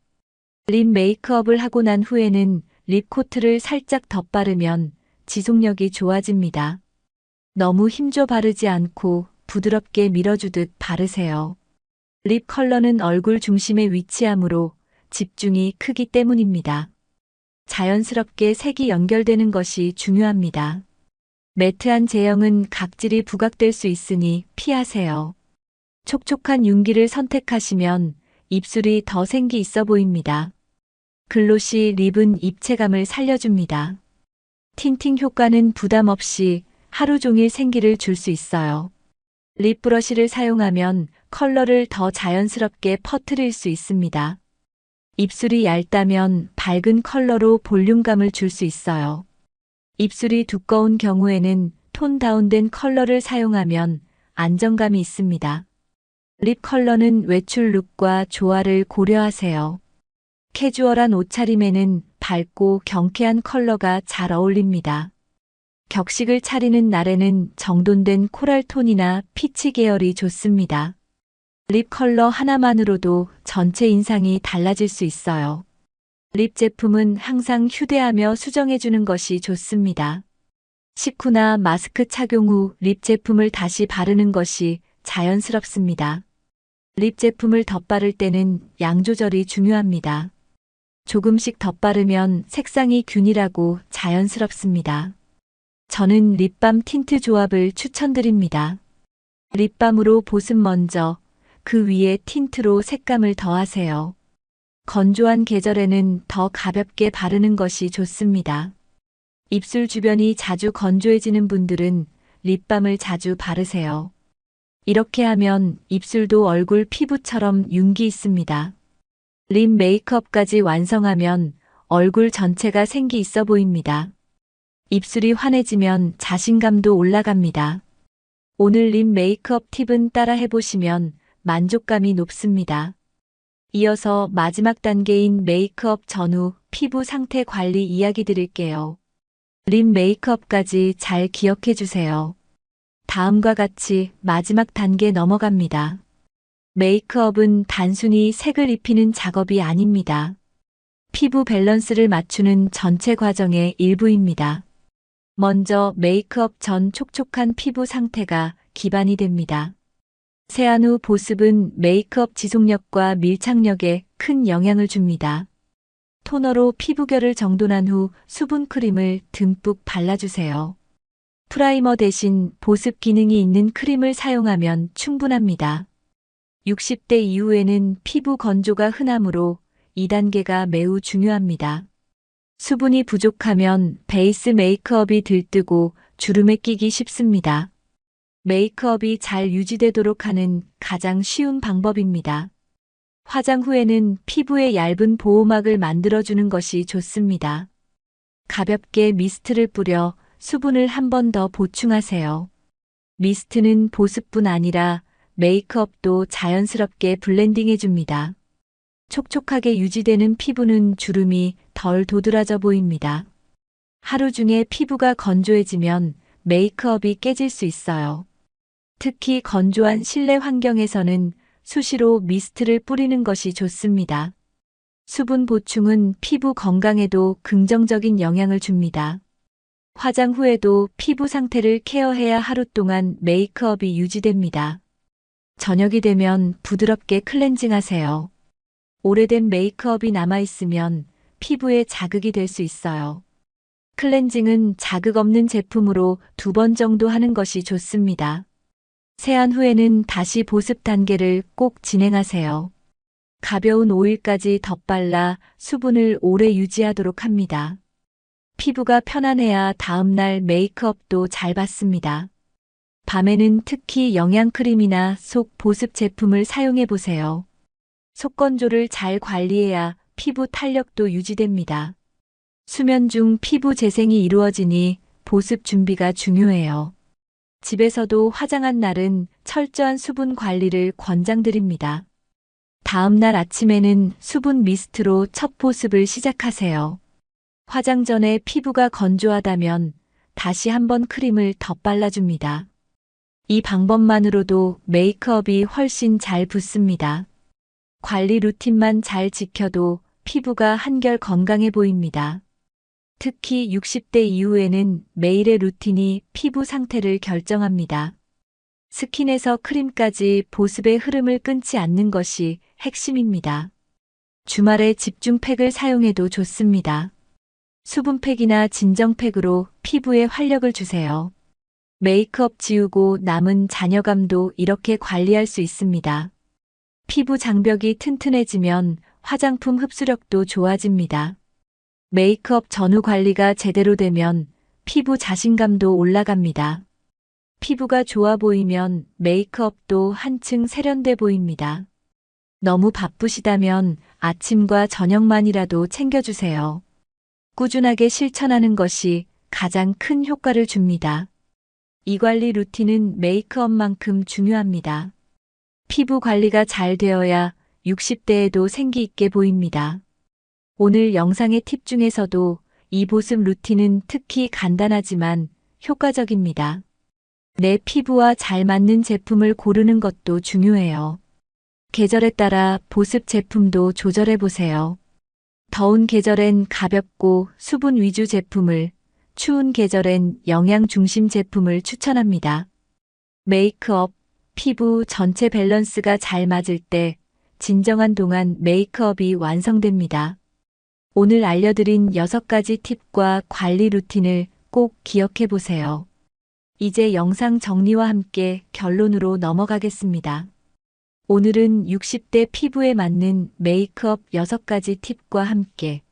립 메이크업을 하고 난 후에는 립 코트를 살짝 덧바르면 지속력이 좋아집니다. 너무 힘줘 바르지 않고 부드럽게 밀어주듯 바르세요. 립 컬러는 얼굴 중심에 위치하므로 집중이 크기 때문입니다. 자연스럽게 색이 연결되는 것이 중요합니다. 매트한 제형은 각질이 부각될 수 있으니 피하세요. 촉촉한 윤기를 선택하시면 입술이 더 생기 있어 보입니다. 글로시 립은 입체감을 살려줍니다. 틴팅 효과는 부담 없이 하루 종일 생기를 줄 수 있어요. 립 브러쉬를 사용하면 컬러를 더 자연스럽게 퍼뜨릴 수 있습니다. 입술이 얇다면 밝은 컬러로 볼륨감을 줄 수 있어요. 입술이 두꺼운 경우에는 톤 다운된 컬러를 사용하면 안정감이 있습니다. 립 컬러는 외출 룩과 조화를 고려하세요. 캐주얼한 옷차림에는 밝고 경쾌한 컬러가 잘 어울립니다. 격식을 차리는 날에는 정돈된 코랄 톤이나 피치 계열이 좋습니다. 립 컬러 하나만으로도 전체 인상이 달라질 수 있어요. 립 제품은 항상 휴대하며 수정해주는 것이 좋습니다. 식후나 마스크 착용 후 립 제품을 다시 바르는 것이 자연스럽습니다. 립 제품을 덧바를 때는 양 조절이 중요합니다. 조금씩 덧바르면 색상이 균일하고 자연스럽습니다. 저는 립밤 틴트 조합을 추천드립니다. 립밤으로 보습 먼저, 그 위에 틴트로 색감을 더하세요. 건조한 계절에는 더 가볍게 바르는 것이 좋습니다. 입술 주변이 자주 건조해지는 분들은 립밤을 자주 바르세요. 이렇게 하면 입술도 얼굴 피부처럼 윤기 있습니다. 립 메이크업까지 완성하면 얼굴 전체가 생기 있어 보입니다. 입술이 환해지면 자신감도 올라갑니다. 오늘 립 메이크업 팁은 따라 해보시면 만족감이 높습니다. 이어서 마지막 단계인 메이크업 전후 피부 상태 관리 이야기 드릴게요. 립 메이크업까지 잘 기억해 주세요. 다음과 같이 마지막 단계 넘어갑니다. 메이크업은 단순히 색을 입히는 작업이 아닙니다. 피부 밸런스를 맞추는 전체 과정의 일부입니다. 먼저 메이크업 전 촉촉한 피부 상태가 기반이 됩니다. 세안 후 보습은 메이크업 지속력과 밀착력에 큰 영향을 줍니다. 토너로 피부결을 정돈한 후 수분 크림을 듬뿍 발라주세요. 프라이머 대신 보습 기능이 있는 크림을 사용하면 충분합니다. 60대 이후에는 피부 건조가 흔하므로 2단계가 매우 중요합니다. 수분이 부족하면 베이스 메이크업이 들뜨고 주름에 끼기 쉽습니다. 메이크업이 잘 유지되도록 하는 가장 쉬운 방법입니다. 화장 후에는 피부에 얇은 보호막을 만들어주는 것이 좋습니다. 가볍게 미스트를 뿌려 수분을 한 번 더 보충하세요. 미스트는 보습뿐 아니라 메이크업도 자연스럽게 블렌딩해줍니다. 촉촉하게 유지되는 피부는 주름이 덜 도드라져 보입니다. 하루 중에 피부가 건조해지면 메이크업이 깨질 수 있어요. 특히 건조한 실내 환경에서는 수시로 미스트를 뿌리는 것이 좋습니다. 수분 보충은 피부 건강에도 긍정적인 영향을 줍니다. 화장 후에도 피부 상태를 케어해야 하루 동안 메이크업이 유지됩니다. 저녁이 되면 부드럽게 클렌징하세요. 오래된 메이크업이 남아있으면 피부에 자극이 될 수 있어요. 클렌징은 자극 없는 제품으로 2번 정도 하는 것이 좋습니다. 세안 후에는 다시 보습 단계를 꼭 진행하세요. 가벼운 오일까지 덧발라 수분을 오래 유지하도록 합니다. 피부가 편안해야 다음날 메이크업도 잘 받습니다. 밤에는 특히 영양크림이나 속 보습 제품을 사용해 보세요. 속 건조를 잘 관리해야 피부 탄력도 유지됩니다. 수면 중 피부 재생이 이루어지니 보습 준비가 중요해요. 집에서도 화장한 날은 철저한 수분 관리를 권장드립니다. 다음 날 아침에는 수분 미스트로 첫 보습을 시작하세요. 화장 전에 피부가 건조하다면 다시 한번 크림을 덧발라줍니다. 이 방법만으로도 메이크업이 훨씬 잘 붙습니다. 관리 루틴만 잘 지켜도 피부가 한결 건강해 보입니다. 특히 60대 이후에는 매일의 루틴이 피부 상태를 결정합니다. 스킨에서 크림까지 보습의 흐름을 끊지 않는 것이 핵심입니다. 주말에 집중팩을 사용해도 좋습니다. 수분팩이나 진정팩으로 피부에 활력을 주세요. 메이크업 지우고 남은 잔여감도 이렇게 관리할 수 있습니다. 피부 장벽이 튼튼해지면 화장품 흡수력도 좋아집니다. 메이크업 전후 관리가 제대로 되면 피부 자신감도 올라갑니다. 피부가 좋아 보이면 메이크업도 한층 세련돼 보입니다. 너무 바쁘시다면 아침과 저녁만이라도 챙겨주세요. 꾸준하게 실천하는 것이 가장 큰 효과를 줍니다. 이 관리 루틴은 메이크업만큼 중요합니다. 피부 관리가 잘 되어야 60대에도 생기 있게 보입니다. 오늘 영상의 팁 중에서도 이 보습 루틴은 특히 간단하지만 효과적입니다. 내 피부와 잘 맞는 제품을 고르는 것도 중요해요. 계절에 따라 보습 제품도 조절해 보세요. 더운 계절엔 가볍고 수분 위주 제품을, 추운 계절엔 영양 중심 제품을 추천합니다. 메이크업, 피부 전체 밸런스가 잘 맞을 때 진정한 동안 메이크업이 완성됩니다. 오늘 알려드린 6가지 팁과 관리 루틴을 꼭 기억해 보세요. 이제 영상 정리와 함께 결론으로 넘어가겠습니다. 오늘은 60대 피부에 맞는 메이크업 6가지 팁과 함께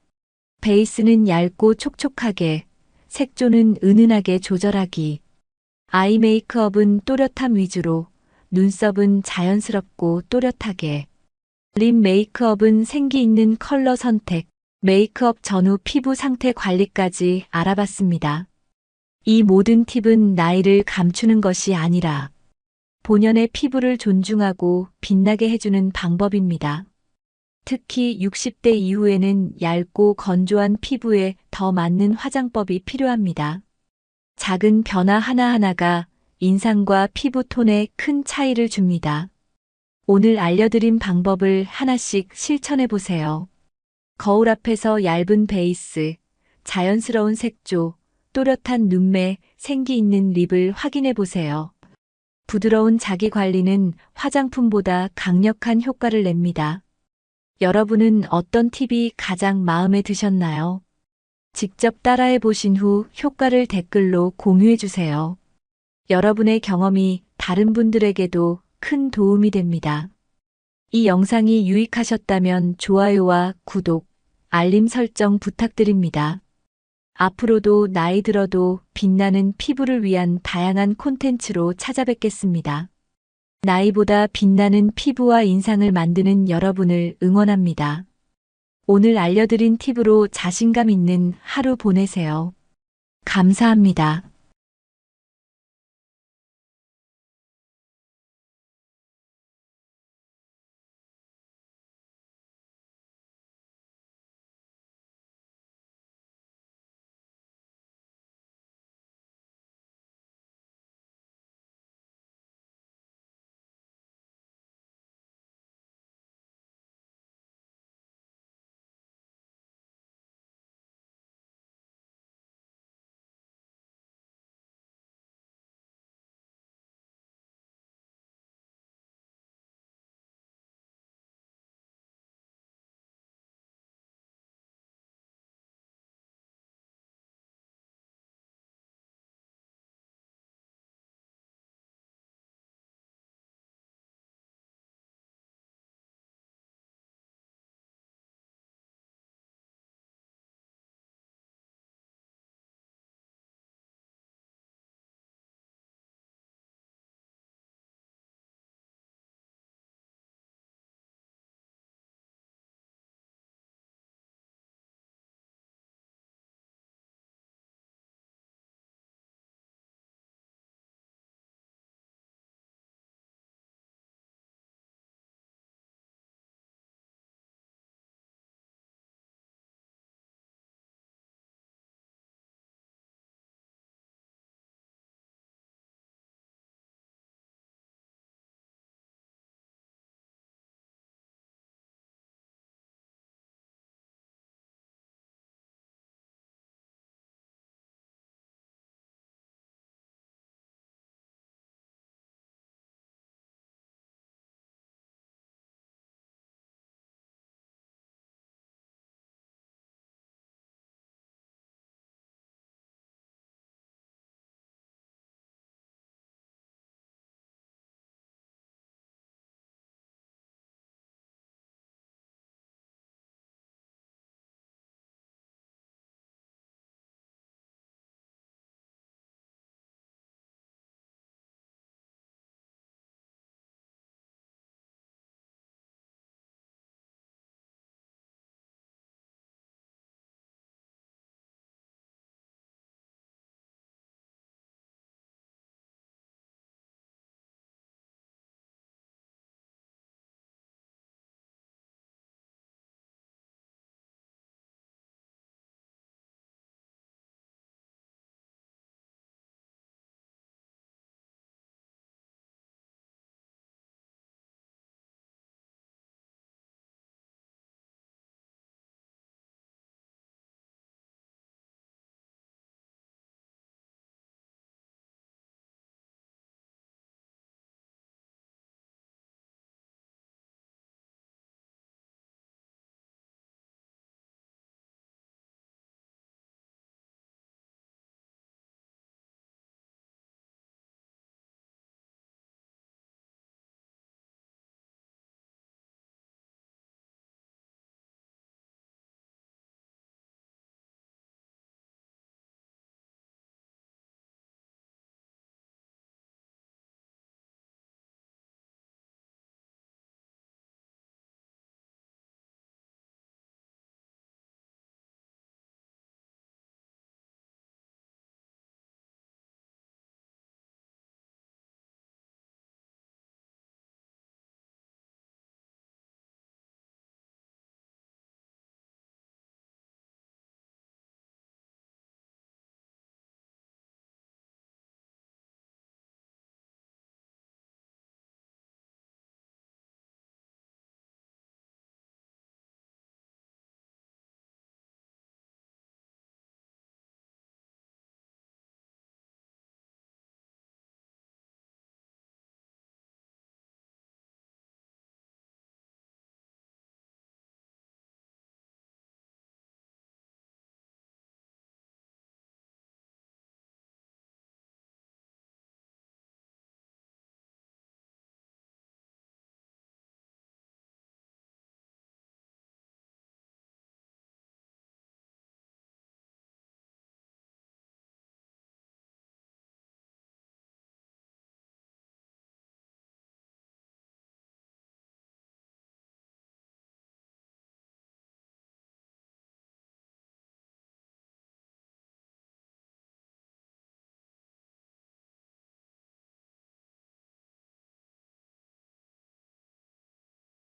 베이스는 얇고 촉촉하게, 색조는 은은하게 조절하기, 아이 메이크업은 또렷함 위주로, 눈썹은 자연스럽고 또렷하게, 립 메이크업은 생기 있는 컬러 선택, 메이크업 전후 피부 상태 관리까지 알아봤습니다. 이 모든 팁은 나이를 감추는 것이 아니라 본연의 피부를 존중하고 빛나게 해주는 방법입니다. 특히 60대 이후에는 얇고 건조한 피부에 더 맞는 화장법이 필요합니다. 작은 변화 하나하나가 인상과 피부 톤에 큰 차이를 줍니다. 오늘 알려드린 방법을 하나씩 실천해 보세요. 거울 앞에서 얇은 베이스, 자연스러운 색조, 또렷한 눈매, 생기 있는 립을 확인해 보세요. 부드러운 자기 관리는 화장품보다 강력한 효과를 냅니다. 여러분은 어떤 팁이 가장 마음에 드셨나요? 직접 따라해 보신 후 효과를 댓글로 공유해 주세요. 여러분의 경험이 다른 분들에게도 큰 도움이 됩니다. 이 영상이 유익하셨다면 좋아요와 구독, 알림 설정 부탁드립니다. 앞으로도 나이 들어도 빛나는 피부를 위한 다양한 콘텐츠로 찾아뵙겠습니다. 나이보다 빛나는 피부와 인상을 만드는 여러분을 응원합니다. 오늘 알려드린 팁으로 자신감 있는 하루 보내세요. 감사합니다.